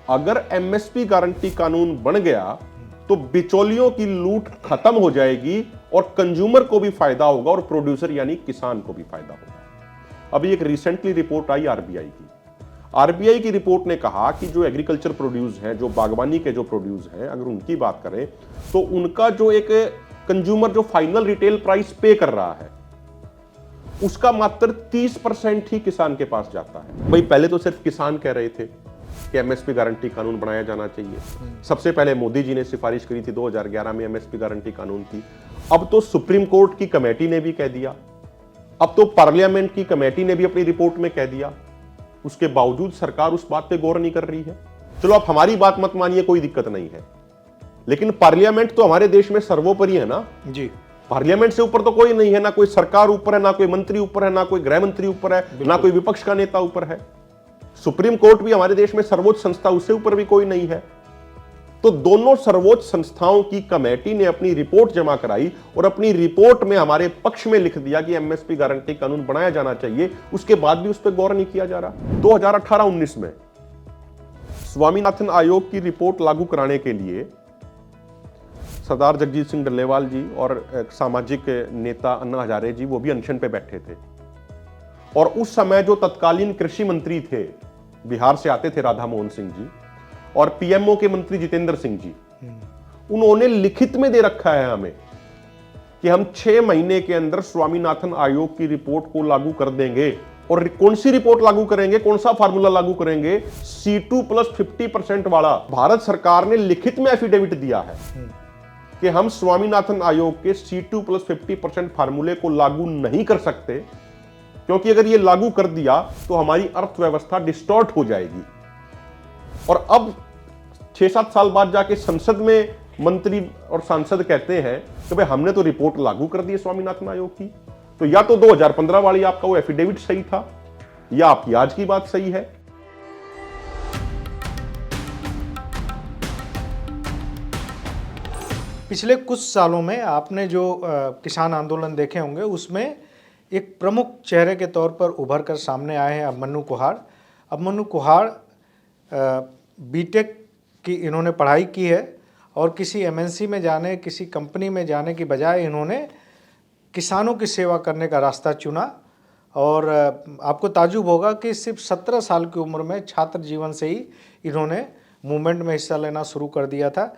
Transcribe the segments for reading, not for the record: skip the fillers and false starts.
अगर MSP guarantee कानून बन गया तो बिचौलियों की लूट खत्म हो जाएगी और कंज्यूमर को भी फायदा होगा और प्रोड्यूसर यानी किसान को भी फायदा होगा। अभी एक रिसेंटली रिपोर्ट आई आरबीआई की रिपोर्ट ने कहा कि जो एग्रीकल्चर प्रोड्यूस हैं, जो बागवानी के जो प्रोड्यूस हैं, अगर उनकी बात करें तो उनका जो एक कंज्यूमर जो फाइनल रिटेल प्राइस पे कर रहा है उसका मात्र 30% ही किसान के पास जाता है। भाई पहले तो सिर्फ किसान कह रहे थे कि एमएसपी गारंटी कानून बनाया जाना चाहिए। सबसे पहले मोदी जी ने सिफारिश करी थी 2011 में एमएसपी गारंटी कानून की। अब तो सुप्रीम कोर्ट की कमेटी ने भी कह दिया, अब तो पार्लियामेंट की कमेटी ने भी अपनी रिपोर्ट में कह दिया। उसके बावजूद सरकार उस बात पे गौर नहीं कर रही है। चलो आप हमारी बात मत मानिए, कोई दिक्कत नहीं है, लेकिन पार्लियामेंट तो हमारे देश में सर्वोपरि है ना जी। पार्लियामेंट से ऊपर तो कोई नहीं है, ना कोई सरकार ऊपर है, ना कोई मंत्री ऊपर है, ना कोई गृह मंत्री ऊपर है, ना कोई विपक्ष का नेता ऊपर है। सुप्रीम कोर्ट भी हमारे देश में सर्वोच्च संस्था, उससे ऊपर भी कोई नहीं है। तो दोनों सर्वोच्च संस्थाओं की कमेटी ने अपनी रिपोर्ट जमा कराई और अपनी रिपोर्ट में हमारे पक्ष में लिख दिया कि एमएसपी गारंटी कानून बनाया जाना चाहिए। उसके बाद भी उस पर गौर नहीं किया जा रहा। 2018-19 में स्वामीनाथन आयोग की रिपोर्ट लागू कराने के लिए सरदार जगजीत सिंह डल्लेवाल जी और सामाजिक नेता अन्ना हजारे जी वो भी अनशन पे बैठे थे। और उस समय जो तत्कालीन कृषि मंत्री थे, बिहार से आते थे राधा मोहन सिंह जी, और पीएमओ के मंत्री जितेंद्र सिंह जी, उन्होंने लिखित में दे रखा है हमें कि हम 6 महीने के अंदर स्वामीनाथन आयोग की रिपोर्ट को लागू कर देंगे। और कौन सी रिपोर्ट लागू करेंगे, कौन सा फार्मूला लागू करेंगे? C2+50% वाला। भारत सरकार ने लिखित में एफिडेविट दिया है कि हम स्वामीनाथन आयोग के C2+50% फार्मूले को लागू नहीं कर सकते, क्योंकि अगर ये लागू कर दिया तो हमारी अर्थव्यवस्था डिस्टॉर्ट हो जाएगी। और अब 6-7 साल बाद जाके संसद में मंत्री और सांसद कहते हैं कि भाई हमने तो रिपोर्ट लागू कर दी स्वामीनाथन आयोग की। तो या तो 2015 वाली आपका वो एफिडेविट सही था, या आपकी आज की बात सही है। पिछले कुछ सालों में आपने जो किसान आंदोलन देखे होंगे, उसमें एक प्रमुख चेहरे के तौर पर उभर कर सामने आए हैं अभिमन्यु कुहाड़। अभिमन्यु कुहाड़ बीटेक की इन्होंने पढ़ाई की है और किसी एमएनसी में जाने, किसी कंपनी में जाने की बजाय इन्होंने किसानों की सेवा करने का रास्ता चुना। और आपको ताज्जुब होगा कि सिर्फ 17 साल की उम्र में छात्र जीवन से ही इन्होंने मूवमेंट में हिस्सा लेना शुरू कर दिया था।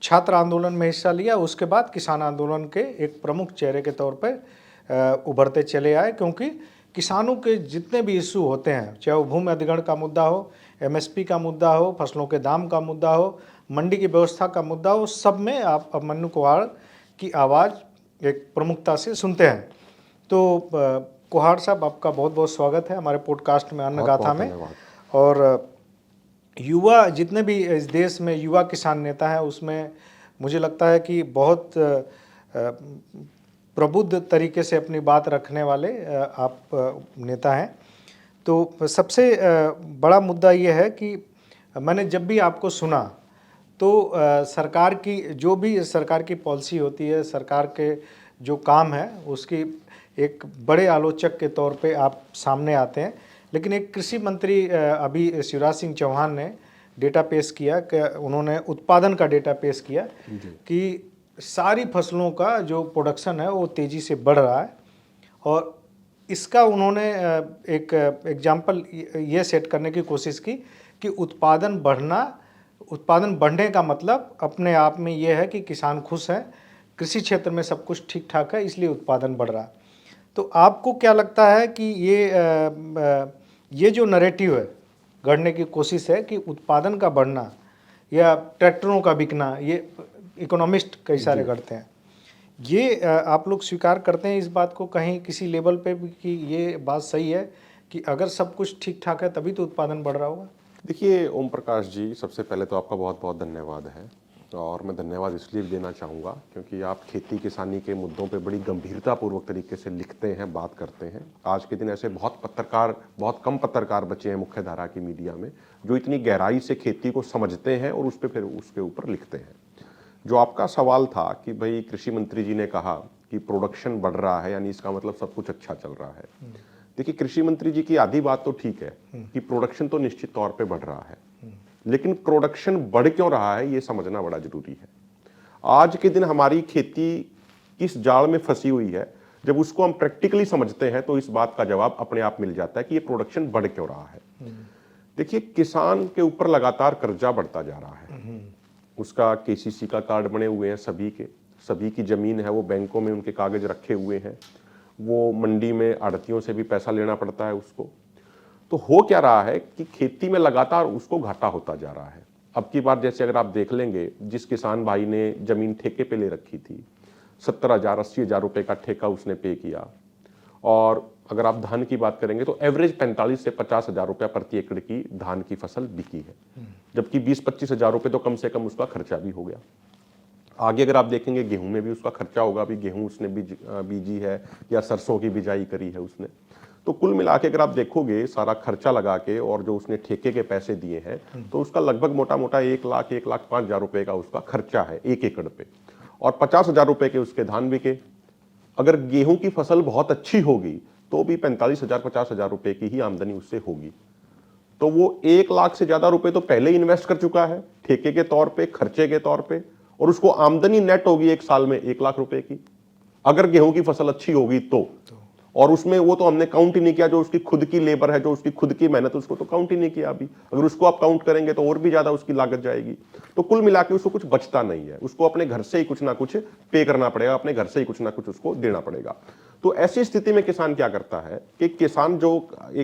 छात्र आंदोलन में हिस्सा लिया, उसके बाद किसान आंदोलन के एक प्रमुख चेहरे के तौर पर उभरते चले आए। क्योंकि किसानों के जितने भी इशू होते हैं, चाहे वो भूमि अधिग्रहण का मुद्दा हो, एमएसपी का मुद्दा हो, फसलों के दाम का मुद्दा हो, मंडी की व्यवस्था का मुद्दा हो, सब में आप अभिमन्यु कुहाड़ की आवाज़ एक प्रमुखता से सुनते हैं। तो कुहाड़ साहब, आपका बहुत बहुत स्वागत है हमारे पॉडकास्ट में अन्नगाथा में। और युवा जितने भी इस देश में युवा किसान नेता हैं, उसमें मुझे लगता है कि बहुत प्रबुद्ध तरीके से अपनी बात रखने वाले आप नेता हैं। तो सबसे बड़ा मुद्दा ये है कि मैंने जब भी आपको सुना तो सरकार की जो भी सरकार की पॉलिसी होती है, सरकार के जो काम है, उसकी एक बड़े आलोचक के तौर पे आप सामने आते हैं। लेकिन एक कृषि मंत्री अभी शिवराज सिंह चौहान ने डेटा पेश किया कि उन्होंने उत्पादन का डेटा पेश किया कि सारी फसलों का जो प्रोडक्शन है वो तेज़ी से बढ़ रहा है। और इसका उन्होंने एक एग्जाम्पल ये सेट करने की कोशिश की कि उत्पादन बढ़ने का मतलब अपने आप में ये है कि किसान खुश हैं, कृषि क्षेत्र में सब कुछ ठीक ठाक है, इसलिए उत्पादन बढ़ रहा है। तो आपको क्या लगता है कि ये जो नैरेटिव है, गढ़ने की कोशिश है कि उत्पादन का बढ़ना या ट्रैक्टरों का बिकना, ये इकोनॉमिस्ट कई सारे करते हैं, ये आप लोग स्वीकार करते हैं इस बात को कहीं किसी लेवल पे भी कि ये बात सही है कि अगर सब कुछ ठीक ठाक है तभी तो उत्पादन बढ़ रहा होगा? देखिए ओम प्रकाश जी, सबसे पहले तो आपका बहुत बहुत धन्यवाद है। और मैं धन्यवाद इसलिए भी देना चाहूँगा क्योंकि आप खेती किसानी के मुद्दों पे बड़ी गंभीरतापूर्वक तरीके से लिखते हैं, बात करते हैं। आज के दिन ऐसे बहुत कम पत्रकार बचे हैं मुख्य धारा की मीडिया में जो इतनी गहराई से खेती को समझते हैं और उस पर फिर उसके ऊपर लिखते हैं। जो आपका सवाल था कि भाई कृषि मंत्री जी ने कहा कि प्रोडक्शन बढ़ रहा है, यानी इसका मतलब सब कुछ अच्छा चल रहा है। देखिए, कृषि मंत्री जी की आधी बात तो ठीक है कि प्रोडक्शन तो निश्चित तौर पे बढ़ रहा है, लेकिन प्रोडक्शन बढ़ क्यों रहा है ये समझना बड़ा जरूरी है। आज के दिन हमारी खेती किस जाल में फंसी हुई है, जब उसको हम प्रैक्टिकली समझते हैं तो इस बात का जवाब अपने आप मिल जाता है कि ये प्रोडक्शन बढ़ क्यों रहा है। देखिए, किसान के ऊपर लगातार कर्जा बढ़ता जा रहा है। उसका केसीसी का कार्ड बने हुए हैं, सभी की जमीन है, वो बैंकों में उनके कागज रखे हुए हैं, वो मंडी में आड़तियों से भी पैसा लेना पड़ता है उसको। तो हो क्या रहा है कि खेती में लगातार उसको घाटा होता जा रहा है। अब की बार जैसे अगर आप देख लेंगे, जिस किसान भाई ने जमीन ठेके पे ले रखी थी, 70,000 80,000 रुपए का ठेका उसने पे किया, और अगर आप धान की बात करेंगे तो एवरेज 45 से 50,000 रुपया प्रति एकड़ की धान की फसल बिकी है, जबकि 20-25 हजार रुपए तो कम से कम उसका खर्चा भी हो गया। आगे अगर आप देखेंगे गेहूं में भी उसका खर्चा होगा, अभी गेहूं उसने बीजी है या सरसों की बिजाई करी है उसने। तो कुल मिला के अगर आप देखोगे सारा खर्चा लगा के और जो उसने ठेके के पैसे दिए हैं, तो उसका लगभग मोटा मोटा 1,05,000 रुपए का उसका खर्चा है 1 एकड़ पे, और 50,000 रुपए के उसके धान बिके। अगर गेहूं की फसल बहुत अच्छी होगी तो भी 45,000 50,000 रुपए की ही आमदनी उससे होगी। तो वो 1 लाख से ज्यादा रुपए तो पहले ही इन्वेस्ट कर चुका है ठेके के तौर पे, खर्चे के तौर पे, और उसको आमदनी नेट होगी एक साल में 1 लाख रुपए की, अगर गेहूं की फसल अच्छी होगी तो। और उसमें वो तो हमने काउंट ही नहीं किया जो उसकी खुद की लेबर है, जो उसकी खुद की मेहनत, उसको तो काउंट ही नहीं किया अभी। अगर उसको आप काउंट करेंगे तो और भी ज्यादा उसकी लागत जाएगी। तो कुल मिला के उसको कुछ बचता नहीं है, उसको अपने घर से ही कुछ ना कुछ पे करना पड़ेगा, अपने घर से ही कुछ ना कुछ उसको देना पड़ेगा। तो ऐसी स्थिति में किसान क्या करता है कि एक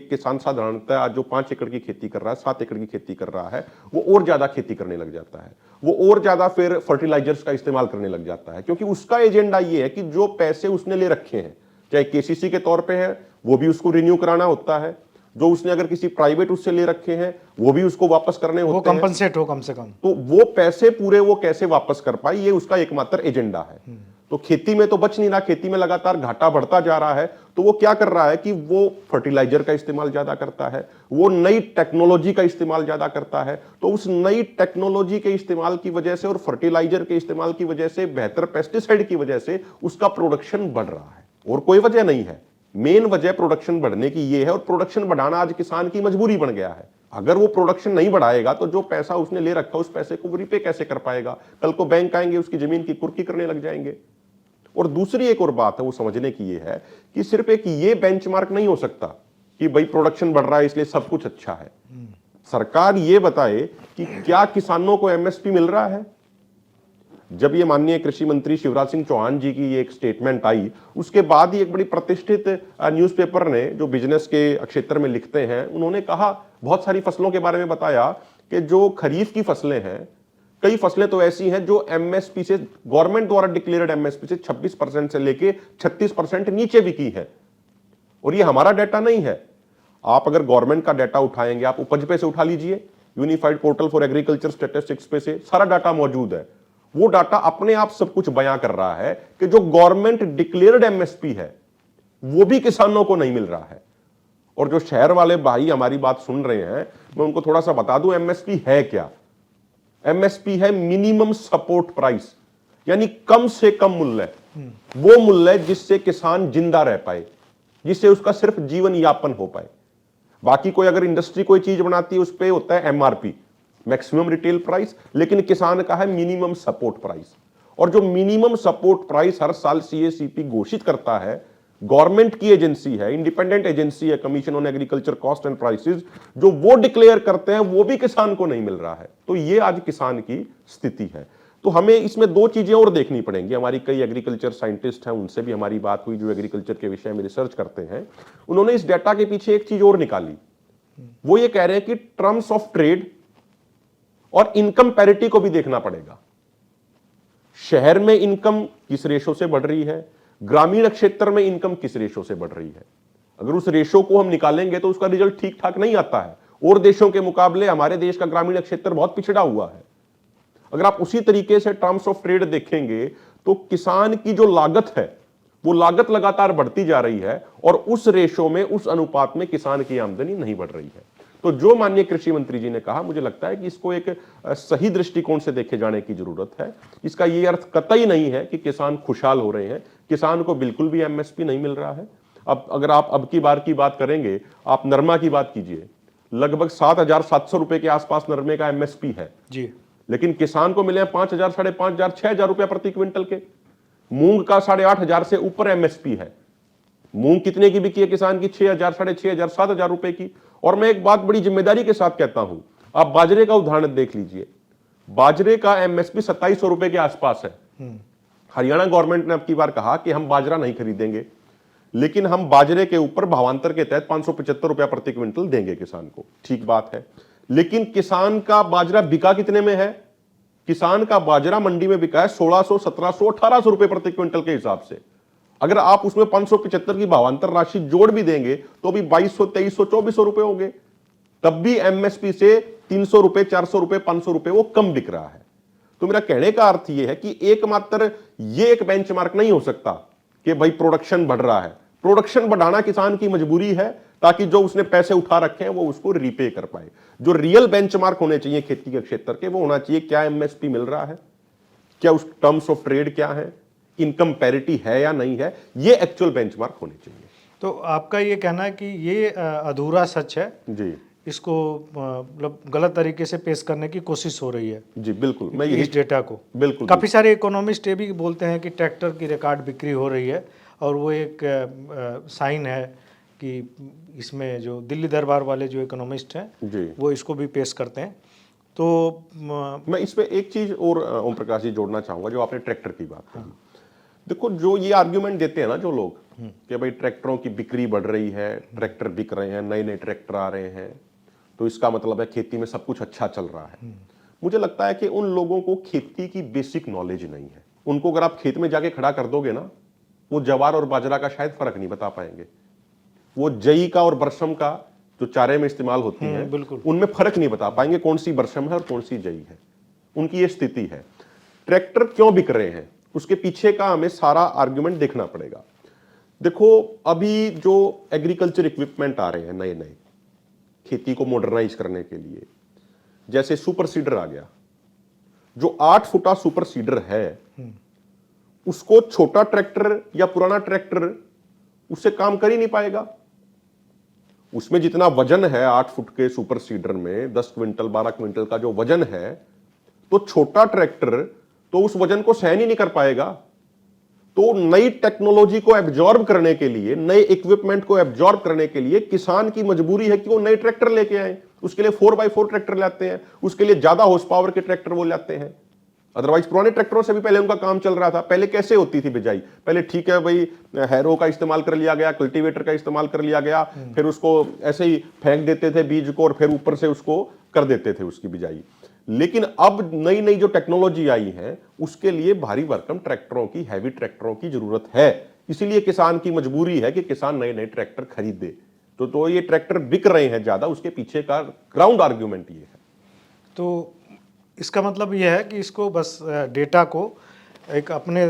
किसान साधारणतः आज जो 5 एकड़ की खेती कर रहा है, 7 एकड़ की खेती कर रहा है, वो और ज्यादा खेती करने लग जाता है, वो और ज्यादा फिर फर्टिलाइजर्स का इस्तेमाल करने लग जाता है, क्योंकि उसका एजेंडा ये है कि जो पैसे उसने ले रखे हैं, चाहे केसीसी के तौर पे है, वो भी उसको रिन्यू कराना होता है, जो उसने अगर किसी प्राइवेट उससे ले रखे हैं वो भी उसको वापस करने होते हैं, वो कंपनसेट हो कम से कम। तो वो पैसे पूरे वो कैसे वापस कर पाए, ये उसका एकमात्र एजेंडा है। तो खेती में तो बच नहीं रहा, खेती में लगातार घाटा बढ़ता जा रहा है। तो वो क्या कर रहा है कि वो फर्टिलाइजर का इस्तेमाल ज्यादा करता है, वो नई टेक्नोलॉजी का इस्तेमाल ज्यादा करता है। तो उस नई टेक्नोलॉजी के इस्तेमाल की वजह से और फर्टिलाइजर के इस्तेमाल की वजह से, बेहतर पेस्टिसाइड की वजह से उसका प्रोडक्शन बढ़ रहा है, और कोई वजह नहीं है। मेन वजह प्रोडक्शन बढ़ने की ये है, और प्रोडक्शन बढ़ाना आज किसान की मजबूरी बन गया है। अगर वो प्रोडक्शन नहीं बढ़ाएगा तो जो पैसा उसने ले रखा उस पैसे को वो रिपे कैसे कर पाएगा? कल को बैंक आएंगे, उसकी जमीन की कुर्की करने लग जाएंगे। और दूसरी एक और बात है वो समझने की ये है कि सिर्फ एक ये बेंचमार्क नहीं हो सकता कि भाई प्रोडक्शन बढ़ रहा है इसलिए सब कुछ अच्छा है। सरकार ये बताए कि क्या किसानों को एमएसपी मिल रहा है। जब ये माननीय कृषि मंत्री शिवराज सिंह चौहान जी की ये एक स्टेटमेंट आई, उसके बाद ही एक बड़ी प्रतिष्ठित न्यूज़पेपर ने, जो बिजनेस के क्षेत्र में लिखते हैं, उन्होंने कहा, बहुत सारी फसलों के बारे में बताया कि जो खरीफ की फसलें हैं, कई फसलें तो ऐसी हैं जो एमएसपी से, गवर्नमेंट द्वारा डिक्लेयर्ड एमएसपी से 26% से लेके 36% नीचे बिकी है। और ये हमारा डाटा नहीं है, आप अगर गवर्नमेंट का डाटा उठाएंगे, आप उपज पे से उठा लीजिए, unified portal for agriculture statistics पे से सारा डाटा मौजूद है। वो डाटा अपने आप सब कुछ बयां कर रहा है कि जो गवर्नमेंट डिक्लेयर्ड एमएसपी है वो भी किसानों को नहीं मिल रहा है। और जो शहर वाले भाई हमारी बात सुन रहे हैं, मैं उनको थोड़ा सा बता दूं एमएसपी है क्या। एमएसपी है मिनिमम सपोर्ट प्राइस, यानी कम से कम मूल्य, वो मूल्य जिससे किसान जिंदा रह पाए, जिससे उसका सिर्फ जीवन यापन हो पाए। बाकी कोई अगर इंडस्ट्री कोई चीज बनाती है उस पर होता है एमआरपी, मैक्सिमम रिटेल प्राइस, लेकिन किसान का है मिनिमम सपोर्ट प्राइस। और जो मिनिमम सपोर्ट प्राइस हर साल सीएसीपी घोषित करता है, गवर्नमेंट की एजेंसी है, इंडिपेंडेंट एजेंसी है, commission on agriculture cost and prices, जो वो डिक्लेयर करते हैं वो भी किसान को नहीं मिल रहा है। तो ये आज किसान की स्थिति है। तो हमें इसमें दो चीजें और देखनी पड़ेंगी। हमारी कई एग्रीकल्चर साइंटिस्ट हैं, उनसे भी हमारी बात हुई जो एग्रीकल्चर के विषय में रिसर्च करते हैं। उन्होंने इस डाटा के पीछे एक चीज और निकाली। वो ये कह रहे हैं कि टर्म्स ऑफ ट्रेड और इनकम पैरिटी को भी देखना पड़ेगा। शहर में इनकम किस रेशो से बढ़ रही है, ग्रामीण क्षेत्र में इनकम किस रेशो से बढ़ रही है। अगर उस रेशो को हम निकालेंगे तो उसका रिजल्ट ठीक ठाक नहीं आता है। और देशों के मुकाबले हमारे देश का ग्रामीण क्षेत्र बहुत पिछड़ा हुआ है। अगर आप उसी तरीके से टर्म्स ऑफ ट्रेड देखेंगे तो किसान की जो लागत है वो लागत लगातार बढ़ती जा रही है, और उस रेशो में, उस अनुपात में किसान की आमदनी नहीं बढ़ रही है। तो जो माननीय कृषि मंत्री जी ने कहा, मुझे लगता है कि इसको एक सही दृष्टिकोण से देखे जाने की जरूरत है। इसका यह अर्थ कतई नहीं है कि किसान खुशहाल हो रहे हैं। किसान को बिल्कुल भी एमएसपी नहीं मिल रहा है। अब अगर आप अब की बार की बात करेंगे, आप नरमा की बात कीजिए, लगभग 7,700 रुपए के आसपास नरमे का एमएसपी है जी। लेकिन किसान को मिले 5,000, 5,500, 6,000 रुपए प्रति क्विंटल के। मूंग का 8,500 से ऊपर एमएसपी है। मूंग कितने की बिकी है किसान की? 6,000, 6,500, 7,000 रुपए की। और मैं एक बात बड़ी जिम्मेदारी के साथ कहता हूं, आप बाजरे का उदाहरण देख लीजिए। बाजरे का एमएसपी 2,700 रुपए के आसपास है। हरियाणा गवर्नमेंट ने अब की बार कहा कि हम बाजरा नहीं खरीदेंगे, लेकिन हम बाजरे के ऊपर भावांतर के तहत 575 रुपया प्रति क्विंटल देंगे किसान को। ठीक बात है, लेकिन किसान का बाजरा बिका कितने में है? किसान का बाजरा मंडी में बिका है 1,600, 1,700, 1,800 रुपए प्रति क्विंटल के हिसाब से। अगर आप उसमें 575 की भावांतर राशि जोड़ भी देंगे तो भी 2,200, 2,300, 2,400 रुपए हो गए। तब भी एमएसपी से 300 रुपए, 400 रुपए, 500 रुपए वो कम बिक रहा है। तो मेरा कहने का अर्थ यह है कि एकमात्र ये एक बेंचमार्क नहीं हो सकता कि भाई प्रोडक्शन बढ़ रहा है। प्रोडक्शन बढ़ाना किसान की मजबूरी है ताकि जो उसने पैसे उठा रखे हैं वो उसको रीपे कर पाए। जो रियल बेंचमार्क होने चाहिए खेती के क्षेत्र के, वो होना चाहिए क्या एमएसपी मिल रहा है, क्या उस टर्म्स ऑफ ट्रेड क्या है, इनकम पैरिटी है या नहीं है, ये एक्चुअल बेंचमार्क होने चाहिए। तो आपका ये कहना है कि ये अधूरा सच है जी, इसको मतलब गलत तरीके से पेश करने की कोशिश हो रही है जी बिल्कुल, मैं इस यही डेटा को। बिल्कुल काफ़ी सारे इकोनॉमिस्ट ये भी बोलते हैं कि ट्रैक्टर की रिकॉर्ड बिक्री हो रही है और वो एक साइन है कि इसमें जो दिल्ली दरबार वाले जो इकोनॉमिस्ट हैं जी। वो इसको भी पेश करते हैं। तो मैं इस पे एक चीज और ओम प्रकाश जी जोड़ना चाहूंगा, जो आपने ट्रैक्टर की बात कही। देखो, जो ये आर्ग्यूमेंट देते हैं ना जो लोग कि भाई ट्रैक्टरों की बिक्री बढ़ रही है, ट्रैक्टर बिक रहे हैं, नए नए ट्रैक्टर आ रहे हैं, तो इसका मतलब है खेती में सब कुछ अच्छा चल रहा है। मुझे लगता है कि उन लोगों को खेती की बेसिक नॉलेज नहीं है। उनको अगर आप खेत में जाके खड़ा कर दोगे ना, वो जवार और बाजरा का शायद फर्क नहीं बता पाएंगे। वो जई का और बरसम का जो चारे में इस्तेमाल होती है, बिल्कुल। उनमें फर्क नहीं बता पाएंगे कौन सी बरसम है और कौन सी जई है। उनकी ये स्थिति है। ट्रैक्टर क्यों बिक रहे हैं, उसके पीछे का हमें सारा आर्गुमेंट देखना पड़ेगा। देखो, अभी जो एग्रीकल्चर इक्विपमेंट आ रहे हैं नए नए खेती को मॉडर्नाइज करने के लिए, जैसे सुपर सीडर आ गया, जो 8 फुटा सुपर सीडर है, उसको छोटा ट्रैक्टर या पुराना ट्रैक्टर उससे काम कर ही नहीं पाएगा। उसमें जितना वजन है 8 फुट के सुपर सीडर में, 10 क्विंटल 12 क्विंटल का जो वजन है, तो छोटा ट्रैक्टर तो उस वजन को सहन ही नहीं कर पाएगा। तो नई टेक्नोलॉजी को एब्जॉर्ब करने के लिए, नए इक्विपमेंट को एब्जॉर्ब करने के लिए किसान की मजबूरी है कि वो नए ट्रैक्टर लेके आए। उसके लिए 4x4 ट्रैक्टर लाते हैं, उसके लिए ज्यादा हॉर्स पावर के ट्रैक्टर वो लाते हैं। अदरवाइज पुराने ट्रैक्टरों से भी पहले उनका काम चल रहा था। पहले कैसे होती थी बिजाई? पहले ठीक है भाई, हैरो का इस्तेमाल कर लिया गया, कल्टीवेटर का इस्तेमाल कर लिया गया, फिर उसको ऐसे ही फेंक देते थे बीज को और फिर ऊपर से उसको कर देते थे उसकी बिजाई। लेकिन अब नई नई जो टेक्नोलॉजी आई है, उसके लिए भारी भरकम ट्रैक्टरों की, हैवी ट्रैक्टरों की जरूरत है। इसीलिए किसान की मजबूरी है कि किसान नए नए ट्रैक्टर खरीदे। तो ये ट्रैक्टर बिक रहे हैं ज्यादा, उसके पीछे का ग्राउंड आर्ग्यूमेंट ये है। तो इसका मतलब यह है कि इसको बस डेटा को एक अपने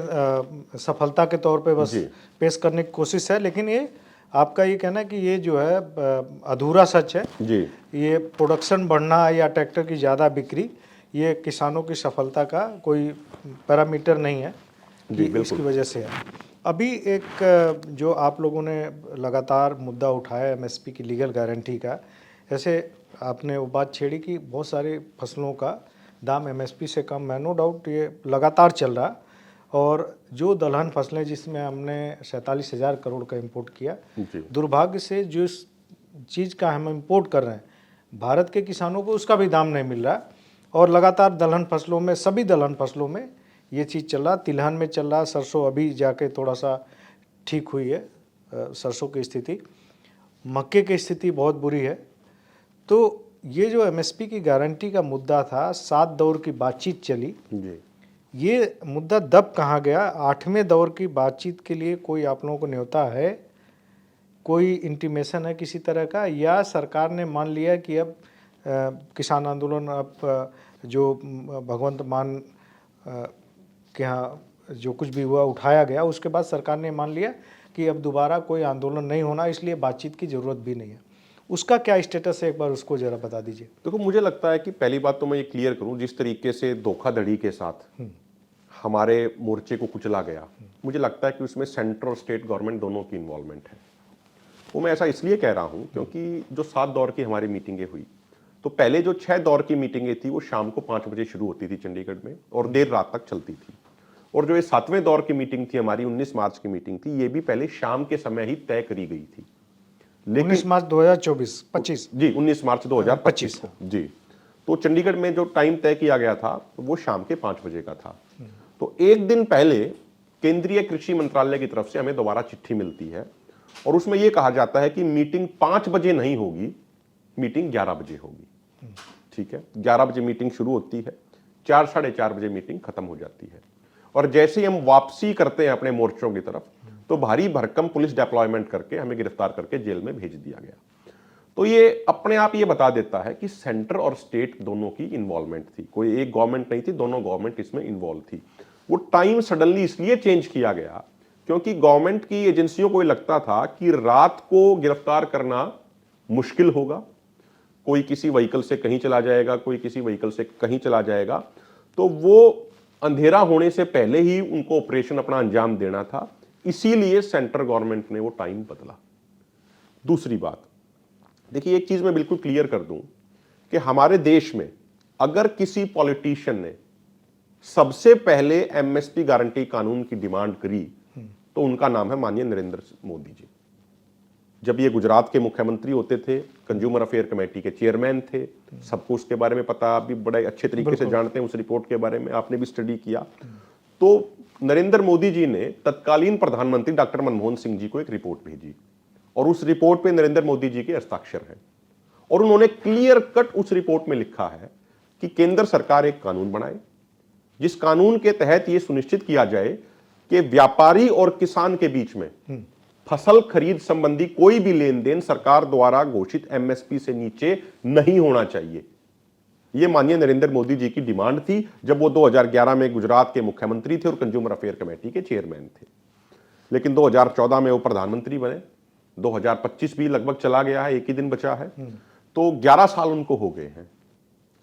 सफलता के तौर पे बस जी। पेश करने की कोशिश है, लेकिन ये आपका ये कहना है कि ये जो है अधूरा सच है। जी, ये प्रोडक्शन बढ़ना या ट्रैक्टर की ज़्यादा बिक्री ये किसानों की सफलता का कोई पैरामीटर नहीं है जी, कि बिल्कुल। इसकी वजह से है। अभी एक जो आप लोगों ने लगातार मुद्दा उठाया एमएसपी की लीगल गारंटी का, ऐसे आपने वो बात छेड़ी कि बहुत सारी फसलों का दाम एमएसपी से कम है। नो डाउट ये लगातार चल रहा। और जो दलहन फसलें जिसमें हमने 47,000 करोड़ का इंपोर्ट किया, जी, दुर्भाग्य से जो चीज़ का हम इंपोर्ट कर रहे हैं भारत के किसानों को उसका भी दाम नहीं मिल रहा। और लगातार दलहन फसलों में, सभी दलहन फसलों में ये चीज़ चल रहा। तिलहन में चल रहा, सरसों अभी जाके थोड़ा सा ठीक हुई है सरसों की स्थिति। मक्के की स्थिति बहुत बुरी है। तो ये जो एमएसपी की गारंटी का मुद्दा था, 7 दौर की बातचीत चली, जी। ये मुद्दा दब कहाँ गया? 8वें दौर की बातचीत के लिए कोई आप लोगों को न्योता है, कोई इंटीमेशन है किसी तरह का, या सरकार ने मान लिया कि अब किसान आंदोलन अब जो भगवंत मान के यहाँ जो कुछ भी हुआ उठाया गया, उसके बाद सरकार ने मान लिया कि अब दोबारा कोई आंदोलन नहीं होना, इसलिए बातचीत की ज़रूरत भी नहीं है। उसका क्या स्टेटस है, एक बार उसको ज़रा बता दीजिए। देखो, मुझे लगता है कि पहली बात तो मैं ये क्लियर करूं, जिस तरीके से धोखाधड़ी के साथ हमारे मोर्चे को कुचला गया, मुझे लगता है कि उसमें सेंट्रल और स्टेट गवर्नमेंट दोनों की इन्वॉल्वमेंट है। वो मैं ऐसा इसलिए कह रहा हूं क्योंकि जो 7 दौर की हमारी मीटिंगें हुई, तो पहले जो 6 दौर की मीटिंगें थी वो शाम को 5 बजे शुरू होती थी चंडीगढ़ में और देर रात तक चलती थी। और जो ये 7वें दौर की मीटिंग थी हमारी, 19 मार्च की मीटिंग थी, ये भी पहले शाम के समय ही तय करी गई थी। 19 मार्च 2024-25 जी 19 मार्च 2025 को जी। तो चंडीगढ़ में जो टाइम तय किया गया था वो शाम के 5 बजे का था। तो एक दिन पहले केंद्रीय कृषि मंत्रालय की तरफ से हमें दोबारा चिट्ठी मिलती है और उसमें यह कहा जाता है कि मीटिंग 5 बजे नहीं होगी, मीटिंग 11 बजे होगी। ठीक है, 11 बजे मीटिंग शुरू होती है, 4 साढ़े 4 बजे मीटिंग खत्म हो जाती है। और जैसे ही हम वापसी करते हैं अपने मोर्चों की तरफ, तो भारी भरकम पुलिस डिप्लॉयमेंट करके हमें गिरफ्तार करके जेल में भेज दिया गया। तो ये अपने आप ये बता देता है कि सेंटर और स्टेट दोनों की इन्वॉल्वमेंट थी, कोई एक गवर्नमेंट नहीं थी, दोनों गवर्नमेंट इसमें इन्वॉल्व थी। वो टाइम सडनली इसलिए चेंज किया गया क्योंकि गवर्नमेंट की एजेंसियों को लगता था कि रात को गिरफ्तार करना मुश्किल होगा, कोई किसी व्हीकल से कहीं चला जाएगा, कोई किसी व्हीकल से कहीं चला जाएगा, तो वो अंधेरा होने से पहले ही उनको ऑपरेशन अपना अंजाम देना था, इसीलिए सेंट्रल गवर्नमेंट ने वो टाइम बदला। दूसरी बात, देखिए एक चीज मैं बिल्कुल क्लियर कर दूं कि हमारे देश में अगर किसी पॉलिटिशियन ने सबसे पहले एमएसपी गारंटी कानून की डिमांड करी तो उनका नाम है माननीय नरेंद्र मोदी जी। जब ये गुजरात के मुख्यमंत्री होते थे, कंज्यूमर अफेयर कमेटी के चेयरमैन थे, सबको उसके बारे में पता, आप भी बड़े अच्छे तरीके से जानते हैं उस रिपोर्ट के बारे में, आपने भी स्टडी किया। तो नरेंद्र मोदी जी ने तत्कालीन प्रधानमंत्री डॉक्टर मनमोहन सिंह जी को एक रिपोर्ट भेजी और उस रिपोर्ट पे नरेंद्र मोदी जी के हस्ताक्षर हैं और उन्होंने क्लियर कट उस रिपोर्ट में लिखा है कि केंद्र सरकार एक कानून बनाए जिस कानून के तहत यह सुनिश्चित किया जाए कि व्यापारी और किसान के बीच में फसल खरीद संबंधी कोई भी लेन देन सरकार द्वारा घोषित एमएसपी से नीचे नहीं होना चाहिए। यह माननीय नरेंद्र मोदी जी की डिमांड थी जब वो 2011 में गुजरात के मुख्यमंत्री थे और कंज्यूमर अफेयर कमेटी के चेयरमैन थे। लेकिन 2014 में वो प्रधानमंत्री बने, 2025 भी लगभग चला गया है, एक ही दिन बचा है, तो 11 साल उनको हो गए हैं,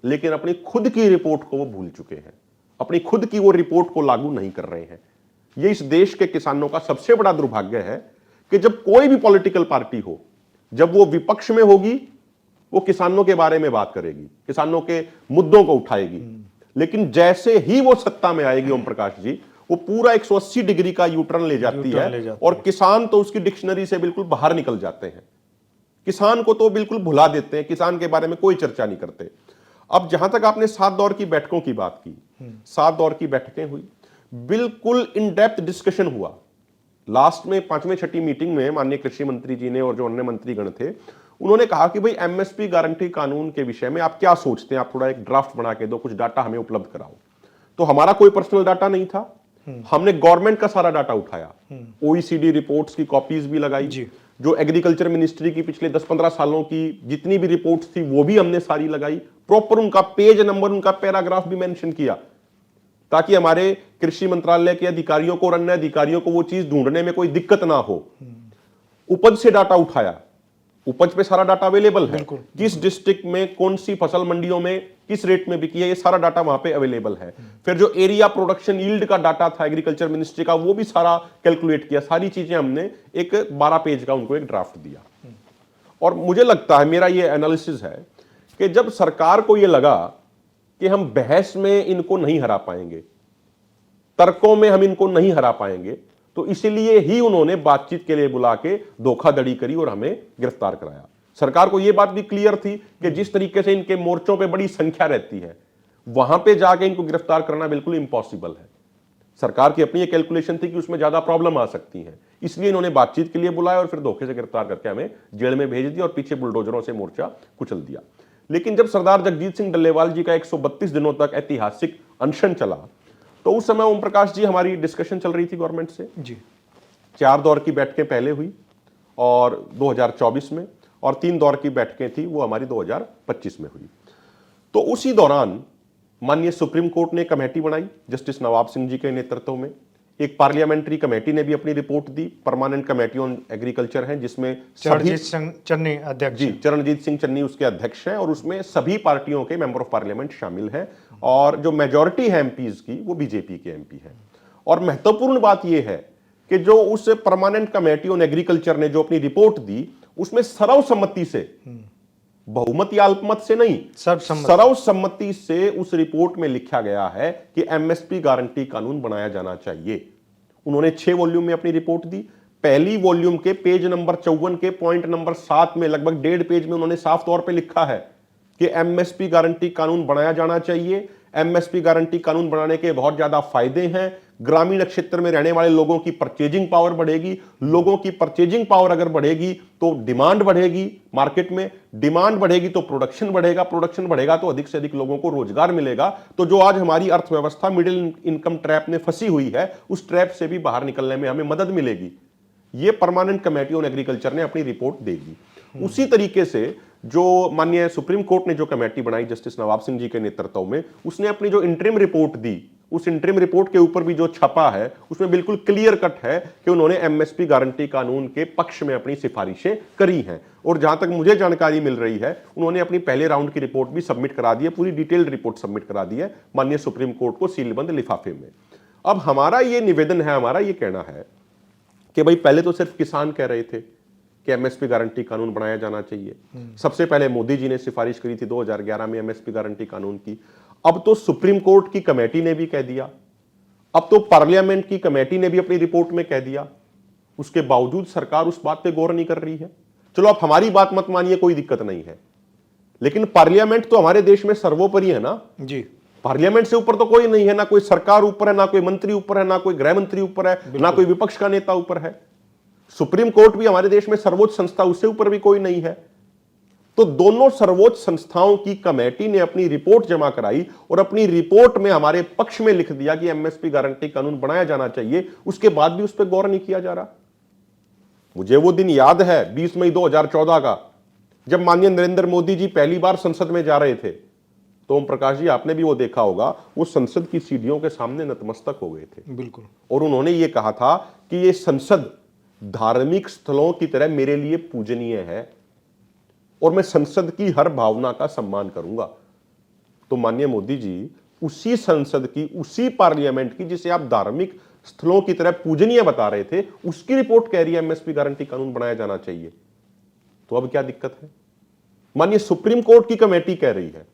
लेकिन अपनी खुद की रिपोर्ट को वो भूल चुके हैं, अपनी खुद की वो रिपोर्ट को लागू नहीं कर रहे हैं। ये इस देश के किसानों का सबसे बड़ा दुर्भाग्य है कि जब कोई भी पॉलिटिकल पार्टी हो, जब वो विपक्ष में होगी, वो किसानों के बारे में बात करेगी, किसानों के मुद्दों को उठाएगी, लेकिन जैसे ही वो सत्ता में आएगी ओम प्रकाश जी, वो पूरा 180 डिग्री का यूटर्न ले जाती है और किसान तो उसकी डिक्शनरी से बिल्कुल बाहर निकल जाते हैं। किसान को तो बिल्कुल भुला देते हैं, किसान के बारे में कोई चर्चा नहीं करते। अब जहां तक आपने 7 दौर की बैठकों की बात की, 7 दौर की बैठकें हुई, बिल्कुल इन डेप्थ डिस्कशन हुआ। लास्ट में 5वीं 6ठी मीटिंग में माननीय कृषि मंत्री जी ने और जो अन्य मंत्रीगण थे, उन्होंने कहा कि भाई एमएसपी गारंटी कानून के विषय में आप क्या सोचते हैं, आप थोड़ा एक ड्राफ्ट बना के दो, कुछ डाटा हमें उपलब्ध कराओ। तो हमारा कोई पर्सनल डाटा नहीं था, हमने गवर्नमेंट का सारा डाटा उठाया, ओईसीडी रिपोर्ट्स की कॉपीज भी लगाई, जो एग्रीकल्चर मिनिस्ट्री की पिछले 10-15 सालों की जितनी भी रिपोर्ट्स थी वो भी हमने सारी लगाई, प्रॉपर उनका पेज नंबर, उनका पैराग्राफ भी मेंशन किया, ताकि हमारे कृषि मंत्रालय के अधिकारियों को और अन्य अधिकारियों को वो चीज ढूंढने में कोई दिक्कत ना हो। उपज से डाटा उठाया, उपज पे सारा डाटा अवेलेबल है, किस डिस्ट्रिक्ट में कौन सी फसल मंडियों में किस रेट में बिकी है, ये सारा डाटा वहां पे अवेलेबल है। फिर जो एरिया प्रोडक्शन यील्ड का डाटा था एग्रीकल्चर मिनिस्ट्री का, वो भी सारा कैलकुलेट किया, सारी चीजें हमने एक 12 पेज का उनको एक ड्राफ्ट दिया। और मुझे लगता है, मेरा ये एनालिसिस है कि जब सरकार को ये लगा कि हम बहस में इनको नहीं हरा पाएंगे, तर्कों में हम इनको नहीं हरा पाएंगे, तो इसीलिए ही उन्होंने बातचीत के लिए बुला के धोखाधड़ी करी और हमें गिरफ्तार कराया। सरकार को यह बात भी क्लियर थी कि जिस तरीके से इनके मोर्चों पे बड़ी संख्या रहती है, वहां पे जाके इनको गिरफ्तार करना बिल्कुल इंपॉसिबल है। सरकार की अपनी ये कैलकुलेशन थी कि उसमें ज्यादा प्रॉब्लम आ सकती है, इसलिए इन्होंने बातचीत के लिए बुलाया और फिर धोखे से गिरफ्तार करके हमें जेल में भेज दिया और पीछे बुलडोजरों से मोर्चा कुचल दिया। लेकिन जब सरदार जगजीत सिंह डल्लेवाल जी का 132 दिनों तक ऐतिहासिक अनशन चला, तो उस समय ओम प्रकाश जी हमारी डिस्कशन चल रही थी गवर्नमेंट से जी। 4 दौर की बैठकें पहले हुई और 2024 में, और 3 दौर की बैठकें थी वो हमारी 2025 में हुई। तो उसी दौरान माननीय सुप्रीम कोर्ट ने कमेटी बनाई जस्टिस नवाब सिंह जी के नेतृत्व में। एक पार्लियामेंट्री कमेटी ने भी अपनी report the, permanent committee on agriculture है, जिसमें चरणजीत सिंह चन्नी अध्यक्ष जी, चरणजीत सिंह चन्नी उसके अध्यक्ष हैं और उसमें सभी पार्टियों के मेंबर ऑफ पार्लियामेंट शामिल हैं और जो मेजॉरिटी है एमपीज की वो बीजेपी के एमपी हैं। और महत्वपूर्ण बात यह है कि जो उस परमानेंट कमेटी ऑन एग्रीकल्चर ने जो अपनी रिपोर्ट दी, उसमें सर्वसम्मति से, बहुमत या अल्पमत से नहीं, सर्वसम्मति से उस रिपोर्ट में लिखा गया है कि एमएसपी गारंटी कानून बनाया जाना चाहिए। उन्होंने 6 वॉल्यूम में अपनी रिपोर्ट दी। पहली वॉल्यूम के पेज नंबर 54 के पॉइंट नंबर 7 में लगभग 1.5 पेज में उन्होंने साफ तौर पे लिखा है कि एमएसपी गारंटी कानून बनाया जाना चाहिए। एमएसपी गारंटी कानून बनाने के बहुत ज्यादा फायदे हैं। ग्रामीण क्षेत्र में रहने वाले लोगों की परचेजिंग पावर बढ़ेगी। लोगों की परचेजिंग पावर अगर बढ़ेगी तो डिमांड बढ़ेगी, मार्केट में डिमांड बढ़ेगी तो प्रोडक्शन बढ़ेगा, प्रोडक्शन बढ़ेगा तो अधिक से अधिक लोगों को रोजगार मिलेगा। तो जो आज हमारी अर्थव्यवस्था मिडिल इनकम ट्रैप में फंसी हुई है, उस ट्रैप से भी बाहर निकलने में हमें मदद मिलेगी। ये परमानेंट कमेटी ऑन एग्रीकल्चर ने अपनी रिपोर्ट देगी। उसी तरीके से जो माननीय सुप्रीम कोर्ट ने जो कमेटी बनाई जस्टिस नवाब सिंह जी के नेतृत्व में, उसने अपनी जो इंटरिम रिपोर्ट दी, उस इंटरिम रिपोर्ट के ऊपर भी जो छपा है उसमें बिल्कुल क्लियर कट है कि उन्होंने एमएसपी गारंटी कानून के पक्ष में अपनी सिफारिशें करी हैं। और जहां तक मुझे जानकारी मिल रही है, उन्होंने अपनी पहले राउंड की रिपोर्ट भी सबमिट करा दी है, पूरी डिटेल्ड रिपोर्ट सबमिट करा दी है माननीय सुप्रीम कोर्ट को सीलबंद लिफाफे में। अब हमारा ये निवेदन है, हमारा ये कहना है कि भाई पहले तो सिर्फ किसान कह रहे थे कि एमएसपी गारंटी कानून बनाया जाना चाहिए। सबसे पहले मोदी जी ने सिफारिश करी थी 2011 में एमएसपी गारंटी कानून की। अब तो सुप्रीम कोर्ट की कमेटी ने भी कह दिया, अब तो पार्लियामेंट की कमेटी ने भी अपनी रिपोर्ट में कह दिया। उसके बावजूद सरकार उस बात पे गौर नहीं कर रही है। चलो आप हमारी बात मत मानिए, कोई दिक्कत नहीं है, लेकिन पार्लियामेंट तो हमारे देश में सर्वोपरि है ना जी। पार्लियामेंट से ऊपर तो कोई नहीं है, ना कोई सरकार ऊपर है, ना कोई मंत्री ऊपर है, ना कोई गृह मंत्री ऊपर है, ना कोई विपक्ष का नेता ऊपर है। सुप्रीम कोर्ट भी हमारे देश में सर्वोच्च संस्था, उससे ऊपर भी कोई नहीं है। तो दोनों सर्वोच्च संस्थाओं की कमेटी ने अपनी रिपोर्ट जमा कराई और अपनी रिपोर्ट में हमारे पक्ष में लिख दिया कि एमएसपी गारंटी कानून बनाया जाना चाहिए। उसके बाद भी उस पर गौर नहीं किया जा रहा। मुझे वो दिन याद है 20 मई 2014 का, जब माननीय नरेंद्र मोदी जी पहली बार संसद में जा रहे थे, तो ओम प्रकाश जी आपने भी वो देखा होगा, वो संसद की सीढ़ियों के सामने नतमस्तक हो गए थे। बिल्कुल। और उन्होंने ये कहा था कि ये संसद धार्मिक स्थलों की तरह मेरे लिए पूजनीय है और मैं संसद की हर भावना का सम्मान करूंगा। तो माननीय मोदी जी उसी संसद की, उसी पार्लियामेंट की जिसे आप धार्मिक स्थलों की तरह पूजनीय बता रहे थे, उसकी रिपोर्ट कह रही है एमएसपी गारंटी कानून बनाया जाना चाहिए। तो अब क्या दिक्कत है? माननीय सुप्रीम कोर्ट की कमेटी कह रही है,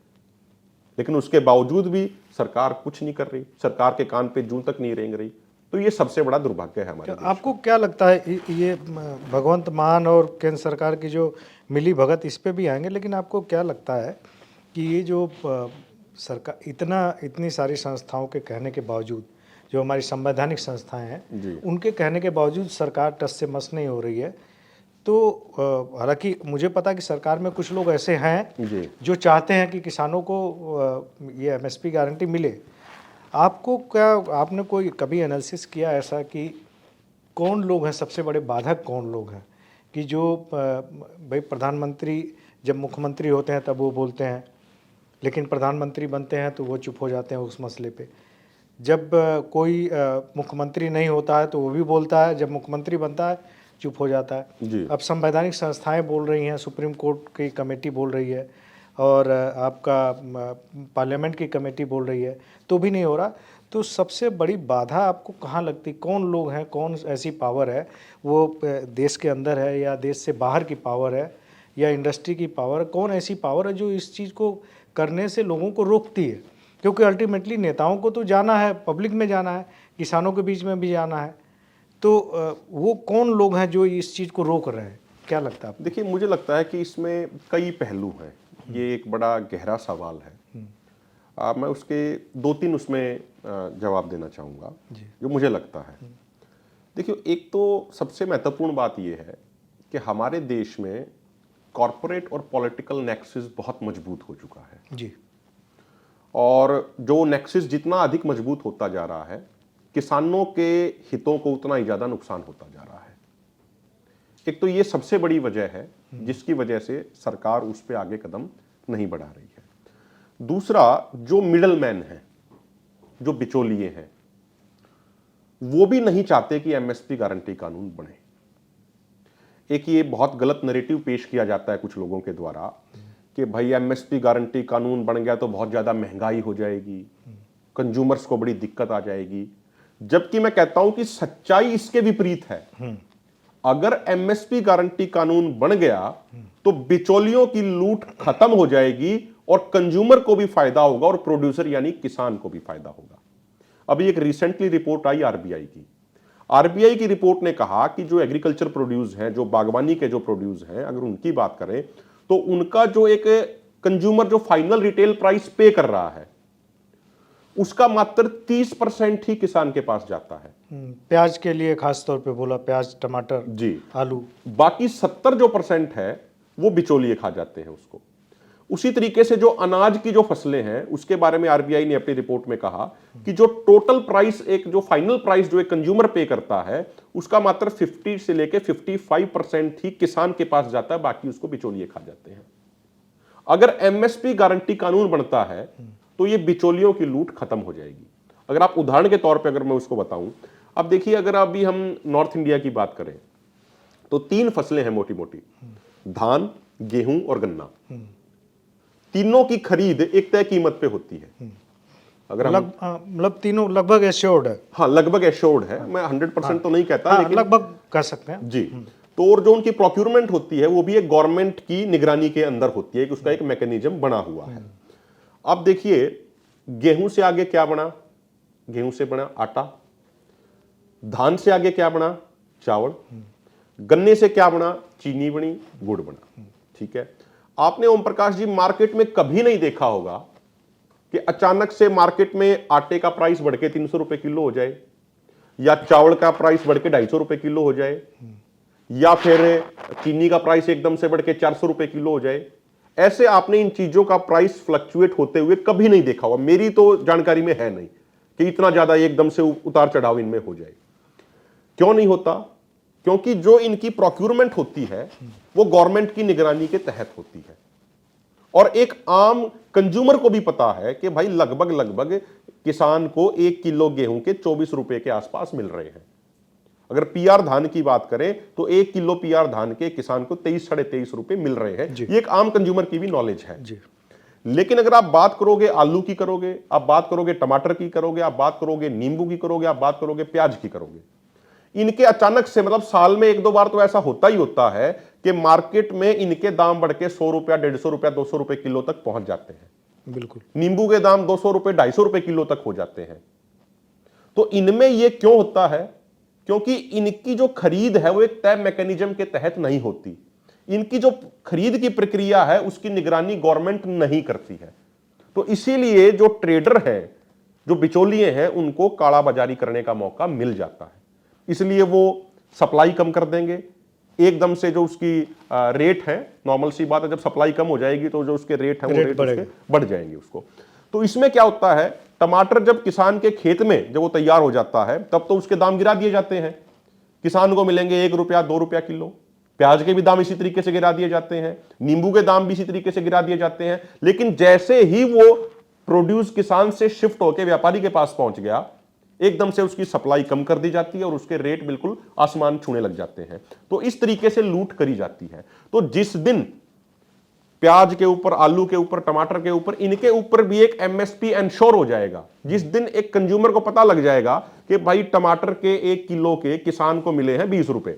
लेकिन उसके बावजूद भी सरकार कुछ नहीं कर रही, सरकार के कान पे जूं तक नहीं रेंग रही। तो ये सबसे बड़ा दुर्भाग्य है हमारे। आपको क्या लगता है, ये भगवंत मान और केंद्र सरकार की जो मिली भगत, इस पे भी आएंगे, लेकिन आपको क्या लगता है कि ये जो सरकार इतनी सारी संस्थाओं के कहने के बावजूद, जो हमारी संवैधानिक संस्थाएं हैं, उनके कहने के बावजूद सरकार टस से मस नहीं हो रही है? तो हालांकि मुझे पता है कि सरकार में कुछ लोग ऐसे हैं जो चाहते हैं कि किसानों को ये एमएसपी गारंटी मिले। आपको क्या, आपने कोई कभी एनालिसिस किया ऐसा कि कौन लोग हैं सबसे बड़े बाधक, कौन लोग हैं कि जो भाई प्रधानमंत्री जब मुख्यमंत्री होते हैं तब वो बोलते हैं, लेकिन प्रधानमंत्री बनते हैं तो वो चुप हो जाते हैं उस मसले पे। जब कोई मुख्यमंत्री नहीं होता है तो वो भी बोलता है, जब मुख्यमंत्री बनता है चुप हो जाता है। अब संवैधानिक संस्थाएं बोल रही हैं, सुप्रीम कोर्ट की कमेटी बोल रही है और आपका पार्लियामेंट की कमेटी बोल रही है, तो भी नहीं हो रहा। तो सबसे बड़ी बाधा आपको कहाँ लगती? कौन लोग हैं, कौन ऐसी पावर है, वो देश के अंदर है या देश से बाहर की पावर है या इंडस्ट्री की पावर, कौन ऐसी पावर है जो इस चीज़ को करने से लोगों को रोकती है? क्योंकि अल्टीमेटली नेताओं को तो जाना है, पब्लिक में जाना है, किसानों के बीच में भी जाना है। तो वो कौन लोग हैं जो इस चीज़ को रोक रहे हैं? क्या लगता है आपको? देखिए, मुझे लगता है कि इसमें कई पहलू हैं। ये एक बड़ा गहरा सवाल है। मैं उसके 2-3 उसमें जवाब देना चाहूँगा जो मुझे लगता है। देखिए, एक तो सबसे महत्वपूर्ण बात यह है कि हमारे देश में कॉरपोरेट और पॉलिटिकल नेक्सस बहुत मजबूत हो चुका है जी। और जो नेक्सस जितना अधिक मजबूत होता जा रहा है, किसानों के हितों को उतना ही ज़्यादा नुकसान होता जा रहा है। एक तो ये सबसे बड़ी वजह है जिसकी वजह से सरकार उस पर आगे कदम नहीं बढ़ा रही है। दूसरा, जो मिडल मैन है, जो बिचौलिए हैं, वो भी नहीं चाहते कि एमएसपी गारंटी कानून बने। एक ये बहुत गलत नैरेटिव पेश किया जाता है कुछ लोगों के द्वारा कि भाई एमएसपी गारंटी कानून बन गया तो बहुत ज़्यादा महंगाई हो जाएगी, कंज्यूमर्स को बड़ी दिक्कत आ जाएगी। जबकि मैं कहता हूं कि सच्चाई इसके विपरीत है। अगर एमएसपी गारंटी कानून बन गया तो बिचौलियों की लूट खत्म हो जाएगी और कंज्यूमर को भी फायदा होगा और प्रोड्यूसर यानी किसान को भी फायदा होगा। अभी एक रिसेंटली रिपोर्ट आई आरबीआई की। आरबीआई की रिपोर्ट ने कहा कि जो एग्रीकल्चर प्रोड्यूस हैं, जो बागवानी के जो प्रोड्यूस हैं, अगर उनकी बात करें तो उनका जो एक कंज्यूमर जो फाइनल रिटेल प्राइस पे कर रहा है उसका मात्र 30% ही किसान के पास जाता है। प्याज के लिए खास तौर पे बोला, प्याज, टमाटर जी, आलू, बाकी 70% है वो बिचौलिए खा जाते हैं उसको। उसी तरीके से जो अनाज की जो फसलें हैं उसके बारे में आरबीआई ने अपनी रिपोर्ट में कहा कि जो टोटल प्राइस, एक जो फाइनल प्राइस जो एक कंज्यूमर पे करता है उसका मात्र 50 से लेके 55% ही किसान के पास जाता है, बाकी उसको बिचौलिए खा जाते हैं। अगर एमएसपी गारंटी कानून बनता है तो ये बिचौलियों की लूट खत्म हो जाएगी। अगर आप उदाहरण के तौर पे अगर मैं उसको बताऊं, अब देखिए अगर अभी हम नॉर्थ इंडिया की बात करें तो 3 फसलें हैं मोटी मोटी, धान, गेहूं और गन्ना। तीनों की खरीद एक तय कीमत पे होती है। अगर हम मतलब तीनों लगभग एश्योर्ड है। हाँ, लगभग एश्योर्ड है, मैं 100% तो नहीं कहता, हाँ, लेकिन लगभग कह सकते हैं जी। तो और जो उनकी प्रोक्यूरमेंट होती है वो भी एक गवर्नमेंट की निगरानी के अंदर होती है कि उसका एक मैकेनिज्म बना हुआ है। अब देखिए गेहूं से आगे क्या बना, गेहूं से बना आटा, धान से आगे क्या बना, चावल, गन्ने से क्या बना, चीनी बनी, गुड़ बना। ठीक है, आपने ओम प्रकाश जी मार्केट में कभी नहीं देखा होगा कि अचानक से मार्केट में आटे का प्राइस बढ़ के 300 रुपए किलो हो जाए, या चावल का प्राइस बढ़ के 250 रुपए किलो हो जाए, या फिर चीनी का प्राइस एकदम से बढ़ के 400 रुपए किलो हो जाए। ऐसे आपने इन चीजों का प्राइस फ्लक्चुएट होते हुए कभी नहीं देखा होगा, मेरी तो जानकारी में है नहीं कि इतना ज्यादा एकदम से उतार चढ़ाव इनमें हो जाए। क्यों नहीं होता? क्योंकि जो इनकी प्रोक्यूरमेंट होती है वो गवर्नमेंट की निगरानी के तहत होती है और एक आम कंज्यूमर को भी पता है कि भाई लगभग लगभग किसान को 1 किलो गेहूं के 24 रुपए के आसपास मिल रहे हैं। अगर पीआर धान की बात करें तो 1 किलो पीआर धान के किसान को 23 साढ़े 23 रुपए मिल रहे हैं। ये एक आम कंज्यूमर की भी नॉलेज है जी। लेकिन अगर आप बात करोगे आलू की करोगे, आप बात करोगे टमाटर की करोगे, आप बात करोगे नींबू की करोगे, आप बात करोगे प्याज की करोगे, इनके अचानक से मतलब साल में 1-2 बार तो ऐसा होता ही होता है कि मार्केट में इनके दाम बढ़ के 100 रुपया, 150 रुपया, 200 रुपए किलो तक पहुंच जाते हैं। बिल्कुल, नींबू के दाम 200 रुपए, 250 रुपए किलो तक हो जाते हैं। तो इनमें यह क्यों होता है? क्योंकि इनकी जो खरीद है वो एक तय मैकेनिज्म के तहत नहीं होती। इनकी जो खरीद की प्रक्रिया है उसकी निगरानी गवर्नमेंट नहीं करती है। तो इसीलिए जो ट्रेडर हैं, जो बिचौलिए हैं, उनको काला बाजारी करने का मौका मिल जाता है। इसलिए वो सप्लाई कम कर देंगे एकदम से। जो उसकी रेट है, नॉर्मल सी बात है, जब सप्लाई कम हो जाएगी तो जो उसके रेट है वो रेट उसके बढ़ जाएंगे उसको। तो इसमें क्या होता है, टमाटर जब किसान के खेत में जब वो तैयार हो जाता है तब तो उसके दाम गिरा दिए जाते हैं, किसान को मिलेंगे 1 रुपया 2 रुपया किलो। प्याज के भी दाम इसी तरीके से गिरा दिए जाते हैं, नींबू के दाम भी इसी तरीके से गिरा दिए जाते हैं। लेकिन जैसे ही वो प्रोड्यूस किसान से शिफ्ट होकर व्यापारी के पास पहुंच गया, एकदम से उसकी सप्लाई कम कर दी जाती है और उसके रेट बिल्कुल आसमान छूने लग जाते हैं। तो इस तरीके से लूट करी जाती है। तो जिस दिन प्याज के ऊपर, आलू के ऊपर, टमाटर के ऊपर, इनके ऊपर भी एक एमएसपी इंश्योर हो जाएगा, जिस दिन एक कंज्यूमर को पता लग जाएगा कि भाई टमाटर के 1 किलो के किसान को मिले हैं 20 रुपए,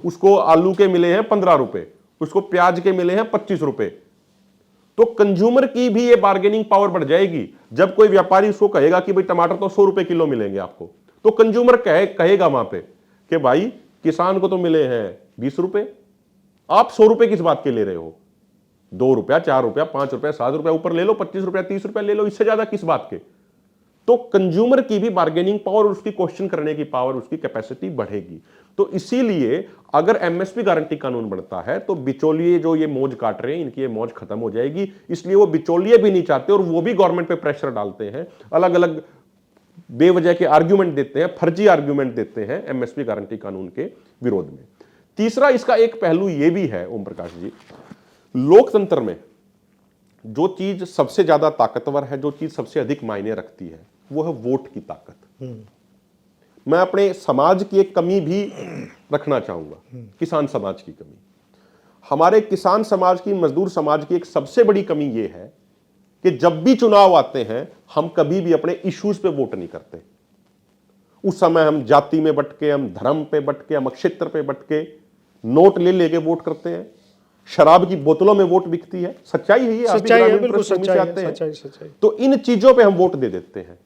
उसको आलू के मिले हैं 15 रुपए, उसको प्याज के मिले हैं 25 रुपए, तो कंज्यूमर की भी ये बार्गेनिंग पावर बढ़ जाएगी। जब कोई व्यापारी उसको कहेगा कि भाई टमाटर तो 100 रुपए किलो मिलेंगे आपको, तो कंज्यूमर कहेगा वहां पे कि भाई किसान को तो मिले हैं 20 रुपए, आप 100 रुपए किस बात के ले रहे हो? 2 रुपया, 4 रुपया, 5 रुपया, 7 रुपया ऊपर ले लो, 25 रुपया, 30 रुपया ले लो, इससे ज्यादा किस बात के? तो कंज्यूमर की भी बार्गेनिंग पावर, उसकी क्वेश्चन करने की पावर, उसकी कैपेसिटी बढ़ेगी। तो इसीलिए अगर एमएसपी गारंटी कानून बनता है तो बिचौलिए जो ये मौज काट रहे हैं, इनकी ये मौज खत्म हो जाएगी। इसलिए वो बिचौलिए भी नहीं चाहते और वो भी गवर्नमेंट पे प्रेशर डालते हैं, अलग अलग बेवजह के आर्ग्यूमेंट देते हैं, फर्जी आर्ग्यूमेंट देते हैं एमएसपी गारंटी कानून के विरोध में। तीसरा इसका एक पहलू यह भी है ओम प्रकाश जी, लोकतंत्र में जो चीज सबसे ज्यादा ताकतवर है, जो चीज सबसे अधिक मायने रखती है, वो है वोट की ताकत। मैं अपने समाज की एक कमी भी रखना चाहूंगा, किसान समाज की कमी। हमारे किसान समाज की, मजदूर समाज की एक सबसे बड़ी कमी यह है कि जब भी चुनाव आते हैं हम कभी भी अपने इश्यूज पे वोट नहीं करते। उस समय हम जाति में बट के, हम धर्म पे बट के, हम क्षेत्र पे बट के नोट ले लेके वोट करते हैं। शराब की बोतलों में वोट बिकती है। सच्चाई है ये, आप भी सच्चाई है, ग्रामीण बिल्कुल पृष्ठभूमि से सच्चाई है, आते हैं। सच्चाई। तो इन चीजों पे हम वोट दे देते हैं,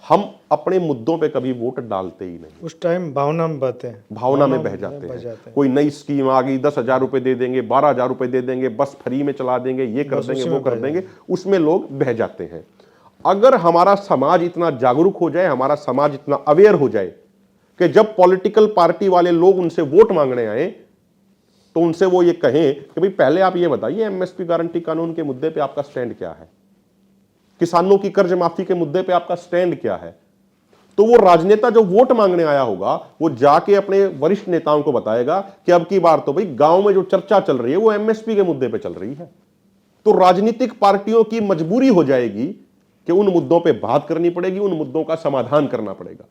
हम अपने मुद्दों पे कभी वोट डालते ही नहीं। उस टाइम भावना में बहते हैं, भावना में बह जाते हैं। कोई नई स्कीम आ गई, 10,000 रुपए दे देंगे, 12,000 रुपए दे देंगे, बस फ्री में चला देंगे, ये कर देंगे, वो कर देंगे, उसमें लोग बह जाते हैं। अगर हमारा समाज इतना जागरूक हो जाए, हमारा समाज इतना अवेयर हो जाए कि जब पॉलिटिकल पार्टी वाले लोग उनसे वोट मांगने आए तो उनसे वो ये कहें कि भाई पहले आप ये बताइए एमएसपी गारंटी कानून के मुद्दे पे आपका स्टैंड क्या है, किसानों की कर्ज माफी के मुद्दे पे आपका स्टैंड क्या है, तो वो राजनेता जो वोट मांगने आया होगा वो जाके अपने वरिष्ठ नेताओं को बताएगा कि अब की बार तो भाई गांव में जो चर्चा चल रही है वो एमएसपी के मुद्दे पे चल रही है। तो राजनीतिक पार्टियों की मजबूरी हो जाएगी कि उन मुद्दों पे बात करनी पड़ेगी, उन मुद्दों का समाधान करना पड़ेगा।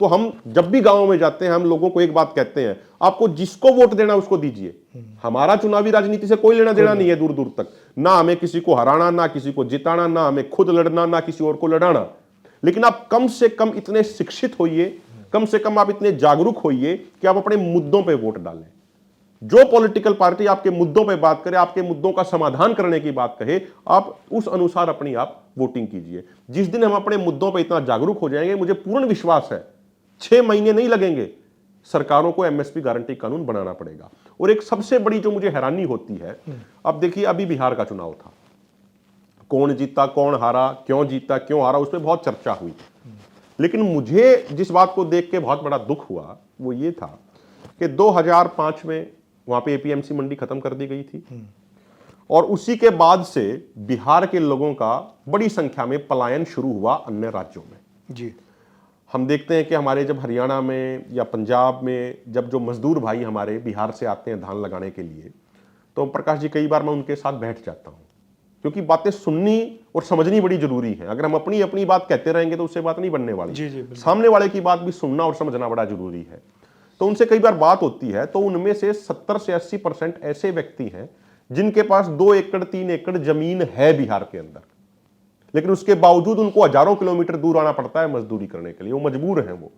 तो हम जब भी गांव में जाते हैं हम लोगों को एक बात कहते हैं, आपको जिसको वोट देना उसको दीजिए, हमारा चुनावी राजनीति से कोई लेना देना नहीं है दूर दूर तक, ना हमें किसी को हराना, ना किसी को जिताना, ना हमें खुद लड़ना, ना किसी और को लड़ाना। लेकिन आप कम से कम इतने शिक्षित होइए, कम से कम आप इतने जागरूक होइए कि आप अपने मुद्दों पे वोट डालें। जो पॉलिटिकल पार्टी आपके मुद्दों पे बात करे, आपके मुद्दों का समाधान करने की बात कहे, आप उस अनुसार अपनी आप वोटिंग कीजिए। जिस दिन हम अपने मुद्दों पे इतना जागरूक हो जाएंगे, मुझे पूर्ण विश्वास है 6 महीने नहीं लगेंगे, सरकारों को एमएसपी गारंटी कानून बनाना पड़ेगा। और एक सबसे बड़ी जो मुझे हैरानी होती है, अब देखिए अभी बिहार का चुनाव था, कौन जीता, कौन हारा, क्यों जीता, क्यों हारा, उस पर बहुत चर्चा हुई। लेकिन मुझे जिस बात को देख के बहुत बड़ा दुख हुआ वो ये था कि 2005 में वहां पे एपीएमसी मंडी खत्म कर दी गई थी और उसी के बाद से बिहार के लोगों का बड़ी संख्या में पलायन शुरू हुआ अन्य राज्यों में। जी, हम देखते हैं कि हमारे जब हरियाणा में या पंजाब में जब जो मजदूर भाई हमारे बिहार से आते हैं धान लगाने के लिए, तो ओम प्रकाश जी कई बार मैं उनके साथ बैठ जाता हूं, क्योंकि बातें सुननी और समझनी बड़ी जरूरी है। अगर हम अपनी अपनी बात कहते रहेंगे तो उससे बात नहीं बनने वाली। जी, सामने वाले की बात भी सुनना और समझना बड़ा जरूरी है। तो उनसे कई बार बात होती है तो उनमें से 70 से 80% ऐसे व्यक्ति हैं जिनके पास 2 एकड़ 3 एकड़ जमीन है बिहार के अंदर, लेकिन उसके बावजूद उनको हजारों किलोमीटर दूर आना पड़ता है मजदूरी करने के लिए। वो मजबूर हैं। वो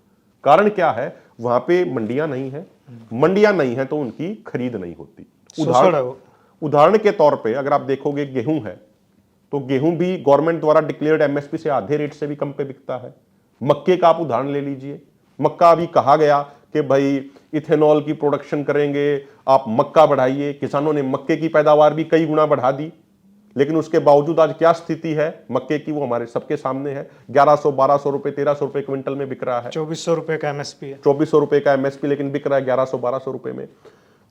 कारण क्या है? वहां पे मंडियां नहीं है, मंडियां नहीं है तो उनकी खरीद नहीं होती। उदाहरण के तौर पे अगर आप देखोगे गेहूं है तो गेहूं भी गवर्नमेंट द्वारा डिक्लेयर्ड एमएसपी से आधे रेट से भी कम पे बिकता है। मक्के का आप उदाहरण ले लीजिए, मक्का अभी कहा गया कि भाई इथेनॉल की प्रोडक्शन करेंगे, आप मक्का बढ़ाइए। किसानों ने मक्के की पैदावार भी कई गुना बढ़ा दी, लेकिन उसके बावजूद आज क्या स्थिति है मक्के की, वो हमारे सबके सामने है। 1100, 1200 रुपए, 1300 रुपए क्विंटल में बिक रहा है। 2400 रुपए का एमएसपी है। 2400 रुपए का एमएसपी, लेकिन बिक रहा है 1100, 1200 रुपए में।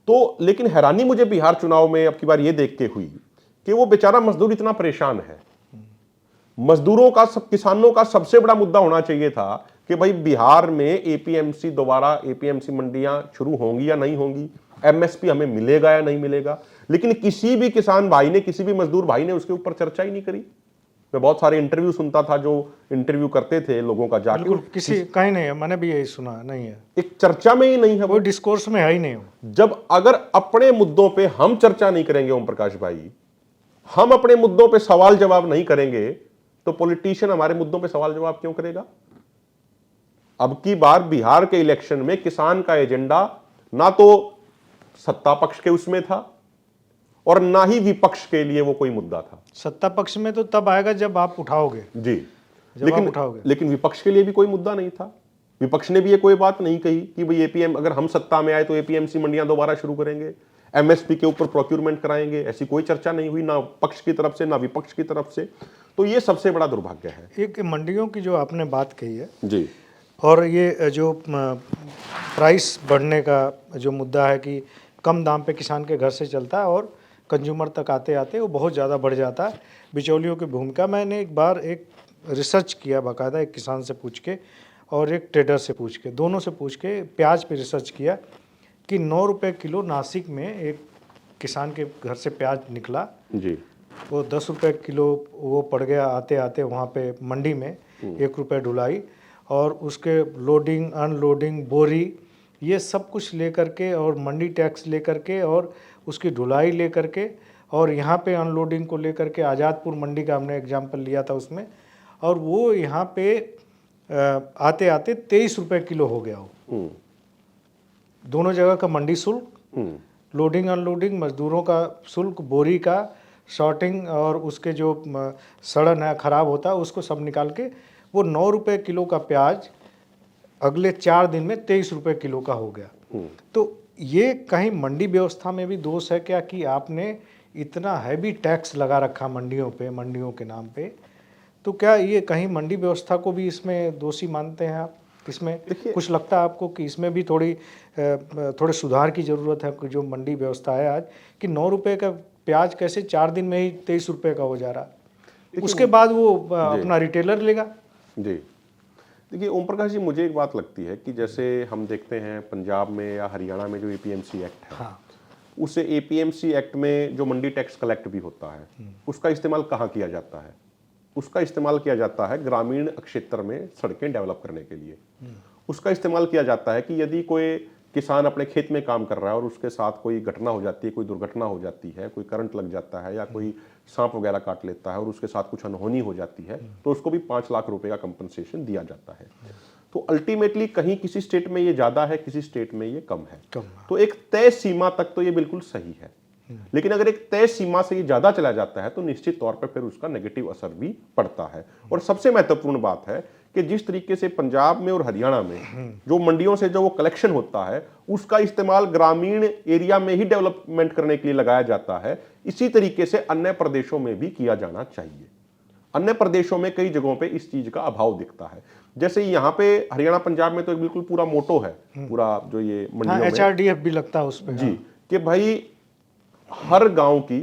तो लेकिन हैरानी मुझे बिहार चुनाव में अब की बार ये देख के हुई कि वो बेचारा मजदूर इतना परेशान है। मजदूरों का, सब किसानों का सबसे बड़ा मुद्दा होना चाहिए था कि भाई बिहार में एपीएमसी, दोबारा एपीएमसी मंडियां शुरू होंगी या नहीं होंगी, एमएसपी हमें मिलेगा या नहीं मिलेगा। लेकिन किसी भी किसान भाई ने, किसी भी मजदूर भाई ने उसके ऊपर चर्चा ही नहीं करी। मैं बहुत सारे इंटरव्यू सुनता था, जो इंटरव्यू करते थे लोगों का जाके, किसी कहीं नहीं है, मैंने भी यही सुना, नहीं है, एक चर्चा में ही नहीं है, वो डिस्कोर्स में है ही नहीं। जब अगर अपने मुद्दों पे हम चर्चा नहीं करेंगे ओम प्रकाश भाई, हम अपने मुद्दों पे सवाल जवाब नहीं करेंगे, तो पॉलिटिशियन हमारे मुद्दों पे सवाल जवाब क्यों करेगा? अब की बार बिहार के इलेक्शन में किसान का एजेंडा ना तो सत्ता पक्ष के उसमें था और ना ही विपक्ष के लिए वो कोई मुद्दा था। सत्ता पक्ष में तो तब आएगा जब आप उठाओगे जी, लेकिन विपक्ष के लिए भी कोई मुद्दा नहीं था। विपक्ष ने भी ये कोई बात नहीं कही कि भाई एपीएम, अगर हम सत्ता में आए तो एपीएमसी मंडियां दोबारा शुरू करेंगे, एमएसपी के ऊपर प्रोक्यूरमेंट कराएंगे। ऐसी कोई चर्चा नहीं हुई, ना पक्ष की तरफ से ना विपक्ष की तरफ से। तो ये सबसे बड़ा दुर्भाग्य है। एक मंडियों की जो आपने बात कही है जी, और ये जो प्राइस बढ़ने का जो मुद्दा है कि कम दाम पे किसान के घर से चलता है और कंज्यूमर तक आते आते वो बहुत ज़्यादा बढ़ जाता है, बिचौलियों की भूमिका। मैंने एक बार एक रिसर्च किया बाकायदा, एक किसान से पूछ के और एक ट्रेडर से पूछ के, दोनों से पूछ के प्याज पे रिसर्च किया कि 9 रुपये किलो नासिक में एक किसान के घर से प्याज निकला जी, वो 10 रुपये किलो वो पड़ गया आते आते वहाँ पे मंडी में, 1 रुपये ढुलाई, और उसके लोडिंग अनलोडिंग बोरी ये सब कुछ लेकर के और मंडी टैक्स लेकर के और उसकी ढुलाई लेकर के और यहाँ पे अनलोडिंग को लेकर के आज़ादपुर मंडी का हमने एग्जांपल लिया था उसमें, और वो यहाँ पे आते आते 23 रुपये किलो हो गया हो। दोनों जगह का मंडी शुल्क, लोडिंग अनलोडिंग, मजदूरों का शुल्क, बोरी का शॉर्टिंग और उसके जो सड़न है ख़राब होता है उसको सब निकाल के वो 9 रुपये किलो का प्याज अगले 4 दिन में 23 रुपये किलो का हो गया। तो ये कहीं मंडी व्यवस्था में भी दोष है क्या कि आपने इतना हैवी टैक्स लगा रखा मंडियों पे, मंडियों के नाम पे? तो क्या ये कहीं मंडी व्यवस्था को भी इसमें दोषी मानते हैं आप? इसमें कुछ लगता है आपको कि इसमें भी थोड़े सुधार की ज़रूरत है कि जो मंडी व्यवस्था है आज कि 9 रुपये का प्याज कैसे 4 दिन में ही 23 रुपये का हो जा रहा है, उसके बाद वो अपना रिटेलर लेगा। जी देखिए ओम प्रकाश जी, मुझे एक बात लगती है कि जैसे हम देखते हैं पंजाब में या हरियाणा में जो एपीएमसी एक्ट है, हाँ, उसे एपीएमसी एक्ट में जो मंडी टैक्स कलेक्ट भी होता है उसका इस्तेमाल कहाँ किया जाता है? उसका इस्तेमाल किया जाता है ग्रामीण क्षेत्र में सड़कें डेवलप करने के लिए। उसका इस्तेमाल किया जाता है कि यदि कोई किसान अपने खेत में काम कर रहा है और उसके साथ कोई घटना हो जाती है, कोई दुर्घटना हो जाती है, कोई करंट लग जाता है या कोई सांप वगैरह काट लेता है और उसके साथ कुछ अनहोनी हो जाती है, तो उसको भी 5 लाख रुपए का कंपनसेशन दिया जाता है। तो अल्टीमेटली कहीं किसी स्टेट में ये ज्यादा है, किसी स्टेट में ये कम है। तो एक तय सीमा तक तो ये बिल्कुल सही है, लेकिन अगर एक तय सीमा से ये ज्यादा चला जाता है तो निश्चित तौर पर फिर उसका नेगेटिव असर भी पड़ता है। और सबसे महत्वपूर्ण बात है कि जिस तरीके से पंजाब में और हरियाणा में जो मंडियों से जो वो कलेक्शन होता है उसका इस्तेमाल ग्रामीण एरिया में ही डेवलपमेंट करने के लिए लगाया जाता है, इसी तरीके से अन्य प्रदेशों में भी किया जाना चाहिए। अन्य प्रदेशों में कई जगहों पे इस चीज का अभाव दिखता है। जैसे यहाँ पे हरियाणा पंजाब में तो एक बिल्कुल पूरा मोटो है, पूरा जो ये मंडियों में HRDF भी लगता है उस पे जी, कि भाई हर गांव की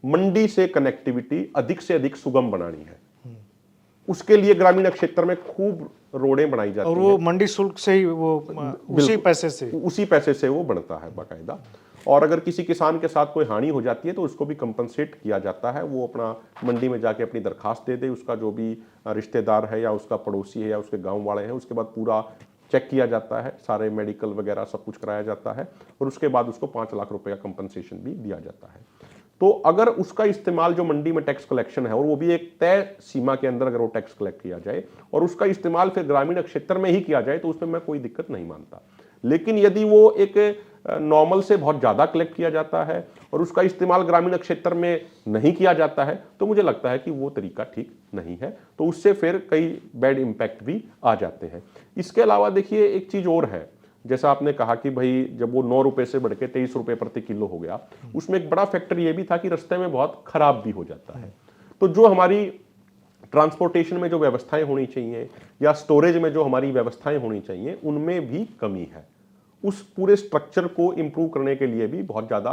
मंडी से कनेक्टिविटी अधिक से अधिक सुगम बनानी है। उसके लिए ग्रामीण क्षेत्र में खूब रोडें बनाई जाती हैं और वो मंडी शुल्क से ही वो उसी पैसे से वो बनता है बाकायदा। और अगर किसी किसान के साथ कोई हानि हो जाती है तो उसको भी कंपनसेट किया जाता है। वो अपना मंडी में जाके अपनी दरखास्त दे दे, उसका जो भी रिश्तेदार है या उसका पड़ोसी है या उसके गांव वाले हैं, उसके बाद पूरा चेक किया जाता है, सारे मेडिकल वगैरह सब कुछ कराया जाता है और उसके बाद उसको 5 लाख रुपए का कंपनसेशन भी दिया जाता है। तो अगर उसका इस्तेमाल जो मंडी में टैक्स कलेक्शन है और वो भी एक तय सीमा के अंदर अगर वो टैक्स कलेक्ट किया जाए और उसका इस्तेमाल फिर ग्रामीण क्षेत्र में ही किया जाए तो उसमें मैं कोई दिक्कत नहीं मानता। लेकिन यदि वो एक नॉर्मल से बहुत ज़्यादा कलेक्ट किया जाता है और उसका इस्तेमाल ग्रामीण क्षेत्र में नहीं किया जाता है तो मुझे लगता है कि वो तरीका ठीक नहीं है। तो उससे फिर कई बैड इम्पैक्ट भी आ जाते हैं। इसके अलावा देखिए एक चीज़ और है, जैसा आपने कहा कि भाई जब वो 9 रुपए से बढ़ के 23 रुपए प्रति किलो हो गया, उसमें एक बड़ा फैक्टर ये भी था कि रास्ते में बहुत खराब भी हो जाता है। तो जो हमारी ट्रांसपोर्टेशन में जो व्यवस्थाएं होनी चाहिए या स्टोरेज में जो हमारी व्यवस्थाएं होनी चाहिए उनमें भी कमी है। उस पूरे स्ट्रक्चर को इंप्रूव करने के लिए भी बहुत ज़्यादा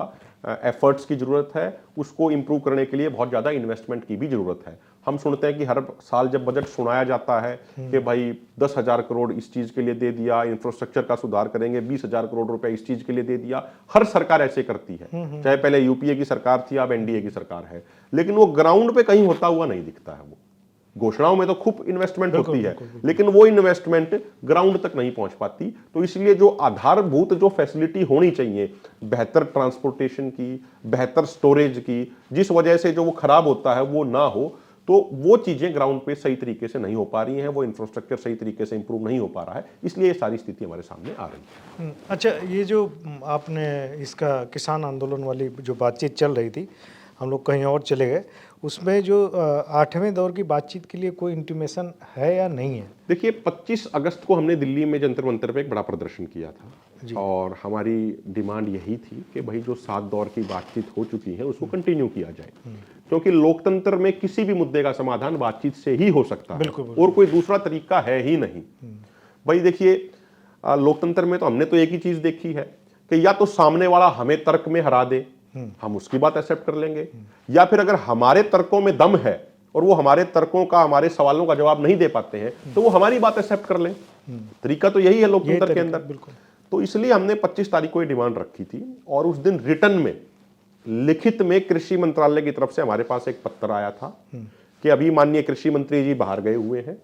एफर्ट्स की ज़रूरत है, उसको इंप्रूव करने के लिए बहुत ज़्यादा इन्वेस्टमेंट की भी ज़रूरत है। हम सुनते हैं कि हर साल जब बजट सुनाया जाता है कि भाई 10,000 करोड़ इस चीज़ के लिए दे दिया, इंफ्रास्ट्रक्चर का सुधार करेंगे, 20,000 करोड़ रुपए इस चीज़ के लिए दे दिया। हर सरकार ऐसे करती है, चाहे पहले यूपीए की सरकार थी, अब एनडीए की सरकार है, लेकिन वो ग्राउंड पे कहीं होता हुआ नहीं दिखता है। वो घोषणाओं में तो खूब इन्वेस्टमेंट होती है लेकिन वो इन्वेस्टमेंट ग्राउंड तक नहीं पहुंच पाती। तो इसलिए जो आधारभूत जो फैसिलिटी होनी चाहिए, बेहतर ट्रांसपोर्टेशन की, बेहतर स्टोरेज की, जिस वजह से जो वो खराब होता है वो ना हो, तो वो चीजें ग्राउंड पे सही तरीके से नहीं हो पा रही हैं, वो इंफ्रास्ट्रक्चर सही तरीके से इंप्रूव नहीं हो पा रहा है, इसलिए ये सारी स्थिति हमारे सामने आ रही है। अच्छा, ये जो आपने इसका किसान आंदोलन वाली जो बातचीत चल रही थी, हम लोग कहीं और चले गए, उसमें जो 8वें दौर की बातचीत के लिए कोई इंटीमेशन है या नहीं है? देखिए 25 अगस्त को हमने दिल्ली में जंतर मंतर पे एक बड़ा प्रदर्शन किया था और हमारी डिमांड यही थी कि भाई जो 7 दौर की बातचीत हो चुकी है उसको कंटिन्यू किया जाए, क्योंकि लोकतंत्र में किसी भी मुद्दे का समाधान बातचीत से ही हो सकता है और कोई दूसरा तरीका है ही नहीं। भाई देखिए लोकतंत्र में तो हमने तो एक ही चीज देखी है कि या तो सामने वाला हमें तर्क में हरा दे, हम उसकी बात एक्सेप्ट कर लेंगे, या फिर अगर हमारे तर्कों में दम है और वो हमारे तर्कों का, हमारे सवालों का जवाब नहीं दे पाते हैं तो वो हमारी बात एक्सेप्ट कर लें। तरीका तो यही है लोकतंत्र के अंदर। तो इसलिए हमने 25 तारीख को ये डिमांड रखी थी और उस दिन रिटर्न में, लिखित में कृषि मंत्रालय की तरफ से हमारे पास एक पत्र आया था कि अभी माननीय कृषि मंत्री जी बाहर गए हुए हैं,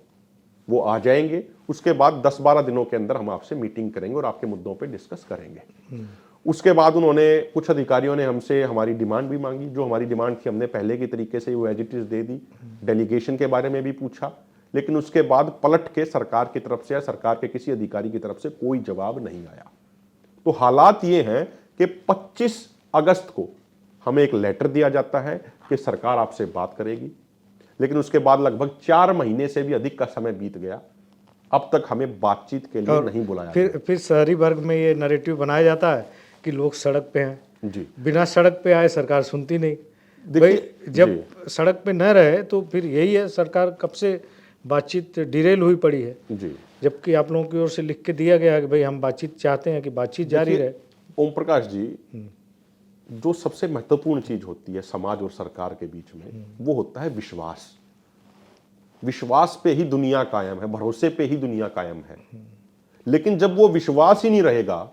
वो आ जाएंगे, उसके बाद 10-12 दिनों के अंदर हम आपसे मीटिंग करेंगे और आपके मुद्दों पे डिस्कस करेंगे। उसके बाद उन्होंने, कुछ अधिकारियों ने हमसे हमारी डिमांड भी मांगी। जो हमारी डिमांड थी हमने पहले की तरीके से वो एज इट इज दे दी। डेलीगेशन के बारे में भी पूछा लेकिन उसके बाद पलट के सरकार की तरफ से या सरकार के किसी अधिकारी की तरफ से कोई जवाब नहीं आया। तो हालात ये हैं कि 25 अगस्त को हमें एक लेटर दिया जाता है कि सरकार आपसे बात करेगी, लेकिन उसके बाद लगभग 4 महीने से भी अधिक का समय बीत गया, अब तक हमें बातचीत के लिए नहीं बुलाया गया। फिर शहरी वर्ग में ये नैरेटिव बनाया जाता है कि लोग सड़क पे हैं जी, बिना सड़क पे आए सरकार सुनती नहीं। देखिए, भाई जब सड़क पे न रहे तो फिर यही है, सरकार कब से बातचीत डिरेल हुई पड़ी है, जी। जबकि आप लोगों की ओर से लिख के दिया गया है कि भाई हम बातचीत चाहते हैं कि बातचीत जारी रहे। ओम प्रकाश जी, जो सबसे महत्वपूर्ण चीज होती है समाज और सरकार के बीच में, वो होता है विश्वास। विश्वास पे ही दुनिया कायम है, भरोसे पे ही दुनिया कायम है। लेकिन जब वो विश्वास ही नहीं रहेगा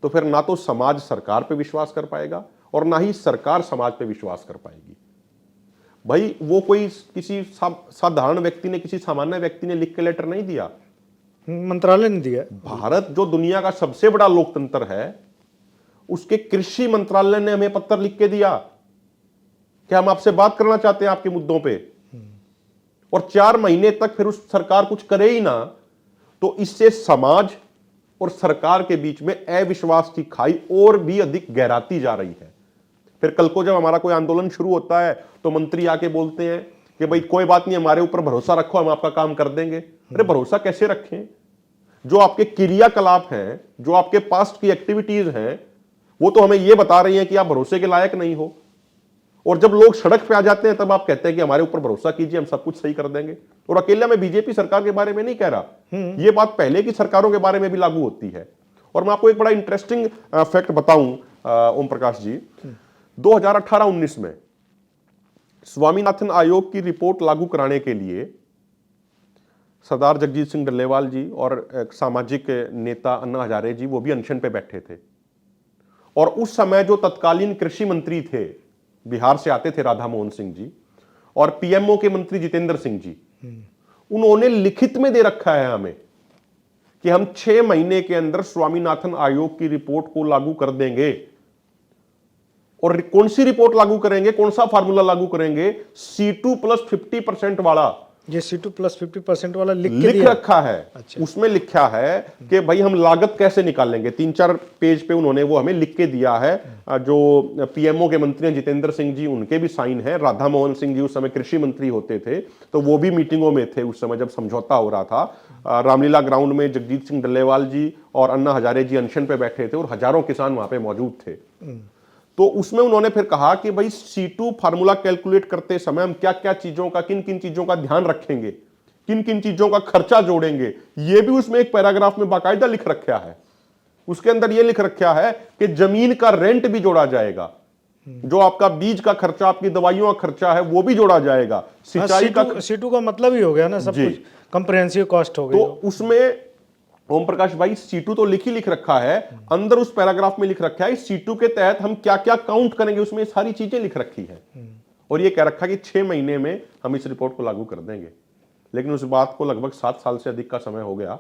तो फिर ना तो समाज सरकार पे विश्वास कर पाएगा और ना ही सरकार समाज पे विश्वास कर पाएगी। भाई वो कोई किसी साधारण व्यक्ति ने, किसी सामान्य व्यक्ति ने लिख के लेटर नहीं दिया, मंत्रालय ने दिया। भारत जो दुनिया का सबसे बड़ा लोकतंत्र है, उसके कृषि मंत्रालय ने हमें पत्र लिख के दिया कि हम आपसे बात करना चाहते हैं आपके मुद्दों पे, और 4 महीने तक फिर उस सरकार कुछ करे ही ना, तो इससे समाज और सरकार के बीच में अविश्वास की खाई और भी अधिक गहराती जा रही है। फिर कल को जब हमारा कोई आंदोलन शुरू होता है तो मंत्री आके बोलते हैं कि भाई कोई बात नहीं, हमारे ऊपर भरोसा रखो, हम आपका काम कर देंगे। अरे भरोसा कैसे रखें? जो आपके क्रियाकलाप हैं, जो आपके पास्ट की एक्टिविटीज हैं, वो तो हमें यह बता रही हैं कि आप भरोसे के लायक नहीं हो। और जब लोग सड़क पे आ जाते हैं तब आप कहते हैं कि हमारे ऊपर भरोसा कीजिए, हम सब कुछ सही कर देंगे। और अकेला मैं बीजेपी सरकार के बारे में नहीं कह रहा, यह बात पहले की सरकारों के बारे में भी लागू होती है। और मैं आपको एक बड़ा इंटरेस्टिंग फैक्ट बताऊं ओम प्रकाश जी, 2018-19 में स्वामीनाथन आयोग की रिपोर्ट लागू कराने के लिए सरदार जगजीत सिंह डल्लेवाल जी और एक सामाजिक नेता अन्ना हजारे जी, वो भी अनशन पे बैठे थे। और उस समय जो तत्कालीन कृषि मंत्री थे, बिहार से आते थे राधा मोहन सिंह जी, और पीएमओ के मंत्री जितेंद्र सिंह जी, उन्होंने लिखित में दे रखा है हमें कि हम 6 महीने के अंदर स्वामीनाथन आयोग की रिपोर्ट को लागू कर देंगे। और कौन सी रिपोर्ट लागू करेंगे, कौन सा फार्मूला लागू करेंगे? C2 + 50% वाला। ये C2 + 50% वाला लिख रखा है। अच्छा। उसमें लिखा है कि भाई हम लागत कैसे निकालेंगे। 3-4 पेज पे उन्होंने वो हमें लिख के दिया है। जो पीएमओ के मंत्री हैं जितेंद्र सिंह जी, उनके भी साइन है। राधा मोहन सिंह जी उस समय कृषि मंत्री होते थे, तो वो भी मीटिंगों में थे उस समय जब समझौता हो रहा था। रामलीला ग्राउंड में जगजीत सिंह डल्लेवाल जी और अन्ना हजारे जी अनशन पे बैठे थे और हजारों किसान वहां पे मौजूद थे। तो उसमें उन्होंने फिर कहा कि भाई C2 फार्मूला कैलकुलेट करते समय हम क्या क्या चीजों का, किन किन चीजों का ध्यान रखेंगे, किन किन चीजों का खर्चा जोड़ेंगे, ये भी उसमें एक पैराग्राफ में बाकायदा लिख रखा है। उसके अंदर ये लिख रखा है कि जमीन का रेंट भी जोड़ा जाएगा, जो आपका बीज का खर्चा, आपकी दवाइयों का खर्चा है, वो भी जोड़ा जाएगा। सिंचाई का C2 का मतलब ही हो गया ना, सब कुछ कंप्रिहेंसिव कॉस्ट हो गई। तो उसमें ओम प्रकाश भाई C2 तो लिख रखा है, अंदर उस पैराग्राफ में लिख रखा है C2 के तहत हम क्या क्या काउंट करेंगे, उसमें सारी चीजें लिख रखी है। और ये कह रखा है कि 6 महीने में हम इस रिपोर्ट को लागू कर देंगे। लेकिन उस बात को लगभग 7 साल से अधिक का समय हो गया,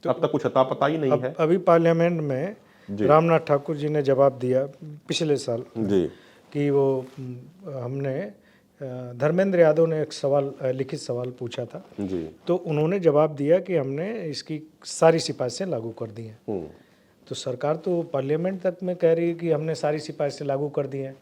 तो अब तक कुछ अता पता ही नहीं है। अभी पार्लियामेंट में रामनाथ ठाकुर जी ने जवाब दिया पिछले साल जी कि वो हमने धर्मेंद्र यादव ने एक सवाल, लिखित सवाल पूछा था जी, तो उन्होंने जवाब दिया कि हमने इसकी सारी सिफारिशें लागू कर दी हैं। तो सरकार तो पार्लियामेंट तक में कह रही है कि हमने सारी सिफारिशें लागू कर दी हैं।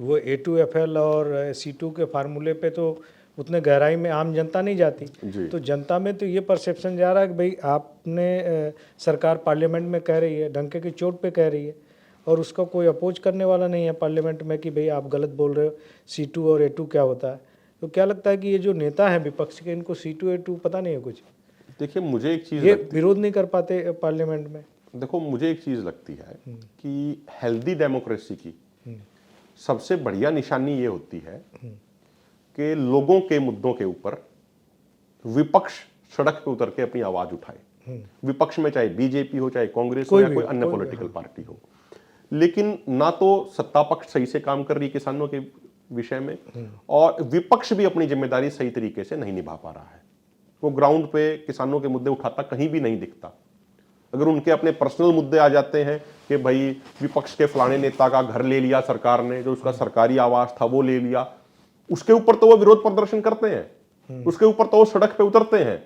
वो A2FL और C2 के फार्मूले पे तो उतने गहराई में आम जनता नहीं जाती। तो जनता में तो ये परसेप्शन जा रहा है कि भाई आपने सरकार पार्लियामेंट में कह रही है, डंके की चोट पे कह रही है, और उसका कोई अपोज करने वाला नहीं है पार्लियामेंट में कि भाई आप गलत बोल रहे हो, C2 और A2 क्या होता है। तो क्या लगता है कि ये जो नेता हैं विपक्ष के, इनको C2 A2 पता नहीं है कुछ? देखिए, मुझे एक चीज, ये विरोध नहीं कर पाते पार्लियामेंट में। देखो, मुझे एक चीज लगती है कि हेल्दी डेमोक्रेसी की सबसे बढ़िया निशानी ये होती है कि लोगों के मुद्दों के ऊपर विपक्ष सड़क पे उतर के अपनी आवाज उठाए। विपक्ष में चाहे बीजेपी हो, चाहे कांग्रेस हो, या कोई अन्य पॉलिटिकल पार्टी हो। लेकिन ना तो सत्ता पक्ष सही से काम कर रही है किसानों के विषय में, और विपक्ष भी अपनी जिम्मेदारी सही तरीके से नहीं निभा पा रहा है। वो ग्राउंड पे किसानों के मुद्दे उठाता कहीं भी नहीं दिखता। अगर उनके अपने पर्सनल मुद्दे आ जाते हैं कि भाई विपक्ष के फलाने नेता का घर ले लिया सरकार ने, जो उसका सरकारी आवास था वो ले लिया, उसके ऊपर तो वो विरोध प्रदर्शन करते हैं। उसके ऊपर तो वो सड़क पे उतरते हैं।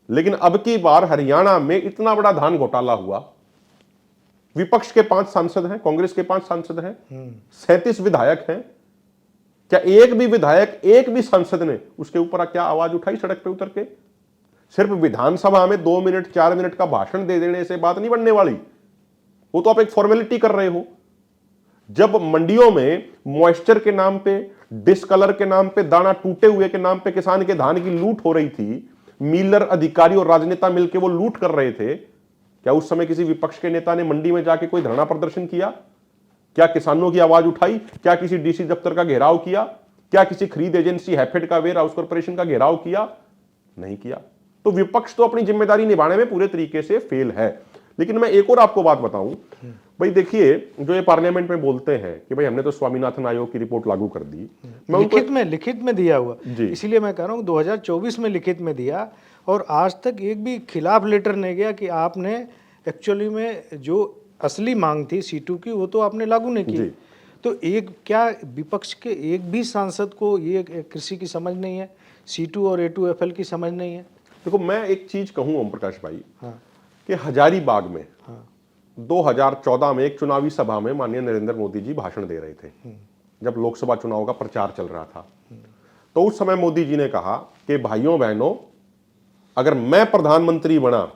लेकिन अब की बार हरियाणा में इतना बड़ा धान घोटाला हुआ, विपक्ष के 5 सांसद हैं, कांग्रेस के 5 सांसद हैं, 37 विधायक हैं, क्या एक भी विधायक, एक भी सांसद ने उसके ऊपर क्या आवाज उठाई सड़क पे उतर के? सिर्फ विधानसभा में 2 मिनट 4 मिनट का भाषण दे देने से बात नहीं बनने वाली, वो तो आप एक फॉर्मेलिटी कर रहे हो। जब मंडियों में मॉइस्चर के नाम पे, डिसकलर के नाम पे, दाना टूटे हुए के नाम पे किसान के धान की लूट हो रही थी, मिलर अधिकारी और राजनेता मिलकर वो लूट कर रहे थे, क्या उस समय किसी विपक्ष के नेता ने मंडी में जाके कोई धरना प्रदर्शन किया? क्या किसानों की आवाज उठाई? क्या किसी डीसी दफ्तर का घेराव किया? क्या किसी खरीद एजेंसी हैफेड का, वेयर हाउस कॉर्पोरेशन का घेराव किया? नहीं किया। तो विपक्ष तो अपनी जिम्मेदारी निभाने में पूरे तरीके से फेल है। लेकिन मैं एक और आपको बात बताऊं भाई, देखिए जो ये पार्लियामेंट में बोलते हैं कि भाई हमने तो स्वामीनाथन आयोग की रिपोर्ट लागू कर दी, मैं लिखित में दिया हुआ, इसीलिए मैं कह रहा हूँ 2024 में लिखित में दिया, और आज तक एक भी खिलाफ लेटर नहीं गया कि आपने एक्चुअली में जो असली मांग थी C2 की वो तो आपने लागू नहीं की। तो एक क्या विपक्ष के एक भी सांसद को ये कृषि की समझ नहीं है, C2 और A2FL की समझ नहीं है? देखो मैं एक चीज कहूं ओम प्रकाश भाई, कि हजारीबाग में 2014 में एक चुनावी सभा में माननीय नरेंद्र मोदी जी भाषण दे रहे थे, जब लोकसभा चुनाव का प्रचार चल रहा था। तो उस समय मोदी जी ने कहा कि भाइयों बहनों, अगर मैं प्रधानमंत्री बना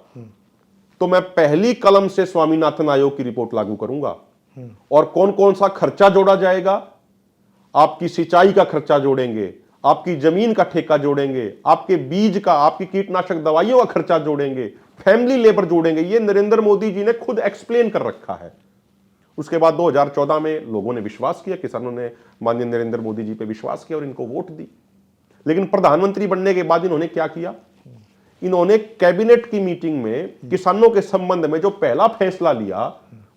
तो मैं पहली कलम से स्वामीनाथन आयोग की रिपोर्ट लागू करूंगा, और कौन कौन सा खर्चा जोड़ा जाएगा, आपकी सिंचाई का खर्चा जोड़ेंगे, आपकी जमीन का ठेका जोड़ेंगे, आपके बीज का, आपकी कीटनाशक दवाइयों का खर्चा जोड़ेंगे, फैमिली लेबर जोड़ेंगे। ये नरेंद्र मोदी जी ने खुद एक्सप्लेन कर रखा है। उसके बाद 2014 में लोगों ने विश्वास किया, किसानों ने माननीय नरेंद्र मोदी जी पे विश्वास किया और इनको वोट दी। लेकिन प्रधानमंत्री बनने के बाद इन्होंने क्या किया? इन्होंने कैबिनेट की मीटिंग में किसानों के संबंध में जो पहला फैसला लिया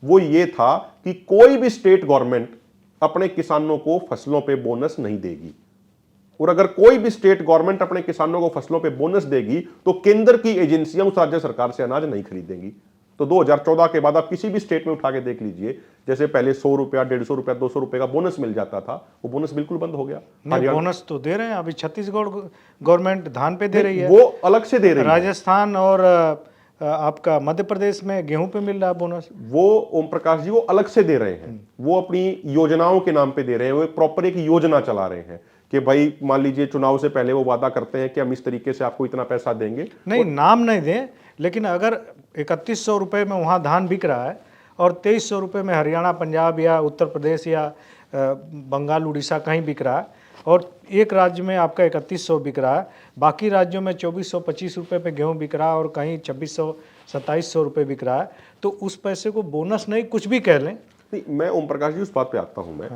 वो ये था कि कोई भी स्टेट गवर्नमेंट अपने किसानों को फसलों पे बोनस नहीं देगी, और अगर कोई भी स्टेट गवर्नमेंट अपने किसानों को फसलों पे बोनस देगी तो केंद्र की एजेंसियां उस राज्य सरकार से अनाज नहीं खरीदेंगी। तो 2014 के बाद आप किसी भी स्टेट में उठा के देख लीजिए, जैसे पहले 100 रुपया, 150 रुपया, 200 रुपए का बोनस मिल जाता था, वो बोनस बिल्कुल बंद हो गया। बोनस तो दे रहे हैं, अभी छत्तीसगढ़ गवर्नमेंट धान पे दे रही है, वो अलग से दे रही है। राजस्थान और आपका मध्य प्रदेश में गेहूं पे मिल रहा है बोनस, वो ओम प्रकाश जी वो अलग से दे रहे हैं, वो अपनी योजनाओं के नाम पे दे रहे हैं। वो प्रॉपर एक योजना चला रहे हैं कि भाई मान लीजिए चुनाव से पहले वो वादा करते हैं कि हम इस तरीके से आपको इतना पैसा देंगे। नहीं, नाम नहीं दें, लेकिन अगर 3100 रुपये में वहाँ धान बिक रहा है और 2300 रुपये में हरियाणा, पंजाब या उत्तर प्रदेश या बंगाल, उड़ीसा कहीं बिक रहा है, और एक राज्य में आपका 3100 बिक रहा है, बाकी राज्यों में 2425 रुपये पे गेहूँ बिक रहा है और कहीं 2600-2700 रुपये बिक रहा है, तो उस पैसे को बोनस नहीं कुछ भी कह लें। नहीं, मैं ओम प्रकाश जी उस बात पे आता हूं मैं।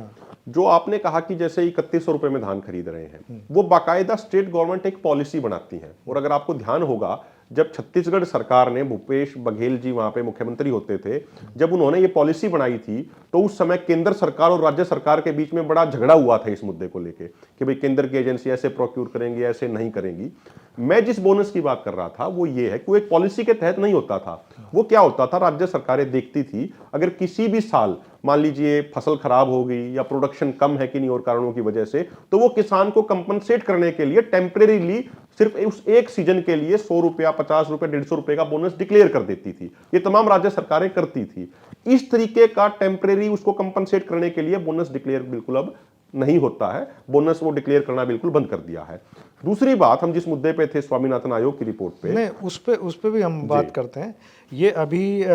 जो आपने कहा कि जैसे 3100 रुपए में धान खरीद रहे हैं, वो बाकायदा स्टेट गवर्नमेंट एक पॉलिसी बनाती है। और अगर आपको ध्यान होगा, जब छत्तीसगढ़ सरकार ने, भूपेश बघेल जी वहां पे मुख्यमंत्री होते थे, जब उन्होंने ये पॉलिसी बनाई थी तो उस समय केंद्र सरकार और राज्य सरकार के बीच में बड़ा झगड़ा हुआ था इस मुद्दे को लेके कि भाई केंद्र की एजेंसी ऐसे प्रोक्यूर करेंगी, ऐसे नहीं करेंगी। मैं जिस बोनस की बात कर रहा था वो ये है कि वो एक पॉलिसी के तहत नहीं होता था। वो क्या होता था, राज्य सरकारें देखती थी अगर किसी भी साल मान लीजिए फसल खराब हो गई या प्रोडक्शन कम है किन्हीं और कारणों की वजह से, तो वो किसान को कंपनसेट करने के लिए टेम्परेरीली सिर्फ उस एक सीजन के लिए 100 रुपया, 50 रुपया, 150 रुपए का बोनस डिक्लेयर कर देती थी। ये तमाम राज्य सरकारें करती थी। इस तरीके का टेम्परेरी उसको कंपनसेट करने के लिए बोनस डिक्लेयर बिल्कुल अब नहीं होता है। बोनस वो डिक्लेयर करना बिल्कुल बंद कर दिया है। दूसरी बात, हम जिस मुद्दे पे थे स्वामीनाथन आयोग की रिपोर्ट पे, नहीं उस पे भी हम बात करते हैं। ये अभी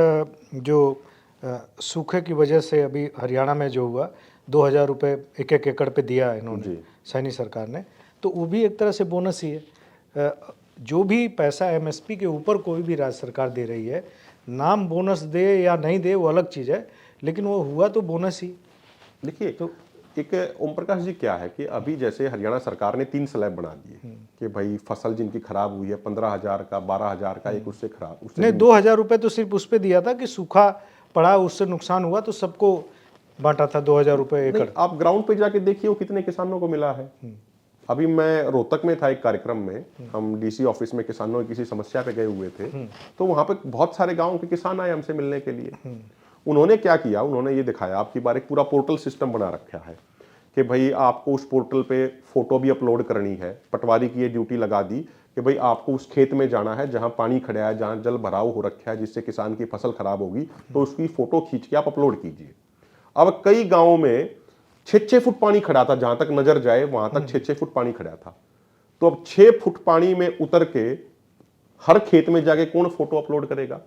जो सूखे की वजह से अभी हरियाणा में जो हुआ 2000 रुपये एक एकड़ पे दिया इन्होंने, सैनी सरकार ने, तो वो भी एक तरह से बोनस ही है। जो भी पैसा MSP के ऊपर कोई भी राज्य सरकार दे रही है, नाम बोनस दे या नहीं दे वो अलग चीज़ है, लेकिन वो हुआ तो बोनस ही। देखिए तो एक ओम प्रकाश जी क्या है कि अभी जैसे हरियाणा सरकार ने 3 स्लैब बना दिए कि भाई फसल जिनकी खराब हुई है 15,000 का, 12,000 का, एक उससे खराब, उससे नहीं 2000 रुपये तो सिर्फ उस पर दिया था कि सूखा पड़ा, उससे नुकसान हुआ तो सबको बांटा था 2000 रुपये एकड़। आप ग्राउंड पे जाके देखिए वो कितने किसानों को मिला है। अभी मैं रोहतक में था एक कार्यक्रम में, हम DC ऑफिस में किसानों की किसी समस्या पे गए हुए थे, तो वहां पे बहुत सारे गांव के किसान आए हमसे मिलने के लिए। उन्होंने क्या किया, उन्होंने ये दिखाया, आपकी बार एक पूरा पोर्टल सिस्टम बना रखा है कि भाई आपको उस पोर्टल पे फोटो भी अपलोड करनी है। पटवारी की ये ड्यूटी लगा दी कि भाई आपको उस खेत में जाना है जहां पानी खड़ा है, जहां जल भराव हो रखा है, जिससे किसान की फसल खराब होगी, तो उसकी फोटो खींच के आप अपलोड कीजिए। अब कई गांवों में 6-6 फुट पानी खड़ा था, जहां तक नजर जाए वहां तक 6-6 फुट पानी खड़ा था। तो अब 6 फुट पानी में उतर के हर खेत में जाके कौन फोटो अपलोड करेगा?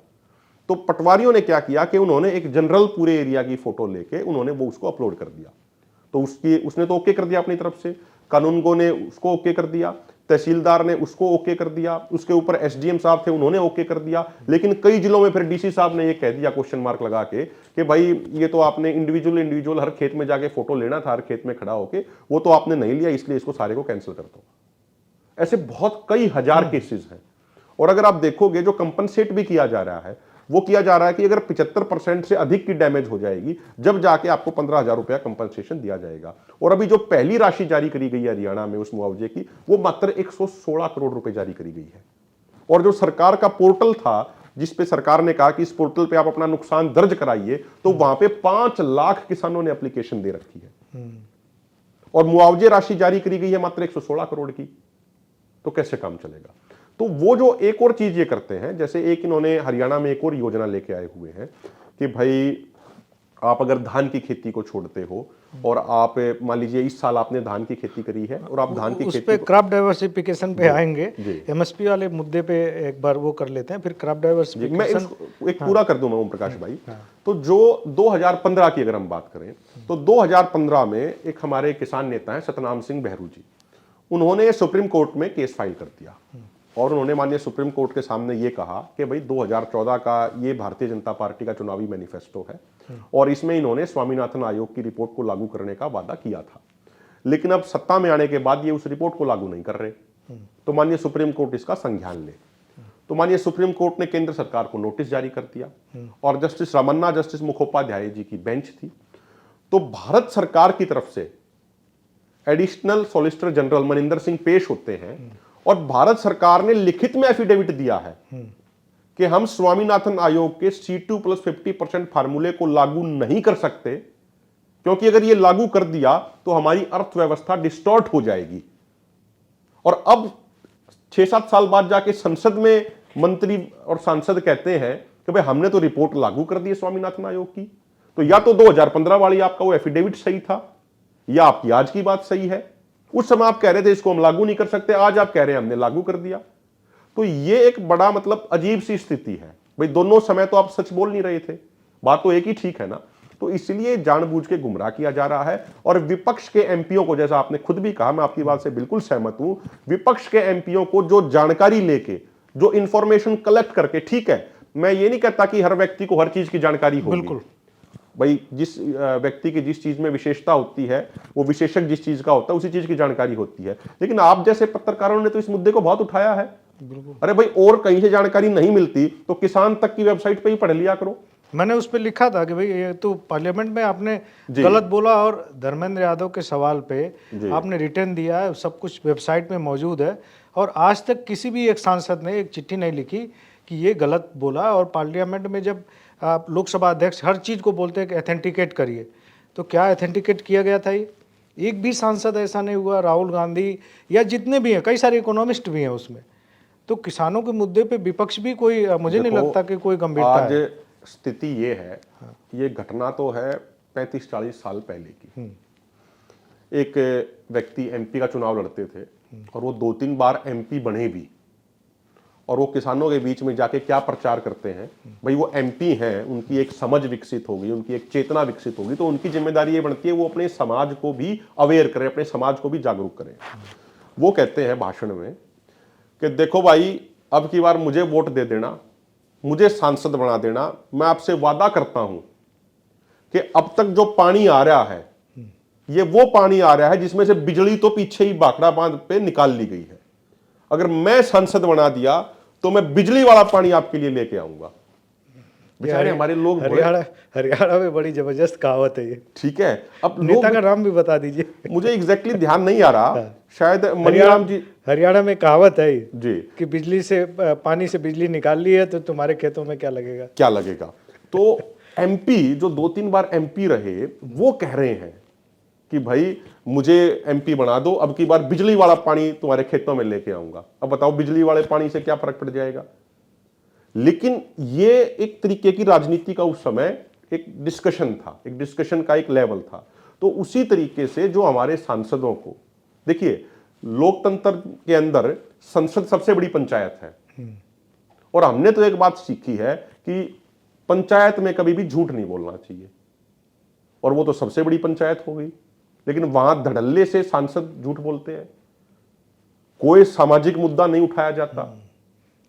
तो पटवारियों ने क्या किया कि उन्होंने एक जनरल पूरे एरिया की फोटो लेके उन्होंने वो उसको अपलोड कर दिया। तो उसने तो ओके कर दिया अपनी तरफ से, कानूनगो ने उसको ओके कर दिया, तहसीलदार ने उसको ओके कर दिया, उसके ऊपर एसडीएम साहब थे उन्होंने ओके कर दिया। लेकिन कई जिलों में फिर डीसी साहब ने ये कह दिया क्वेश्चन मार्क लगा के कि भाई ये तो आपने इंडिविजुअल हर खेत में जाके फोटो लेना था, हर खेत में खड़ा होके, वो तो आपने नहीं लिया, इसलिए इसको सारे को कैंसिल कर दो। ऐसे बहुत कई हजार केसेस हैं। और अगर आप देखोगे जो कंपनसेट भी किया जा रहा है वो किया जा रहा है कि अगर 75% से अधिक की डैमेज हो जाएगी जब जाके आपको 15,000 रुपया कंपनसेशन दिया जाएगा। और अभी जो पहली राशि जारी करी गई है हरियाणा में उस मुआवजे की, वो मात्र 116 करोड़ रुपए जारी करी गई है। और जो सरकार का पोर्टल था जिसपे सरकार ने कहा कि इस पोर्टल पे आप अपना नुकसान दर्ज कराइए, तो वहां पे 5 लाख किसानों ने एप्लीकेशन दे रखी है और मुआवजे राशि जारी करी गई है मात्र 116 करोड़ की। तो कैसे काम चलेगा? तो वो जो एक और चीज ये करते हैं, जैसे एक इन्होंने हरियाणा में एक और योजना लेके आए हुए हैं कि भाई आप अगर धान की खेती को छोड़ते हो और आप मान लीजिए इस साल आपने धान की खेती करी है और आप धान की उस खेती पे क्रॉप डाइवर्सिफिकेशन पे आएंगे, जी। एमएसपी वाले मुद्दे पे एक बार वो कर लेते हैं, फिर क्रॉप डाइवर्सिफिकेशन। मैं एक पूरा कर दूं मैं ओम प्रकाश भाई। तो जो 2015 की अगर हम बात करें तो 2015 में एक हमारे किसान नेता हैं सतनाम सिंह बहरू जी, उन्होंने सुप्रीम कोर्ट में केस फाइल कर दिया और उन्होंने माननीय सुप्रीम कोर्ट के सामने ये कहा कि भाई 2014 का ये भारतीय जनता पार्टी का चुनावी मैनिफेस्टो है और इसमें इन्होंने स्वामीनाथन आयोग की रिपोर्ट को लागू करने का वादा किया था, लेकिन अब सत्ता में आने के बाद ये उस रिपोर्ट को लागू नहीं कर रहे। तो माननीय सुप्रीम कोर्ट इसका संज्ञान ले। तो माननीय सुप्रीम कोर्ट ने केंद्र सरकार को नोटिस जारी कर दिया और जस्टिस रामन्ना, जस्टिस मुखोपाध्याय जी की बेंच थी। तो भारत सरकार की तरफ से additional solicitor general Maninder Singh पेश होते हैं और भारत सरकार ने लिखित में एफिडेविट दिया है कि हम स्वामीनाथन आयोग के C2 + 50% फार्मूले को लागू नहीं कर सकते, क्योंकि अगर यह लागू कर दिया तो हमारी अर्थव्यवस्था डिस्टॉर्ट हो जाएगी। और अब 6-7 साल बाद जाके संसद में मंत्री और सांसद कहते हैं कि भाई हमने तो रिपोर्ट लागू कर दी है स्वामीनाथन आयोग की। तो या तो 2015 वाली आपका वो एफिडेविट सही था या आपकी आज की बात सही है। उस समय आप कह रहे थे इसको हम लागू नहीं कर सकते, आज आप कह रहे हैं हमने लागू कर दिया। तो ये एक बड़ा मतलब अजीब सी स्थिति है भाई। दोनों समय तो आप सच बोल नहीं रहे थे, बात तो एक ही ठीक है ना। तो इसलिए जानबूझ के गुमराह किया जा रहा है और विपक्ष के एमपीओ को, जैसा आपने खुद भी कहा, मैं आपकी बात से बिल्कुल सहमत हूं, विपक्ष के एमपीओ को जो जानकारी लेके, जो इंफॉर्मेशन कलेक्ट करके, ठीक है मैं ये नहीं कहता कि हर व्यक्ति को हर चीज की जानकारी होगी, बिल्कुल भाई जिस व्यक्ति की जिस चीज में विशेषता होती है, वो विशेषज्ञ जिस चीज का होता है उसी चीज की जानकारी होती है। लेकिन आप जैसे पत्रकारों ने तो इस मुद्दे को बहुत उठाया है। अरे भाई और कहीं से जानकारी नहीं मिलती तो किसान तक की वेबसाइट पे ही पढ़ लिया करो। मैंने उस पर लिखा था कि भाई ये तो पार्लियामेंट में आपने गलत बोला और धर्मेंद्र यादव के सवाल पे आपने रिटर्न दिया है, सब कुछ वेबसाइट में मौजूद है। और आज तक किसी भी एक सांसद ने एक चिट्ठी नहीं लिखी कि ये गलत बोला। और पार्लियामेंट में जब आप लोकसभा अध्यक्ष हर चीज़ को बोलते हैं कि एथेंटिकेट करिए, तो क्या एथेंटिकेट किया गया था? ये एक भी सांसद ऐसा नहीं हुआ, राहुल गांधी या जितने भी हैं, कई सारे इकोनॉमिस्ट भी हैं उसमें। तो किसानों के मुद्दे पे विपक्ष भी कोई, मुझे नहीं लगता कि कोई गंभीरता है। आज स्थिति ये है, ये घटना तो है 35-40 साल पहले की। एक व्यक्ति एमपी का चुनाव लड़ते थे और वो 2-3 बार एमपी बने भी, और वो किसानों के बीच में जाके क्या प्रचार करते हैं, भाई वो एमपी हैं, उनकी एक समझ विकसित होगी, उनकी एक चेतना विकसित होगी, तो उनकी जिम्मेदारी ये बनती है वो अपने समाज को भी अवेयर करें, अपने समाज को भी जागरूक करें। वो कहते हैं भाषण में कि देखो भाई अब की बार मुझे वोट दे देना, मुझे सांसद बना देना, मैं आपसे वादा करता हूं कि अब तक जो पानी आ रहा है ये वो पानी आ रहा है जिसमें से बिजली तो पीछे ही बाखड़ा बांध पे निकाल ली गई है। अगर मैं सांसद बना दिया तो मैं बिजली वाला पानी आपके लिए लेके आऊंगा। बेचारे हमारे लोग, हरियाणा में बड़ी जबरदस्त कहावत है ये। ठीक है, अब नेता का नाम भी बता दीजिए। मुझे एग्जैक्टली ध्यान नहीं आ रहा, शायद मनीराम जी। हरियाणा में कहावत है जी कि बिजली से, पानी से बिजली निकाल ली है तो तुम्हारे खेतों में क्या लगेगा। तो एमपी जो 2-3 बार एमपी रहे वो कह रहे हैं कि भाई मुझे एमपी बना दो, अब की बार बिजली वाला पानी तुम्हारे खेतों में लेके आऊंगा। अब बताओ बिजली वाले पानी से क्या फर्क पड़ जाएगा। लेकिन ये एक तरीके की राजनीति का उस समय एक डिस्कशन था, एक डिस्कशन का एक लेवल था। तो उसी तरीके से जो हमारे सांसदों को, देखिए लोकतंत्र के अंदर संसद सबसे बड़ी पंचायत है, और हमने तो एक बात सीखी है कि पंचायत में कभी भी झूठ नहीं बोलना चाहिए, और वो तो सबसे बड़ी पंचायत हो गई। लेकिन वहां धड़ल्ले से सांसद झूठ बोलते हैं, कोई सामाजिक मुद्दा नहीं उठाया जाता।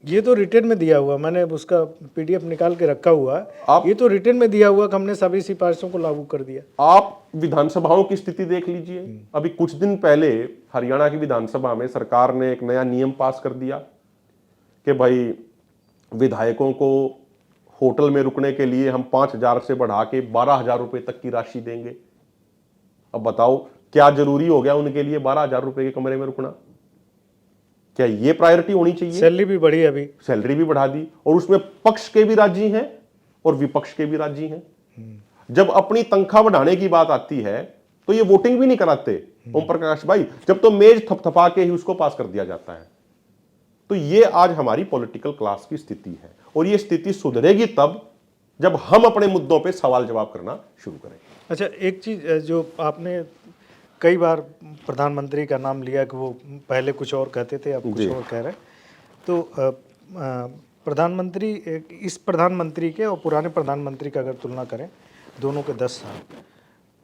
ये तो रिटर्न में दिया हुआ, मैंने उसका पीडीएफ निकाल के रखा हुआ आप ये तो रिटर्न में दिया हुआ कि हमने सभी सिफारिशों को लागू कर दिया। आप विधानसभाओं की स्थिति देख लीजिए। अभी कुछ दिन पहले हरियाणा की विधानसभा में सरकार ने एक नया नियम पास कर दिया कि भाई विधायकों को होटल में रुकने के लिए हम 5,000 से बढ़ा के 12,000 रुपए तक की राशि देंगे। अब बताओ क्या जरूरी हो गया उनके लिए 12,000 रुपए के कमरे में रुकना? क्या ये प्रायोरिटी होनी चाहिए? सैलरी भी बढ़ी, अभी सैलरी भी बढ़ा दी, और उसमें पक्ष के भी राजी हैं और विपक्ष के भी राजी हैं। जब अपनी तनख्वाह बढ़ाने की बात आती है तो ये वोटिंग भी नहीं कराते ओम प्रकाश भाई, जब तो मेज थपथपा के ही उसको पास कर दिया जाता है। तो ये आज हमारी पॉलिटिकल क्लास की स्थिति है, और ये स्थिति सुधरेगी तब जब हम अपने मुद्दों पे सवाल जवाब करना शुरू करें। अच्छा, एक चीज जो आपने कई बार प्रधानमंत्री का नाम लिया कि वो पहले कुछ और कहते थे, अब कुछ और कह रहे, तो प्रधानमंत्री, इस प्रधानमंत्री के और पुराने प्रधानमंत्री का अगर तुलना करें, दोनों के 10 साल,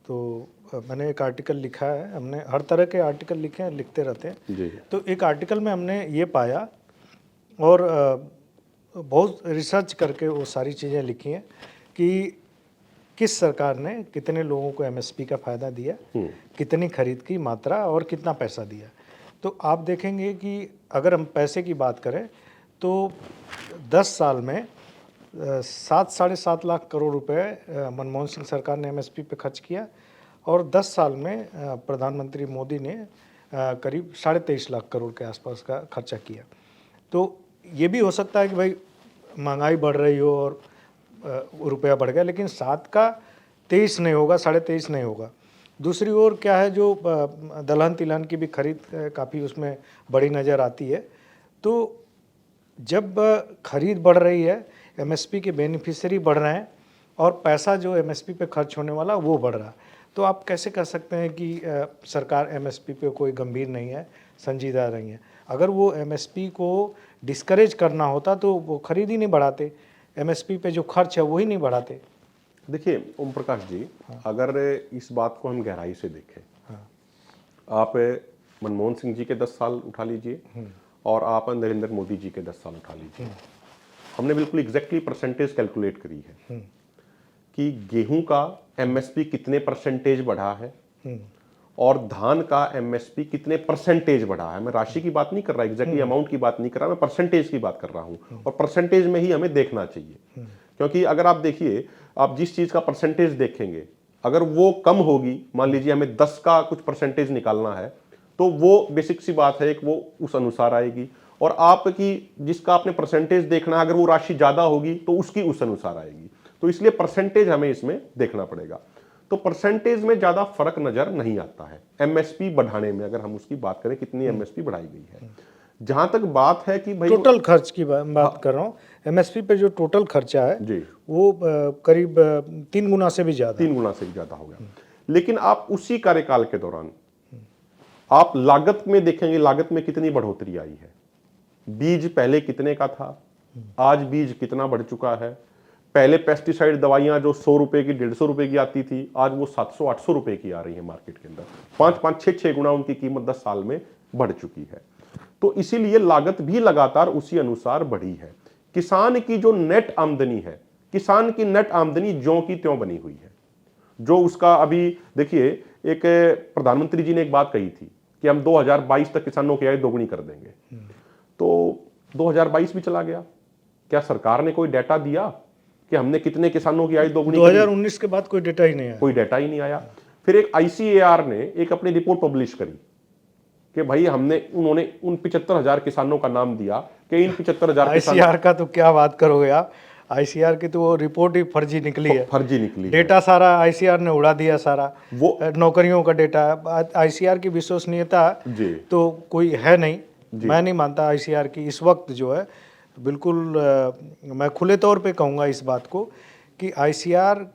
तो मैंने एक आर्टिकल लिखा है, हमने हर तरह के आर्टिकल लिखे हैं, लिखते रहते हैं जी। तो एक आर्टिकल में हमने ये पाया, और बहुत रिसर्च करके वो सारी चीज़ें लिखी हैं कि किस सरकार ने कितने लोगों को एमएसपी का फ़ायदा दिया, कितनी खरीद की मात्रा और कितना पैसा दिया। तो आप देखेंगे कि अगर हम पैसे की बात करें तो 10 साल में 7-7.5 लाख करोड़ रुपए मनमोहन सिंह सरकार ने एमएसपी पे खर्च किया, और 10 साल में प्रधानमंत्री मोदी ने करीब 23.5 लाख करोड़ के आसपास का खर्चा किया। तो ये भी हो सकता है कि भाई महंगाई बढ़ रही हो और रुपया बढ़ गया, लेकिन 7 का 23 नहीं होगा, 23.5 नहीं होगा। दूसरी ओर क्या है, जो दलहन तिलहन की भी खरीद काफ़ी उसमें बड़ी नज़र आती है। तो जब खरीद बढ़ रही है, एमएसपी के बेनिफिशियरी बढ़ रहे हैं, और पैसा जो एमएसपी पे खर्च होने वाला वो बढ़ रहा है, तो आप कैसे कह सकते हैं कि सरकार एमएसपी पे कोई गंभीर नहीं है, संजीदा नहीं है? अगर वो एमएसपी को डिस्करेज करना होता तो वो खरीद ही नहीं बढ़ाते, एमएसपी पे जो खर्च है वही नहीं बढ़ाते। देखिए ओम प्रकाश जी, अगर इस बात को हम गहराई से देखें, आप मनमोहन सिंह जी के 10 साल उठा लीजिए और आप नरेंद्र मोदी जी के 10 साल उठा लीजिए, हमने बिल्कुल एग्जैक्टली परसेंटेज कैलकुलेट करी है कि गेहूं का एमएसपी कितने परसेंटेज बढ़ा है और धान का एमएसपी कितने परसेंटेज बढ़ा है। मैं राशि की बात नहीं कर रहा, एग्जैक्टली अमाउंट की बात नहीं कर रहा, मैं परसेंटेज की बात कर रहा हूं, और परसेंटेज में ही हमें देखना चाहिए। क्योंकि अगर आप देखिए, आप जिस चीज का परसेंटेज देखेंगे, अगर वो कम होगी, मान लीजिए हमें 10 का कुछ परसेंटेज निकालना है, तो वो बेसिक सी बात है कि वो उस अनुसार आएगी, और आपकी जिसका आपने परसेंटेज देखना है, अगर वो राशि ज्यादा होगी तो उसकी उस अनुसार आएगी। तो इसलिए परसेंटेज हमें इसमें देखना पड़ेगा। तो परसेंटेज में ज्यादा फर्क नजर नहीं आता है एमएसपी बढ़ाने में, अगर हम उसकी बात करें कितनी एमएसपी बढ़ाई गई है। जहां तक बात है कि भाई टोटल खर्च की बात कर रहा हूँ, एमएसपी पे जो टोटल खर्चा है जी, वो करीब 3 गुना से भी ज़्यादा, 3 गुना से भी ज्यादा हो गया। लेकिन आप उसी कार्यकाल के दौरान आप लागत में देखेंगे, लागत में कितनी बढ़ोतरी आई है। बीज पहले कितने का था, आज बीज कितना बढ़ चुका है। पहले पेस्टिसाइड दवाइयां जो 100 रुपए की 150 रुपए की आती थी, आज वो 700-800 रुपए की आ रही है मार्केट के अंदर। 5-5, 6-6 गुना उनकी कीमत 10 साल में बढ़ चुकी है। तो इसीलिए लागत भी लगातार उसी अनुसार बढ़ी है। किसान की जो नेट आमदनी है, किसान की नेट आमदनी ज्यों की त्यों बनी हुई है। जो उसका अभी देखिए, एक प्रधानमंत्री जी ने एक बात कही थी कि हम 2022 तक किसानों की आय दोगुनी कर देंगे। तो 2022 भी चला गया, क्या सरकार ने कोई डाटा दिया कि हमने कितने किसानों की आय दोगुनी? 2019 के बाद कोई डेटा ही नहीं आया, कोई डाटा ही नहीं आया। फिर एक आईसीएआर ने एक अपनी रिपोर्ट पब्लिश करी कि भाई उन्होंने उन 75,000 किसानों का नाम दिया कि इन 75,000 आईसीआर का तो क्या बात करोगे आप। आईसीआर की तो वो रिपोर्ट ही फर्जी निकली है, फर्जी निकली है। डेटा सारा आईसीआर ने उड़ा दिया सारा, वो नौकरियों का डेटा। आईसीआर की विश्वसनीयता जी तो कोई है नहीं, जी। मैं नहीं मानता आईसीआर की इस वक्त जो है। बिल्कुल मैं खुले तौर पे कहूँगा इस बात को कि आईसीआर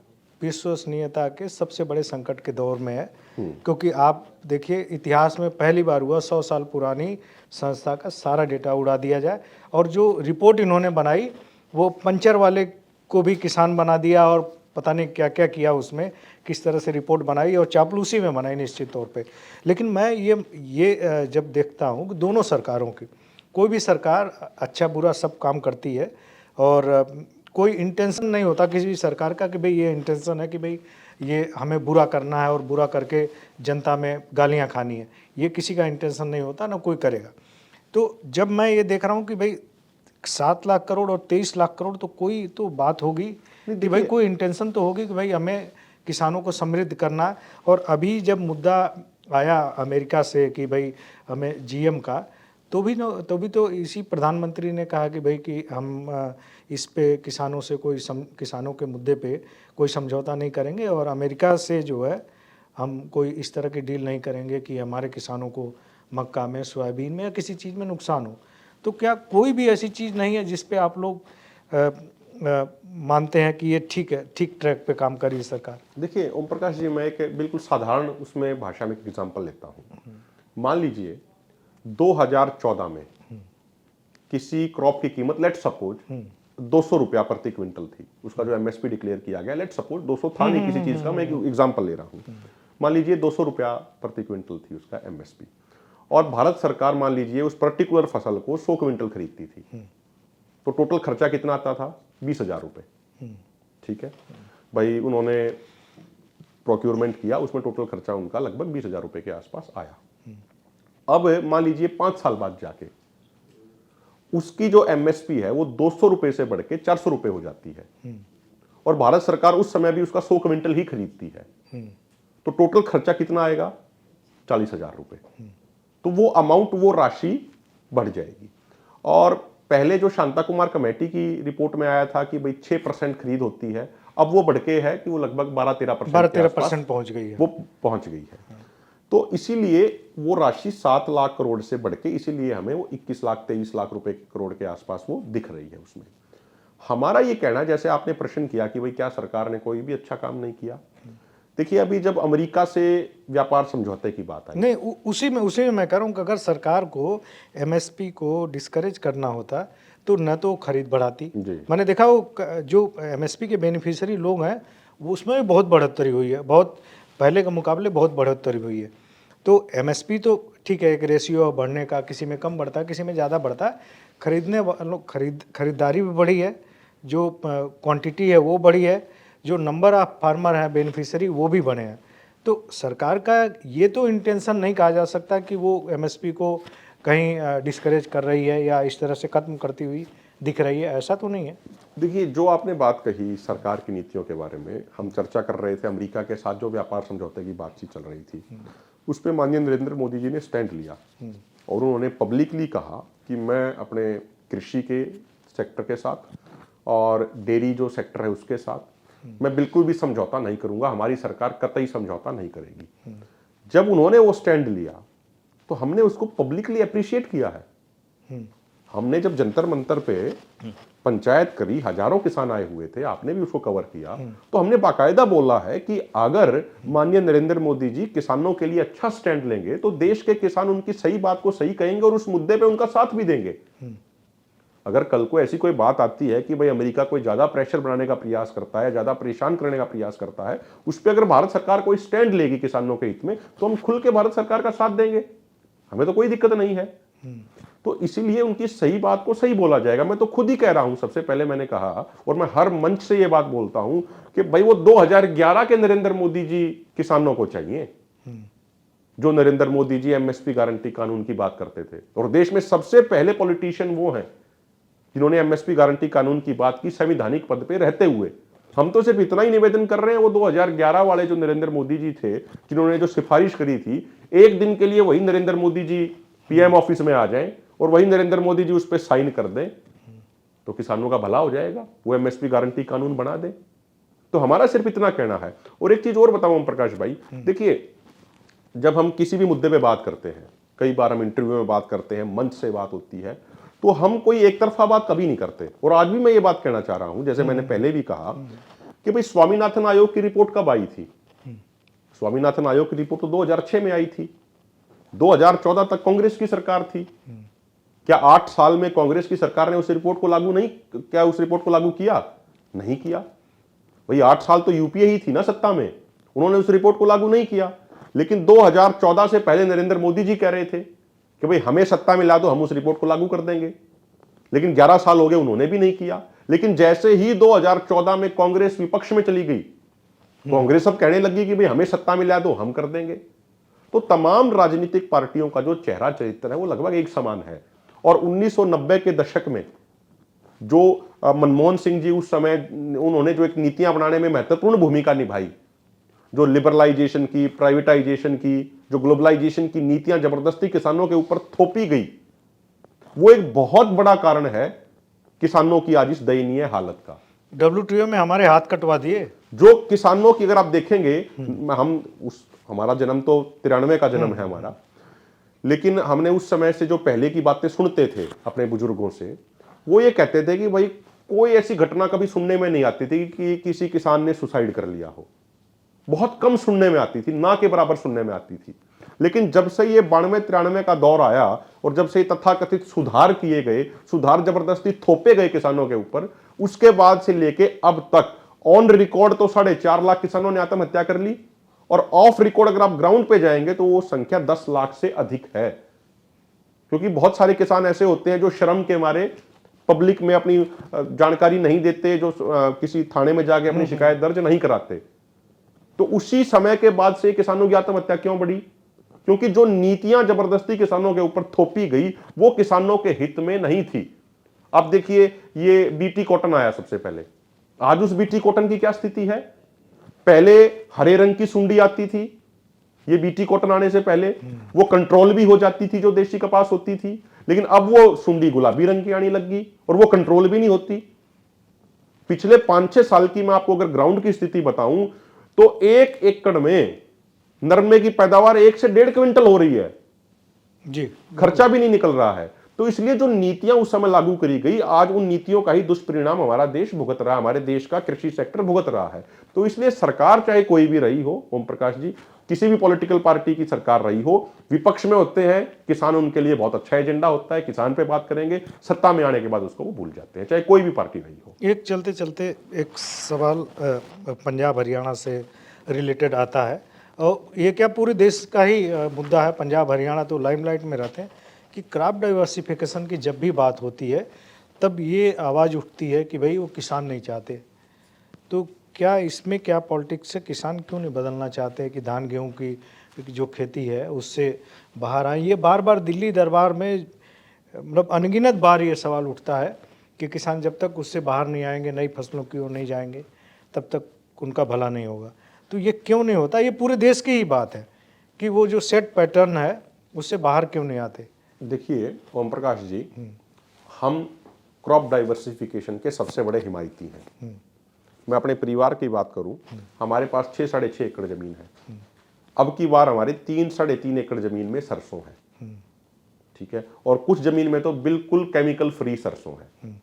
विश्वसनीयता के सबसे बड़े संकट के दौर में है, क्योंकि आप देखिए इतिहास में पहली बार हुआ 100 साल पुरानी संस्था का सारा डेटा उड़ा दिया जाए, और जो रिपोर्ट इन्होंने बनाई वो पंचर वाले को भी किसान बना दिया, और पता नहीं क्या क्या किया उसमें, किस तरह से रिपोर्ट बनाई और चापलूसी में बनाई निश्चित तौर पे। लेकिन मैं ये जब देखता हूँ कि दोनों सरकारों की, कोई भी सरकार अच्छा बुरा सब काम करती है, और कोई इंटेंशन नहीं होता किसी भी सरकार का कि भाई ये इंटेंशन है कि भाई ये हमें बुरा करना है और बुरा करके जनता में गालियाँ खानी है, ये किसी का इंटेंशन नहीं होता, ना कोई करेगा। तो जब मैं ये देख रहा हूँ कि भाई 7 लाख करोड़ और 23 लाख करोड़, तो कोई तो बात होगी कि भाई कोई इंटेंशन तो होगी कि भाई हमें किसानों को समृद्ध करना है। और अभी जब मुद्दा आया अमेरिका से कि भाई हमें जीएम का, तो भी तो इसी प्रधानमंत्री ने कहा कि भाई कि हम इस पे किसानों से किसानों के मुद्दे पे कोई समझौता नहीं करेंगे, और अमेरिका से जो है हम कोई इस तरह की डील नहीं करेंगे कि हमारे किसानों को मक्का में, सोयाबीन में या किसी चीज़ में नुकसान हो। तो क्या कोई भी ऐसी चीज़ नहीं है जिस पे आप लोग मानते हैं कि ये ठीक है, ठीक ट्रैक पे काम कर रही है सरकार? देखिए ओम प्रकाश जी, मैं एक बिल्कुल साधारण उसमें भाषा में एक एग्जांपल लेता हूँ। मान लीजिए 2014 में किसी क्रॉप की कीमत लेट सपोज 200 रुपया प्रति क्विंटल थी, उसका जो एमएसपी डिक्लेयर किया गया, लेट सपोज 200 था नहीं किसी चीज का, मैं एक एग्जांपल ले रहा हूँ। मान लीजिए 200 रुपया प्रति क्विंटल थी उसका एमएसपी, और भारत सरकार मान लीजिए उस पर्टिकुलर फसल को 100 क्विंटल खरीदती थी, तो टोटल खर्चा कितना आता था? 20,000 रुपये। ठीक है भाई, उन्होंने प्रोक्योरमेंट किया, उसमें टोटल खर्चा उनका लगभग 20,000 रुपये के आसपास आया। अब मान लीजिए 5 साल बाद जाके उसकी जो एमएसपी है वो 200 रुपए से बढ़ के 400 रुपए हो जाती है, और भारत सरकार उस समय भी उसका 100 क्विंटल ही खरीदती है, तो टोटल खर्चा कितना आएगा? 40,000 रुपए। तो वो अमाउंट, वो राशि बढ़ जाएगी। और पहले जो शांता कुमार कमेटी की रिपोर्ट में आया था कि भाई 6% खरीद होती है, अब वो बढ़ के है कि वो लगभग 12-13% पहुंच गई है, वो पहुंच गई है। तो इसीलिए वो राशि 7 लाख करोड़ से बढ़ के इसीलिए हमें वो 21 लाख 23 लाख रुपए करोड़ के आसपास वो दिख रही है उसमें। हमारा ये कहना, जैसे आपने प्रश्न किया कि भाई क्या सरकार ने कोई भी अच्छा काम नहीं किया, देखिए अभी जब अमेरिका से व्यापार समझौते की बात आई, नहीं उसी में मैं कह रहा हूँ कि अगर सरकार को एमएसपी को डिस्करेज करना होता तो न तो खरीद बढ़ाती। मैंने देखा वो जो एमएसपी के बेनिफिशियरी लोग हैं वो उसमें भी बहुत बढ़ोतरी हुई है, बहुत पहले के मुकाबले बहुत बढ़ोतरी हुई है। तो एमएसपी तो ठीक है, एक रेशियो बढ़ने का, किसी में कम बढ़ता है किसी में ज़्यादा बढ़ता है, खरीदने वालों खरीदारी भी बढ़ी है, जो क्वांटिटी है वो बढ़ी है, जो नंबर ऑफ फार्मर हैं बेनिफिशियरी वो भी बने हैं। तो सरकार का ये तो इंटेंशन नहीं कहा जा सकता कि वो एमएसपी को कहीं डिस्करेज कर रही है या इस तरह से खत्म करती हुई दिख रही है, ऐसा तो नहीं है। देखिए जो आपने बात कही सरकार की नीतियों के बारे में, हम चर्चा कर रहे थे अमेरिका के साथ जो व्यापार समझौते की बातचीत चल रही थी, उस पर माननीय नरेंद्र मोदी जी ने स्टैंड लिया और उन्होंने पब्लिकली कहा कि मैं अपने कृषि के सेक्टर के साथ और डेयरी जो सेक्टर है उसके साथ मैं बिल्कुल भी समझौता नहीं करूंगा, हमारी सरकार कतई समझौता नहीं करेगी। जब उन्होंने वो स्टैंड लिया तो हमने उसको पब्लिकली अप्रिशिएट किया है। हमने जब जंतर मंतर पे पंचायत करी, हजारों किसान आए हुए थे, आपने भी उसको कवर किया, तो हमने बाकायदा बोला है कि अगर माननीय नरेंद्र मोदी जी किसानों के लिए अच्छा स्टैंड लेंगे तो देश के किसान उनकी सही बात को सही कहेंगे और उस मुद्दे पे उनका साथ भी देंगे। अगर कल को ऐसी कोई बात आती है कि भाई अमेरिका कोई ज्यादा प्रेशर बनाने का प्रयास करता है, ज्यादा परेशान करने का प्रयास करता है, उस पर अगर भारत सरकार कोई स्टैंड लेगी किसानों के हित में, तो हम खुल के भारत सरकार का साथ देंगे, हमें तो कोई दिक्कत नहीं है। तो इसीलिए उनकी सही बात को सही बोला जाएगा। मैं तो खुद ही कह रहा हूं, सबसे पहले मैंने कहा और मैं हर मंच से ये बात बोलता हूं कि भाई वो 2011 के नरेंद्र मोदी जी किसानों को चाहिए, जो नरेंद्र मोदी जी एमएसपी गारंटी कानून की बात करते थे, और देश में सबसे पहले पॉलिटिशियन वो हैं जिन्होंने एमएसपी गारंटी कानून की बात की संवैधानिक पद पे रहते हुए। हम तो सिर्फ इतना ही निवेदन कर रहे हैं, वो 2011 वाले जो नरेंद्र मोदी जी थे जिन्होंने जो सिफारिश करी थी, एक दिन के लिए वही नरेंद्र मोदी जी पीएम ऑफिस में आ जाएं और वही नरेंद्र मोदी जी उस पर साइन कर दें, तो किसानों का भला हो जाएगा, वो एमएसपी गारंटी कानून बना दे। तो हमारा सिर्फ इतना कहना है। और एक चीज और बताऊं ओम प्रकाश भाई, देखिए जब हम किसी भी मुद्दे पे बात करते हैं, कई बार हम इंटरव्यू में बात करते हैं, मंच से बात होती है, तो हम कोई एक तरफा बात कभी नहीं करते। और आज भी मैं ये बात कहना चाह रहा हूं, जैसे मैंने पहले भी कहा कि भाई स्वामीनाथन आयोग की रिपोर्ट कब आई थी? स्वामीनाथन आयोग की रिपोर्ट तो 2006 में आई थी। 2014 तक कांग्रेस की सरकार थी। क्या 8 साल में कांग्रेस की सरकार ने उस रिपोर्ट को लागू किया? नहीं किया। भाई 8 साल तो यूपीए ही थी ना सत्ता में, उन्होंने उस रिपोर्ट को लागू नहीं किया। लेकिन 2014 से पहले नरेंद्र मोदी जी कह रहे थे कि भाई हमें सत्ता में ला दो, हम उस रिपोर्ट को लागू कर देंगे। लेकिन 11 साल हो गए, उन्होंने भी नहीं किया। लेकिन जैसे ही 2014 में कांग्रेस विपक्ष में चली गई, कांग्रेस अब कहने लगी कि भाई हमें सत्ता में ला दो, हम कर देंगे। तो तमाम राजनीतिक पार्टियों का जो चेहरा चरित्र है वो लगभग एक समान है। और 1990 के दशक में जो मनमोहन सिंह जी उस समय उन्होंने जो एक नीतियां बनाने में महत्वपूर्ण भूमिका निभाई, जो लिबरलाइजेशन की, प्राइवेटाइजेशन की, जो ग्लोबलाइजेशन की नीतियां जबरदस्ती किसानों के ऊपर थोपी गई, वो एक बहुत बड़ा कारण है किसानों की आज इस दयनीय हालत का। WTO में हमारे हाथ कटवा दिए। जो किसानों की अगर आप देखेंगे, हमारा जन्म तो 93 का जन्म है हमारा, लेकिन हमने उस समय से जो पहले की बातें सुनते थे अपने बुजुर्गों से, वो ये कहते थे कि भाई कोई ऐसी घटना कभी सुनने में नहीं आती थी कि किसी किसान ने सुसाइड कर लिया हो। बहुत कम सुनने में आती थी, ना के बराबर सुनने में आती थी। लेकिन जब से ये 92-93 का दौर आया और जब से तथाकथित सुधार किए गए, सुधार जबरदस्ती थोपे गए किसानों के ऊपर, उसके बाद से लेके अब तक ऑन रिकॉर्ड तो 4.5 लाख किसानों ने आत्महत्या कर ली। और ऑफ रिकॉर्ड अगर आप ग्राउंड पे जाएंगे तो वो संख्या 10 लाख से अधिक है। क्योंकि बहुत सारे किसान ऐसे होते हैं जो शर्म के मारे पब्लिक में अपनी जानकारी नहीं देते, जो किसी थाने में जाके अपनी शिकायत दर्ज नहीं कराते। तो उसी समय के बाद से किसानों की आत्महत्या क्यों बढ़ी? क्योंकि जो नीतियां जबरदस्ती किसानों के ऊपर थोपी गई वो किसानों के हित में नहीं थी। अब देखिए ये बीटी कॉटन आया सबसे पहले, आज उस बीटी कॉटन की क्या स्थिति है? पहले हरे रंग की सुंडी आती थी, ये बीटी कॉटन आने से पहले वो कंट्रोल भी हो जाती थी जो देशी कपास होती थी, लेकिन अब वो सुंडी गुलाबी रंग की आने लगी और वो कंट्रोल भी नहीं होती। पिछले 5-6 साल की मैं आपको अगर ग्राउंड की स्थिति बताऊं तो 1 एकड़ में नरमे की पैदावार 1 से 1.5 क्विंटल हो रही है जी, खर्चा भी नहीं निकल रहा है। तो इसलिए जो नीतियां उस समय लागू करी गई, आज उन नीतियों का ही दुष्परिणाम हमारा देश भुगत रहा है, हमारे देश का कृषि सेक्टर भुगत रहा है। तो इसलिए सरकार चाहे कोई भी रही हो, ओम प्रकाश जी, किसी भी पॉलिटिकल पार्टी की सरकार रही हो, विपक्ष में होते हैं, किसान उनके लिए बहुत अच्छा एजेंडा होता है, किसान पे बात करेंगे, सत्ता में आने के बाद उसको वो भूल जाते हैं, चाहे कोई भी पार्टी रही हो। एक चलते चलते एक सवाल पंजाब हरियाणा से रिलेटेड आता है, और ये क्या पूरे देश का ही मुद्दा है। पंजाब हरियाणा तो लाइमलाइट में रहते हैं कि क्रॉप डाइवर्सिफिकेशन की जब भी बात होती है तब ये आवाज़ उठती है कि भाई वो किसान नहीं चाहते। तो क्या इसमें क्या पॉलिटिक्स है, किसान क्यों नहीं बदलना चाहते कि धान गेहूं की जो खेती है उससे बाहर आए? ये बार बार दिल्ली दरबार में मतलब अनगिनत बार ये सवाल उठता है कि किसान जब तक उससे बाहर नहीं आएंगे, नई फसलों की ओर नहीं जाएंगे, तब तक उनका भला नहीं होगा। तो ये क्यों नहीं होता? ये पूरे देश की ही बात है कि वो जो सेट पैटर्न है उससे बाहर क्यों नहीं आते? देखिए ओम प्रकाश जी, हम क्रॉप डाइवर्सिफिकेशन के सबसे बड़े हिमायती हैं। मैं अपने परिवार की बात करूं, हमारे पास 6-6.5 एकड़ जमीन है। अब की बार हमारे 3-3.5 एकड़ जमीन में सरसों है, ठीक है, और कुछ जमीन में तो बिल्कुल केमिकल फ्री सरसों है।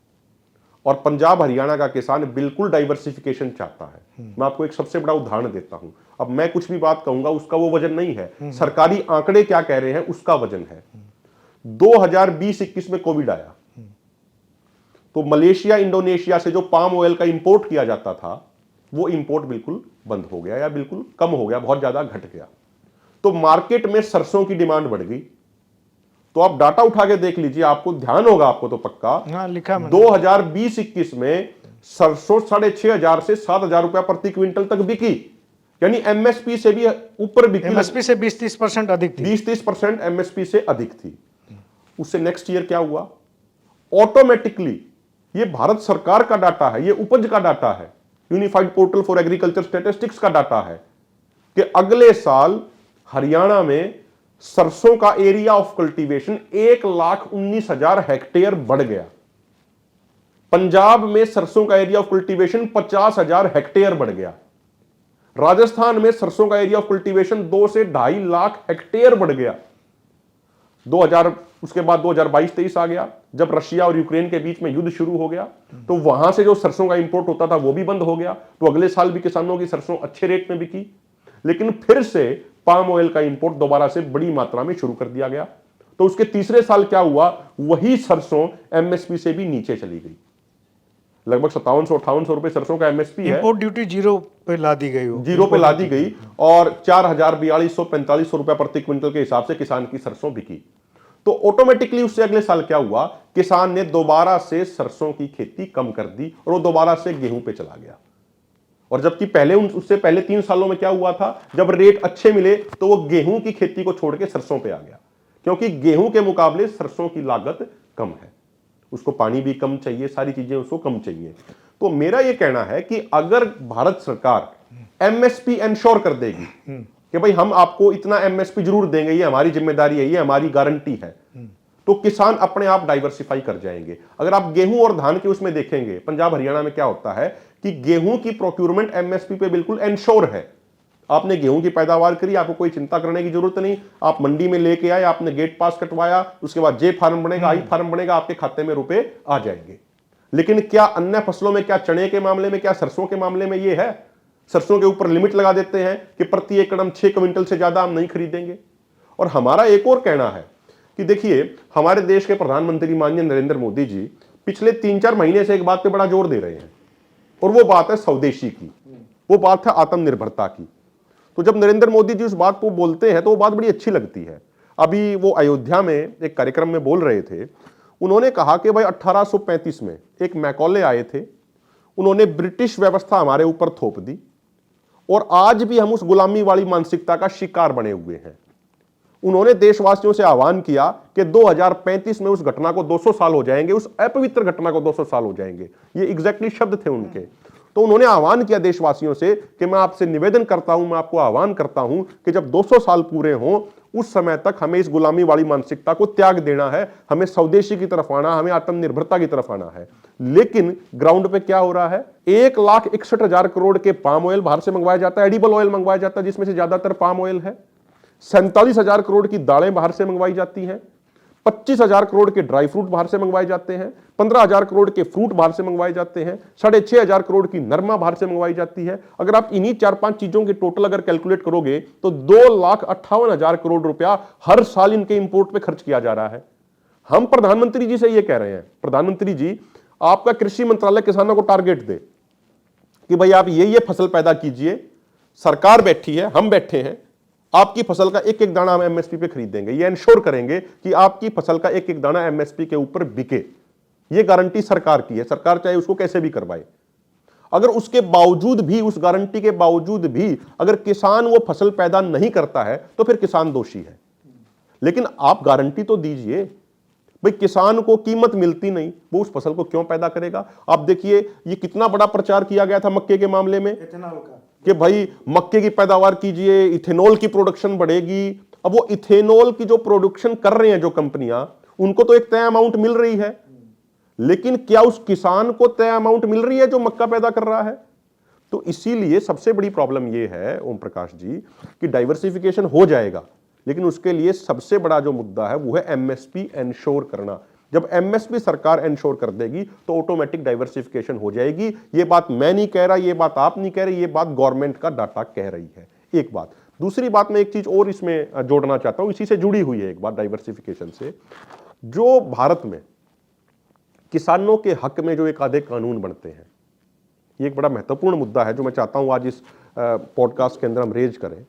और पंजाब हरियाणा का किसान बिल्कुल डाइवर्सिफिकेशन चाहता है। मैं आपको एक सबसे बड़ा उदाहरण देता हूं। अब मैं कुछ भी बात कहूंगा उसका वो वजन नहीं है, सरकारी आंकड़े क्या कह रहे हैं उसका वजन है। 2020-21 में कोविड आया तो मलेशिया, इंडोनेशिया से जो पाम ऑयल का इंपोर्ट किया जाता था वो इंपोर्ट बिल्कुल बंद हो गया या बिल्कुल कम हो गया, बहुत ज्यादा घट गया। तो मार्केट में सरसों की डिमांड बढ़ गई। तो आप डाटा उठा के देख लीजिए, आपको ध्यान होगा, आपको तो पक्का, हाँ, लिखा 2020-21 में सरसों 6,500 से 7,000 रुपया प्रति क्विंटल तक बिकी, यानी एमएसपी से भी ऊपर बिकी। एमएसपी से 20-30% अधिक थी, 20-30% एमएसपी से अधिक थी। उससे नेक्स्ट ईयर क्या हुआ? ऑटोमेटिकली, ये भारत सरकार का डाटा है, ये उपज का डाटा है, unified portal for agriculture statistics का डाटा है कि अगले साल हरियाणा में सरसों का एरिया ऑफ कल्टीवेशन 1,19,000 हेक्टेयर बढ़ गया। पंजाब में सरसों का एरिया ऑफ कल्टीवेशन 50,000 हेक्टेयर बढ़ गया। राजस्थान में सरसों का एरिया ऑफ कल्टीवेशन 2 से 2.5 लाख हेक्टेयर बढ़ गया। 2000 उसके बाद 2022-23 आ गया, जब रशिया और यूक्रेन के बीच में युद्ध शुरू हो गया, तो वहां से जो सरसों का इंपोर्ट होता था वो भी बंद हो गया। तो अगले साल भी किसानों की सरसों अच्छे रेट में बिकी, लेकिन फिर से पाम ऑयल का इंपोर्ट दोबारा से बड़ी मात्रा में शुरू कर दिया गया। तो उसके तीसरे साल क्या हुआ, वही सरसों एमएसपी से भी नीचे चली गई। लगभग 5700-5800 रुपए सरसों का एमएसपी है, इंपोर्ट ड्यूटी जीरो पे ला दी गई, जीरो पे ला दी गई, और 4,4245 रुपए प्रति क्विंटल के हिसाब से किसान की सरसों बिकी। तो ऑटोमेटिकली उससे अगले साल क्या हुआ, किसान ने दोबारा से सरसों की खेती कम कर दी और वो दोबारा से गेहूं पे चला गया। और जबकि पहले उससे पहले 3 सालों में क्या हुआ था, जब रेट अच्छे मिले तो वो गेहूं की खेती को छोड़ के सरसों पे आ गया, क्योंकि गेहूं के मुकाबले सरसों की लागत कम है, उसको पानी भी कम चाहिए, सारी चीजें उसको कम चाहिए। तो मेरा यह कहना है कि अगर भारत सरकार एमएसपी इंश्योर कर देगी कि भाई हम आपको इतना एमएसपी जरूर देंगे, ये हमारी जिम्मेदारी है, ये हमारी गारंटी है, तो किसान अपने आप डाइवर्सिफाई कर जाएंगे। अगर आप गेहूं और धान के उसमें देखेंगे, पंजाब हरियाणा में क्या होता है कि गेहूं की प्रोक्यूरमेंट एमएसपी पे बिल्कुल इंश्योर है। आपने गेहूं की पैदावार करी, आपको कोई चिंता करने की जरूरत नहीं, आप मंडी में लेके आए, आपने गेट पास कटवाया, उसके बाद जे फार्म बनेगा, आई फार्म बनेगा, आपके खाते में रुपए आ जाएंगे। लेकिन क्या अन्य फसलों में, क्या चने के मामले में, क्या सरसों के मामले में ये है? सरसों के ऊपर लिमिट लगा देते हैं कि प्रति एकड़ हम 6 क्विंटल से ज्यादा हम नहीं खरीदेंगे। और हमारा एक और कहना है कि देखिए, हमारे देश के प्रधानमंत्री माननीय नरेंद्र मोदी जी पिछले 3-4 महीने से एक बात पे बड़ा जोर दे रहे हैं, और वो बात है स्वदेशी की, वो बात है आत्मनिर्भरता की। तो जब नरेंद्र मोदी जी उस बात को बोलते हैं तो वो बात बड़ी अच्छी लगती है। अभी वो अयोध्या में एक कार्यक्रम में बोल रहे थे, उन्होंने कहा कि भाई 1835 में एक मैकॉले आए थे, उन्होंने ब्रिटिश व्यवस्था हमारे ऊपर थोप दी, और आज भी हम उस गुलामी वाली मानसिकता का शिकार बने हुए हैं। उन्होंने देशवासियों से आह्वान किया कि 2035 में उस घटना को 200 साल हो जाएंगे, उस अपवित्र घटना को 200 साल हो जाएंगे। ये एग्जैक्टली शब्द थे उनके। तो उन्होंने आह्वान किया देशवासियों से कि मैं आपसे निवेदन करता हूं, मैं आपको आह्वान करता हूं कि जब 200 साल पूरे हों, उस समय तक हमें इस गुलामी वाली मानसिकता को त्याग देना है, हमें स्वदेशी की तरफ आना, हमें आत्मनिर्भरता की तरफ आना है। लेकिन ग्राउंड पे क्या हो रहा है, 1,61,000 करोड़ के पाम ऑयल बाहर से मंगवाया जाता है, एडिबल ऑयल मंगवाया जाता है जिसमें से ज्यादातर पाम ऑयल है। 47,000 करोड़ की दालें बाहर से मंगवाई जाती हैं, 25,000 करोड़ के ड्राई फ्रूट बाहर से मंगवाए जाते हैं, 15,000 करोड़ के फ्रूट बाहर से मंगवाए जाते हैं, 6,500 करोड़ की नरमा बाहर से मंगवाई जाती है। अगर आप इन्हीं 4-5 चीजों के टोटल अगर कैलकुलेट करोगे तो 2,58,000 करोड़ रुपया हर साल इनके इंपोर्ट पे खर्च किया जा रहा है। हम प्रधानमंत्री जी से यह कह रहे हैं, प्रधानमंत्री जी, आपका कृषि मंत्रालय किसानों को टारगेट दे कि भाई आप ये फसल पैदा कीजिए, सरकार बैठी है, हम बैठे हैं, आपकी फसल का एक एक दाना हम एमएसपी पे खरीदेंगे, ये इंश्योर करेंगे कि आपकी फसल का एक एक दाना एमएसपी के ऊपर बिके। ये गारंटी सरकार की है, सरकार चाहे उसको कैसे भी करवाए। अगर उसके बावजूद भी, उस गारंटी के बावजूद भी अगर किसान वो फसल पैदा नहीं करता है तो फिर किसान दोषी है। लेकिन आप गारंटी तो दीजिए, भाई किसान को कीमत मिलती नहीं, वो उस फसल को क्यों पैदा करेगा? आप देखिए, ये कितना बड़ा प्रचार किया गया था मक्के के मामले में कि भाई मक्के की पैदावार कीजिए, इथेनॉल की प्रोडक्शन बढ़ेगी। अब वो इथेनॉल की जो प्रोडक्शन कर रहे हैं जो कंपनियां, उनको तो एक तय अमाउंट मिल रही है, लेकिन क्या उस किसान को तय अमाउंट मिल रही है जो मक्का पैदा कर रहा है? तो इसीलिए सबसे बड़ी प्रॉब्लम यह है ओम प्रकाश जी कि डाइवर्सिफिकेशन हो जाएगा, लेकिन उसके लिए सबसे बड़ा जो मुद्दा है वो है एमएसपी इंश्योर करना। जब एमएसपी सरकार इंश्योर कर देगी तो ऑटोमेटिक डाइवर्सिफिकेशन हो जाएगी। ये बात मैं नहीं कह रहा, ये बात आप नहीं कह रहे, ये बात गवर्नमेंट का डाटा कह रही है। एक बात। दूसरी बात, मैं एक चीज और इसमें जोड़ना चाहता हूं, इसी से जुड़ी हुई है एक बात डाइवर्सिफिकेशन से। जो भारत में किसानों के हक में जो एक आधे कानून बनते हैं, ये एक बड़ा महत्वपूर्ण मुद्दा है जो मैं चाहता हूं आज इस पॉडकास्ट के अंदर हम रेज करें।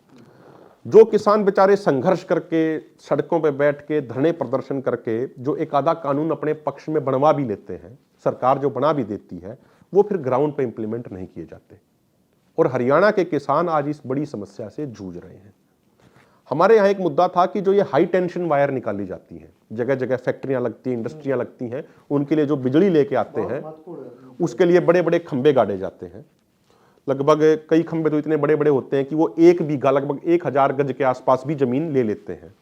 जो किसान बेचारे संघर्ष करके, सड़कों पे बैठ के, धरने प्रदर्शन करके जो एक आधा कानून अपने पक्ष में बनवा भी लेते हैं, सरकार जो बना भी देती है, वो फिर ग्राउंड पे इंप्लीमेंट नहीं किए जाते। और हरियाणा के किसान आज इस बड़ी समस्या से जूझ रहे हैं। हमारे यहाँ एक मुद्दा था कि जो ये हाई टेंशन वायर निकाली जाती हैं, जगह जगह फैक्ट्रियां लगती हैं, इंडस्ट्रियां लगती हैं, उनके लिए जो बिजली लेके आते हैं, उसके लिए बड़े बड़े खंभे गाड़े जाते हैं। लगभग कई खंभे तो इतने बड़े बड़े होते हैं कि वो 1 बीघा, लगभग 1,000 गज के आसपास भी जमीन ले लेते हैं।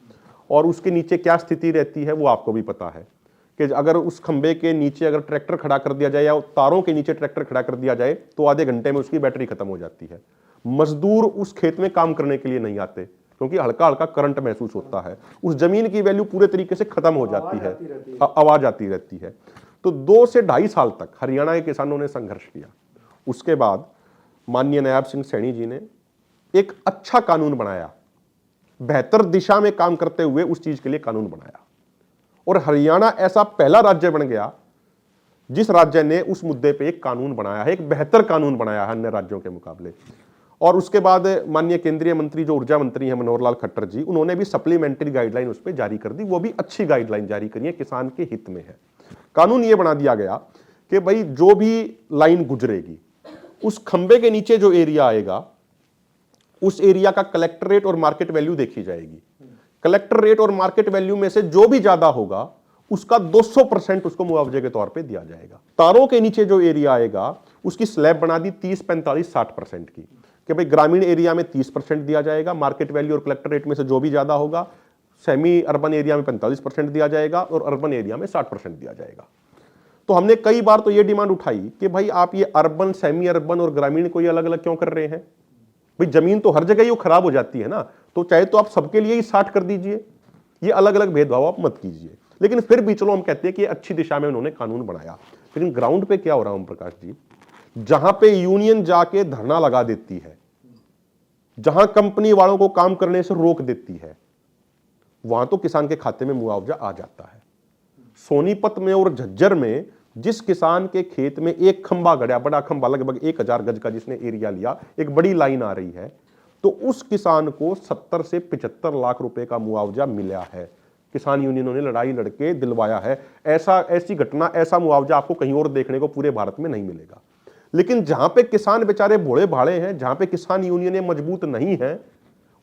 और उसके नीचे क्या स्थिति रहती है वो आपको भी पता है कि अगर उस खंबे के नीचे अगर ट्रैक्टर खड़ा कर दिया जाए या तारों के नीचे ट्रैक्टर खड़ा कर दिया जाए तो आधे घंटे में उसकी बैटरी खत्म हो जाती है। मजदूर उस खेत में काम करने के लिए नहीं आते क्योंकि हल्का हल्का करंट महसूस होता है, उस जमीन की वैल्यू पूरे तरीके से खत्म हो जाती है, आवाज आती रहती है। तो 2 से 2.5 साल तक हरियाणा के किसानों ने संघर्ष किया। उसके बाद माननीय नायब सिंह सैनी जी ने एक अच्छा कानून बनाया, बेहतर दिशा में काम करते हुए उस चीज के लिए कानून बनाया, और हरियाणा ऐसा पहला राज्य बन गया जिस राज्य ने उस मुद्दे पे एक कानून बनाया है, एक बेहतर कानून बनाया है अन्य राज्यों के मुकाबले। और उसके बाद माननीय केंद्रीय मंत्री जो ऊर्जा मंत्री हैं मनोहर लाल खट्टर जी, उन्होंने भी सप्लीमेंट्री गाइडलाइन उस पर जारी कर दी, वो भी अच्छी गाइडलाइन जारी करी है, किसान के हित में है। कानून ये बना दिया गया कि भाई जो भी लाइन गुजरेगी उस खंबे के नीचे जो एरिया आएगा उस एरिया का कलेक्टर रेट और मार्केट वैल्यू देखी जाएगी। कलेक्टर रेट और मार्केट वैल्यू में से जो भी ज्यादा होगा उसका 200% उसको मुआवजे के तौर पे दिया जाएगा। तारों के नीचे जो एरिया आएगा उसकी स्लैब बना दी 30, 45, 60% की कि भाई ग्रामीण एरिया में 30% दिया जाएगा, मार्केट वैल्यू और कलेक्टर रेट में से जो भी ज्यादा होगा, सेमी अर्बन एरिया में 45% दिया जाएगा और अर्बन एरिया में 60% दिया जाएगा। तो हमने कई बार तो ये डिमांड उठाई कि भाई आप ये अर्बन, सेमी अर्बन और ग्रामीण को ये अलग अलग क्यों कर रहे हैं? भाई जमीन तो हर जगह ही खराब हो जाती है ना, तो चाहे तो आप सबके लिए ही 60 कर दीजिए, ये अलग अलग भेदभाव आप मत कीजिए। लेकिन फिर भी चलो हम कहते हैं कि अच्छी दिशा में उन्होंने कानून बनाया। लेकिन ग्राउंड पे क्या हो रहा है ओम प्रकाश जी, जहां पे यूनियन जाके धरना लगा देती है, जहां कंपनी वालों को काम करने से रोक देती है, वहां तो किसान के खाते में मुआवजा आ जाता है। सोनीपत में और झज्जर में जिस किसान के खेत में एक खंबा गड़ा, बड़ा खंबा लगभग 1000 गज का जिसने एरिया लिया, एक बड़ी लाइन आ रही है, तो उस किसान को 70 से 75 लाख रुपए का मुआवजा मिला है। किसान यूनियनों ने लड़ाई लड़के दिलवाया है। ऐसी घटना, ऐसा मुआवजा आपको कहीं और देखने को पूरे भारत में नहीं मिलेगा। लेकिन जहां पे किसान बेचारे भोले भाड़े हैं, जहां पे किसान यूनियनें मजबूत नहीं है,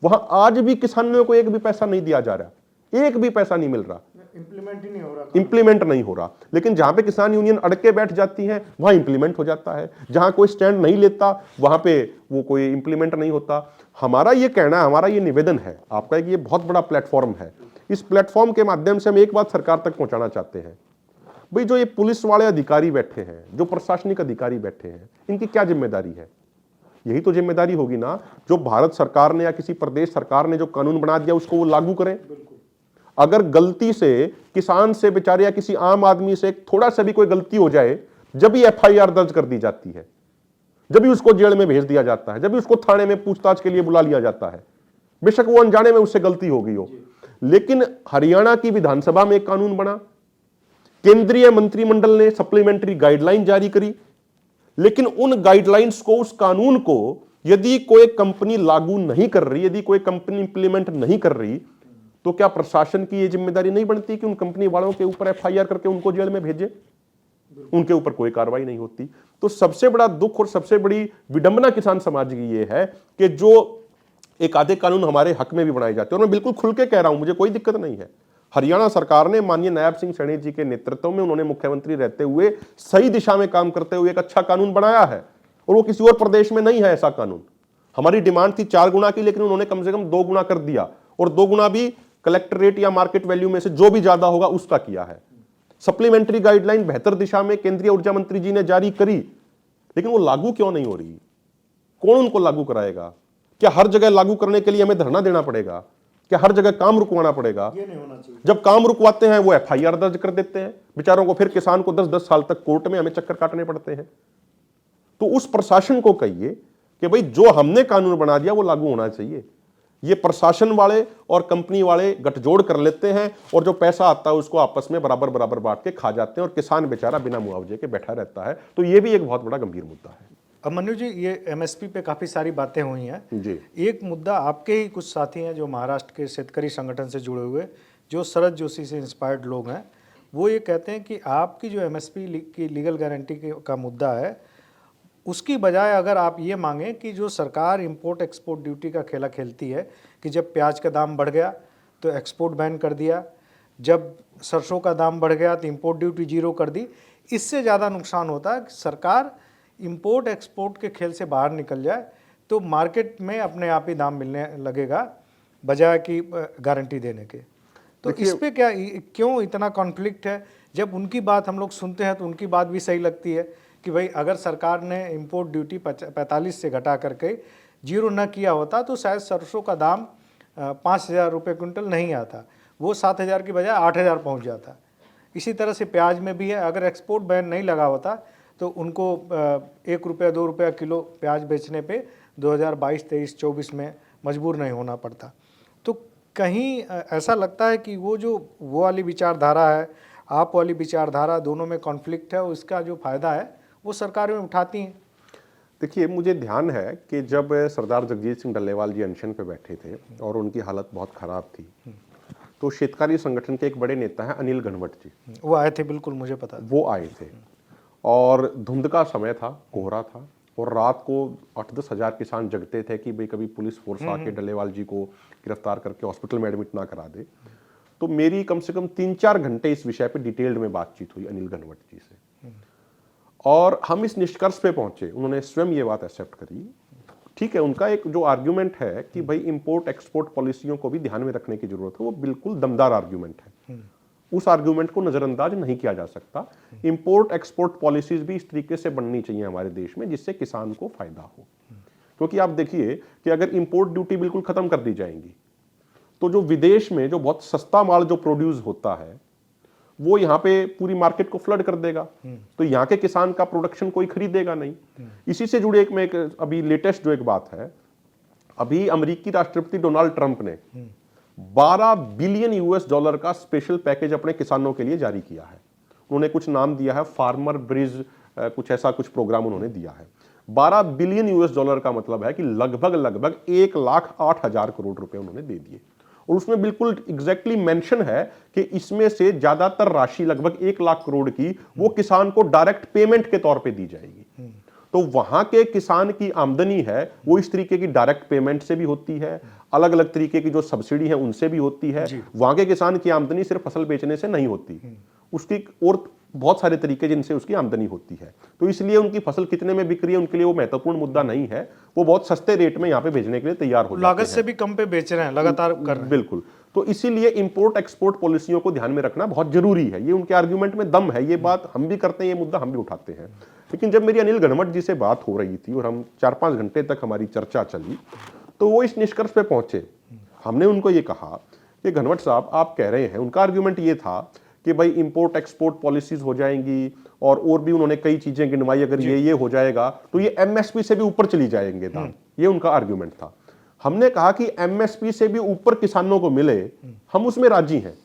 वहां आज भी किसानों को एक भी पैसा नहीं दिया जा रहा, एक भी पैसा नहीं मिल रहा, इंप्लीमेंट ही नहीं हो रहा, इंप्लीमेंट नहीं हो रहा। लेकिन जहां पे किसान यूनियन अड़के बैठ जाती है वहां इंप्लीमेंट हो जाता है, जहां कोई स्टैंड नहीं लेता वहां पे वो कोई इंप्लीमेंट नहीं होता। हमारा ये कहना, हमारा ये निवेदन है आपका कि ये बहुत बड़ा प्लेटफॉर्म है, इस प्लेटफॉर्म के माध्यम से हम एक बात सरकार तक पहुंचाना चाहते हैं। भाई जो ये पुलिस वाले अधिकारी बैठे हैं, जो प्रशासनिक अधिकारी बैठे हैं, इनकी क्या जिम्मेदारी है? यही तो जिम्मेदारी होगी ना, जो भारत सरकार ने या किसी प्रदेश सरकार ने जो कानून बना दिया उसको वो लागू करें। अगर गलती से किसान से बेचारे या किसी आम आदमी से थोड़ा सा भी कोई गलती हो जाए, जब भी एफआईआर दर्ज कर दी जाती है, जब भी उसको जेल में भेज दिया जाता है, जब भी उसको थाने में पूछताछ के लिए बुला लिया जाता है, बेशक वो अनजाने में उससे गलती हो गई हो। लेकिन हरियाणा की विधानसभा में एक कानून बना, केंद्रीय मंत्रिमंडल ने सप्लीमेंट्री गाइडलाइन जारी करी, लेकिन उन गाइडलाइंस को, उस कानून को यदि कोई कंपनी लागू नहीं कर रही, यदि कोई कंपनी इंप्लीमेंट नहीं कर रही, तो क्या प्रशासन की यह जिम्मेदारी नहीं बनती कि उन कंपनी वालों के ऊपर एफआईआर करके उनको जेल में भेजे? उनके ऊपर कोई कार्रवाई नहीं होती। तो सबसे बड़ा दुख और सबसे बड़ी विडंबना किसान समाज की यह है कि जो एक आधे कानून हमारे हक में भी बनाए जाते हैं, और मैं बिल्कुल खुल के कह रहा हूं, मुझे कोई दिक्कत नहीं है। हरियाणा सरकार ने माननीय नायब सिंह सैनी जी के नेतृत्व में, उन्होंने मुख्यमंत्री रहते हुए सही दिशा में काम करते हुए एक अच्छा कानून बनाया है, और वो किसी और प्रदेश में नहीं है ऐसा कानून। हमारी डिमांड थी 4 गुना की, लेकिन उन्होंने कम से कम 2 गुना कर दिया, और 2 गुना भी कलेक्टर रेट या मार्केट वैल्यू में से जो भी ज्यादा होगा उसका किया है। सप्लीमेंट्री गाइडलाइन बेहतर दिशा में केंद्रीय ऊर्जा मंत्री जी ने जारी करी, लेकिन वो लागू क्यों नहीं हो रही? कौन उनको लागू कराएगा? क्या हर जगह लागू करने के लिए हमें धरना देना पड़ेगा? क्या हर जगह काम रुकवाना पड़ेगा? ये नहीं होना चाहिए। जब काम रुकवाते हैं वो एफआईआर दर्ज कर देते हैं बेचारों को, फिर किसान को 10-10 साल तक कोर्ट में हमें चक्कर काटने पड़ते हैं। तो उस प्रशासन को कहिए कि भाई जो हमने कानून बना दिया वो लागू होना चाहिए। ये प्रशासन वाले और कंपनी वाले गठजोड़ कर लेते हैं, और जो पैसा आता है उसको आपस में बराबर बराबर बांट के खा जाते हैं, और किसान बेचारा बिना मुआवजे के बैठा रहता है। तो ये भी एक बहुत बड़ा गंभीर मुद्दा है। अभिमन्यु जी, ये एमएसपी पे काफ़ी सारी बातें हुई हैं जी। एक मुद्दा, आपके ही कुछ साथी हैं जो महाराष्ट्र के शेतकरी संगठन से जुड़े हुए, जो शरद जोशी से इंस्पायर्ड लोग हैं, वो ये कहते हैं कि आपकी जो एमएसपी की लीगल गारंटी का मुद्दा है, उसकी बजाय अगर आप ये मांगें कि जो सरकार इंपोर्ट एक्सपोर्ट ड्यूटी का खेला खेलती है कि जब प्याज का दाम बढ़ गया तो एक्सपोर्ट बैन कर दिया, जब सरसों का दाम बढ़ गया तो इंपोर्ट ड्यूटी 0 कर दी, इससे ज़्यादा नुकसान होता है कि सरकार इंपोर्ट एक्सपोर्ट के खेल से बाहर निकल जाए तो मार्केट में अपने आप ही दाम मिलने लगेगा बजाय कि गारंटी देने के। तो इस पे क्या, क्यों इतना कॉन्फ्लिक्ट है जब उनकी बात हम लोग सुनते हैं तो उनकी बात भी सही लगती है कि भाई अगर सरकार ने इंपोर्ट ड्यूटी 45 से घटा करके 0 न किया होता तो शायद सरसों का दाम 5,000 रुपये क्विंटल नहीं आता, वो 7,000 की बजाय 8,000 पहुँच जाता। इसी तरह से प्याज में भी है, अगर एक्सपोर्ट बैन नहीं लगा होता तो उनको 1 रुपया 2 रुपया किलो प्याज बेचने पे 2022, 23, 24 में मजबूर नहीं होना पड़ता। तो कहीं ऐसा लगता है कि वो वाली विचारधारा है, आप वाली विचारधारा, दोनों में कॉन्फ्लिक्ट है और इसका जो फायदा है वो सरकारें उठाती हैं। देखिए, मुझे ध्यान है कि जब सरदार जगजीत सिंह डल्लेवाल जी अनशन पे बैठे थे और उनकी हालत बहुत खराब थी, तो शेतकारी संगठन के एक बड़े नेता हैं अनिल घनवट जी, वो आए थे, बिल्कुल मुझे पता। वो आए थे और धुंध का समय था, कोहरा था और रात को 8-10 हज़ार किसान जगते थे कि भाई कभी पुलिस फोर्स आके डल्लेवाल जी को गिरफ्तार करके हॉस्पिटल में एडमिट ना करा दे। तो मेरी कम से कम 3-4 घंटे इस विषय पे डिटेल्ड में बातचीत हुई अनिल घनवट जी से और हम इस निष्कर्ष पे पहुंचे, उन्होंने स्वयं ये बात एक्सेप्ट करी। ठीक है, उनका एक जो आर्ग्यूमेंट है कि भाई इंपोर्ट एक्सपोर्ट पॉलिसियों को भी ध्यान में रखने की जरूरत है, वो बिल्कुल दमदार आर्ग्यूमेंट है। उस आर्ग्यूमेंट को नजरअंदाज नहीं किया जा सकता। इंपोर्ट एक्सपोर्ट पॉलिसीज भी इस तरीके से बननी चाहिए हमारे देश में जिससे किसान को फायदा हो। क्योंकि आप देखिए कि अगर इंपोर्ट ड्यूटी बिल्कुल खत्म कर दी जाएंगी तो जो विदेश में जो बहुत सस्ता माल जो प्रोड्यूस होता है वो यहाँ पे पूरी मार्केट को फ्लड कर देगा, तो यहाँ के किसान का प्रोडक्शन कोई खरीदेगा नहीं। इसी से जुड़े एक अभी लेटेस्ट जो एक बात है, अभी अमेरिकी राष्ट्रपति डोनाल्ड ट्रंप ने 12 बिलियन यूएस डॉलर का स्पेशल पैकेज अपने किसानों के लिए जारी किया है। उन्होंने कुछ नाम दिया है फार्मर ब्रिज, कुछ ऐसा कुछ प्रोग्राम उन्होंने दिया है। 12 बिलियन यूएस डॉलर का मतलब है कि लगभग 1,08,000 करोड़ रुपए उन्होंने दे दिए और उसमें बिल्कुल एग्जैक्टली मेंशन है कि इसमें से ज्यादातर राशि लगभग 1 लाख करोड़ की वो किसान को डायरेक्ट पेमेंट के तौर पे दी जाएगी। तो वहां के किसान की आमदनी है वो इस तरीके की डायरेक्ट पेमेंट से भी होती है, अलग अलग तरीके की जो सब्सिडी है उनसे भी होती है। वहां के किसान की आमदनी सिर्फ फसल बेचने से नहीं होती, उसकी और बहुत सारे तरीके जिनसे उसकी आमदनी होती है। तो इसलिए उनकी फसल कितने में बिक रही है उनके लिए वो महत्वपूर्ण मुद्दा नहीं है, वो बहुत सस्ते रेट में यहाँ पे भेजने के लिए तैयार हो जाते हैं, लागत से भी कम पे बेच रहे हैं, लगातार कर रहे हैं। बिल्कुल। तो इसीलिए इंपोर्ट एक्सपोर्ट पॉलिसियों को ध्यान में रखना बहुत जरूरी है। ये उनके आर्ग्यूमेंट में दम है, ये बात हम भी करते हैं, ये मुद्दा हम भी उठाते हैं। लेकिन जब मेरी अनिल घनवट जी से बात हो रही थी और हम 4-5 घंटे तक हमारी चर्चा चली तो वो इस निष्कर्ष पे पहुंचे। हमने उनको ये कहा कि घनवट साहब आप कह रहे हैं, उनका आर्ग्यूमेंट ये था कि भाई इंपोर्ट एक्सपोर्ट पॉलिसीज हो जाएंगी और भी उन्होंने कई चीजें गिनवाई, अगर ये हो जाएगा तो ये एमएसपी से भी ऊपर चली जाएंगे दाम, ये उनका आर्ग्यूमेंट था। हमने कहा कि एमएसपी से भी ऊपर किसानों को मिले, हम उसमें राजी हैं,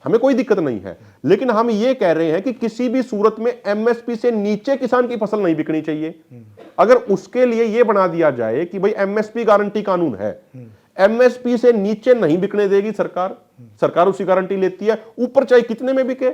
हमें कोई दिक्कत नहीं है, लेकिन हम ये कह रहे हैं कि किसी भी सूरत में एमएसपी से नीचे किसान की फसल नहीं बिकनी चाहिए। अगर उसके लिए ये बना दिया जाए कि भाई एमएसपी गारंटी कानून है, एमएसपी से नीचे नहीं बिकने देगी सरकार, सरकार उसकी गारंटी लेती है, ऊपर चाहे कितने में बिके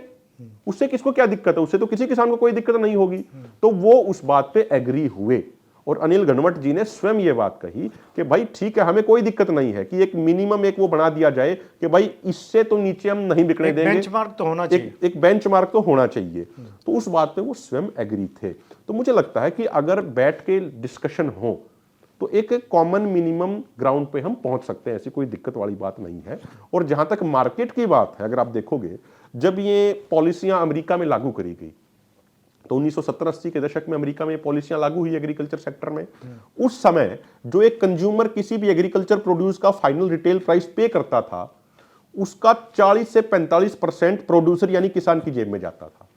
उससे किसको क्या दिक्कत है, उससे तो किसी किसान को कोई दिक्कत नहीं होगी। तो वो उस बात पे एग्री हुए और अनिल घनवट जी ने स्वयं ये बात कही कि भाई ठीक है, हमें कोई दिक्कत नहीं है कि एक मिनिमम एक वो बना दिया जाए कि भाई इससे तो नीचे हम नहीं बिकने देंगे, बेंचमार्क तो होना चाहिए, एक बेंचमार्क तो होना चाहिए। तो उस बात पे वो स्वयं एग्री थे। तो मुझे लगता है कि अगर बैठ के डिस्कशन हो तो एक कॉमन मिनिमम ग्राउंड पे हम पहुंच सकते हैं, ऐसी कोई दिक्कत वाली बात नहीं है। और जहां तक मार्केट की बात है, अगर आप देखोगे जब ये पॉलिसियां अमेरिका में लागू करी गई तो 1970-80 के दशक में अमेरिका में पॉलिसियां लागू हुई एग्रीकल्चर सेक्टर में, उस समय जो एक कंज्यूमर किसी भी एग्रीकल्चर प्रोड्यूस का फाइनल रिटेल प्राइस पे करता था उसका 40 से 45% प्रोड्यूसर यानी किसान की जेब में जाता था।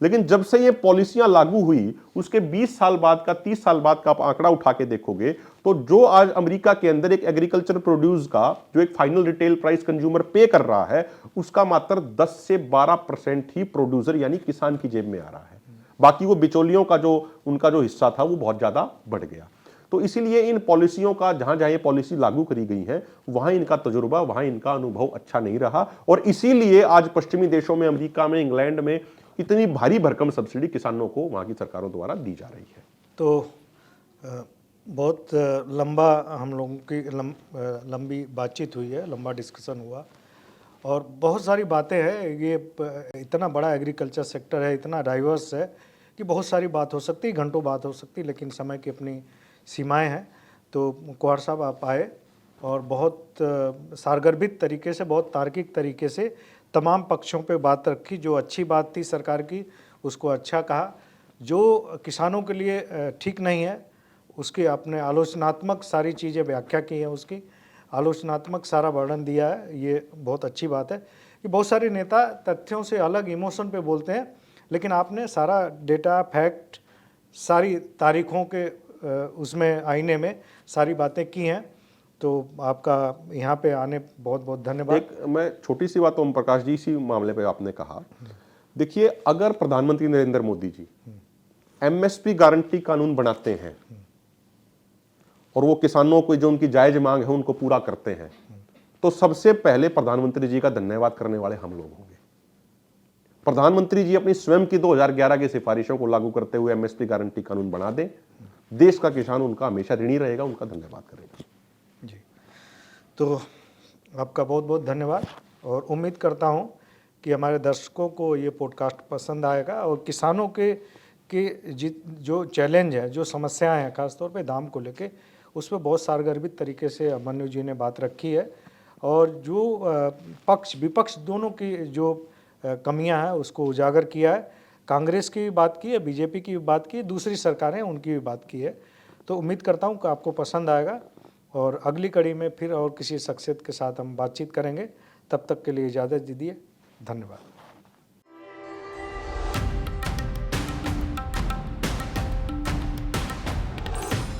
लेकिन जब से ये पॉलिसियां लागू हुई उसके 20 साल बाद का 30 साल बाद का आप आंकड़ा उठा के देखोगे तो जो आज अमेरिका के अंदर एक एग्रीकल्चर प्रोड्यूस का जो एक फाइनल रिटेल प्राइस कंज्यूमर पे कर रहा है उसका मात्र 10 से 12% ही प्रोड्यूसर यानी किसान की जेब में आ रहा है, बाकी वो बिचौलियों का जो उनका जो हिस्सा था वो बहुत ज्यादा बढ़ गया। तो इसीलिए इन पॉलिसियों का जहां जहां ये पॉलिसी लागू करी गई है वहां इनका तजुर्बा, वहां इनका अनुभव अच्छा नहीं रहा और इसीलिए आज पश्चिमी देशों में, अमेरिका में, इंग्लैंड में इतनी भारी भरकम सब्सिडी किसानों को वहां की सरकारों द्वारा दी जा रही है। तो बहुत लंबा हम लोगों की लंबी बातचीत हुई है, लंबा डिस्कशन हुआ और बहुत सारी बातें हैं। ये इतना बड़ा एग्रीकल्चर सेक्टर है, इतना डाइवर्स है कि बहुत सारी बात हो सकती है, घंटों बात हो सकती है, लेकिन समय की अपनी सीमाएं हैं। तो कुहाड़ साहब आप आए और बहुत सारगर्भित तरीके से, बहुत तार्किक तरीके से तमाम पक्षों पे बात रखी। जो अच्छी बात थी सरकार की उसको अच्छा कहा, जो किसानों के लिए ठीक नहीं है उसकी आपने आलोचनात्मक सारी चीज़ें व्याख्या की है, उसकी आलोचनात्मक सारा वर्णन दिया है। ये बहुत अच्छी बात है कि बहुत सारे नेता तथ्यों से अलग इमोशन पे बोलते हैं, लेकिन आपने सारा डेटा फैक्ट सारी तारीखों के उसमें आईने में सारी बातें की हैं। तो आपका यहाँ पे आने बहुत बहुत धन्यवाद। एक मैं छोटी सी बात ओम प्रकाश जी, इसी मामले पे आपने कहा, देखिए अगर प्रधानमंत्री नरेंद्र मोदी जी एमएसपी गारंटी कानून बनाते हैं और वो किसानों को जो उनकी जायज मांग है उनको पूरा करते हैं, तो सबसे पहले प्रधानमंत्री जी का धन्यवाद करने वाले हम लोग होंगे। प्रधानमंत्री जी अपनी स्वयं की 2011 की सिफारिशों को लागू करते हुए एमएसपी गारंटी कानून बना दें, देश का किसान उनका हमेशा ऋणी रहेगा, उनका धन्यवाद करेगा। जी, तो आपका बहुत बहुत धन्यवाद और उम्मीद करता हूँ कि हमारे दर्शकों को ये पॉडकास्ट पसंद आएगा और किसानों के जो चैलेंज है, जो समस्याएं हैं, खासतौर पे दाम को लेके, उस पर बहुत सारगर्भित तरीके से अभिमन्यु जी ने बात रखी है और जो पक्ष विपक्ष दोनों की जो कमियां हैं उसको उजागर किया है। कांग्रेस की भी बात की है, बीजेपी की भी बात की है, दूसरी सरकारें उनकी भी बात की है। तो उम्मीद करता हूँ कि आपको पसंद आएगा और अगली कड़ी में फिर और किसी शख्सियत के साथ हम बातचीत करेंगे। तब तक के लिए इजाज़त दीजिए। धन्यवाद।